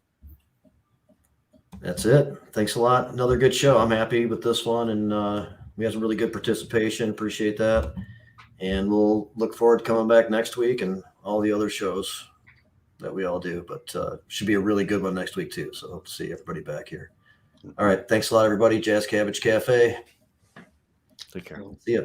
That's it. Thanks a lot. Another good show. I'm happy with this one, and we had some really good participation. Appreciate that. And we'll look forward to coming back next week and all the other shows that we all do. But should be a really good one next week too. So hope to see everybody back here. All right. Thanks a lot, everybody. Jazz Cabbage Cafe. Take care. See ya.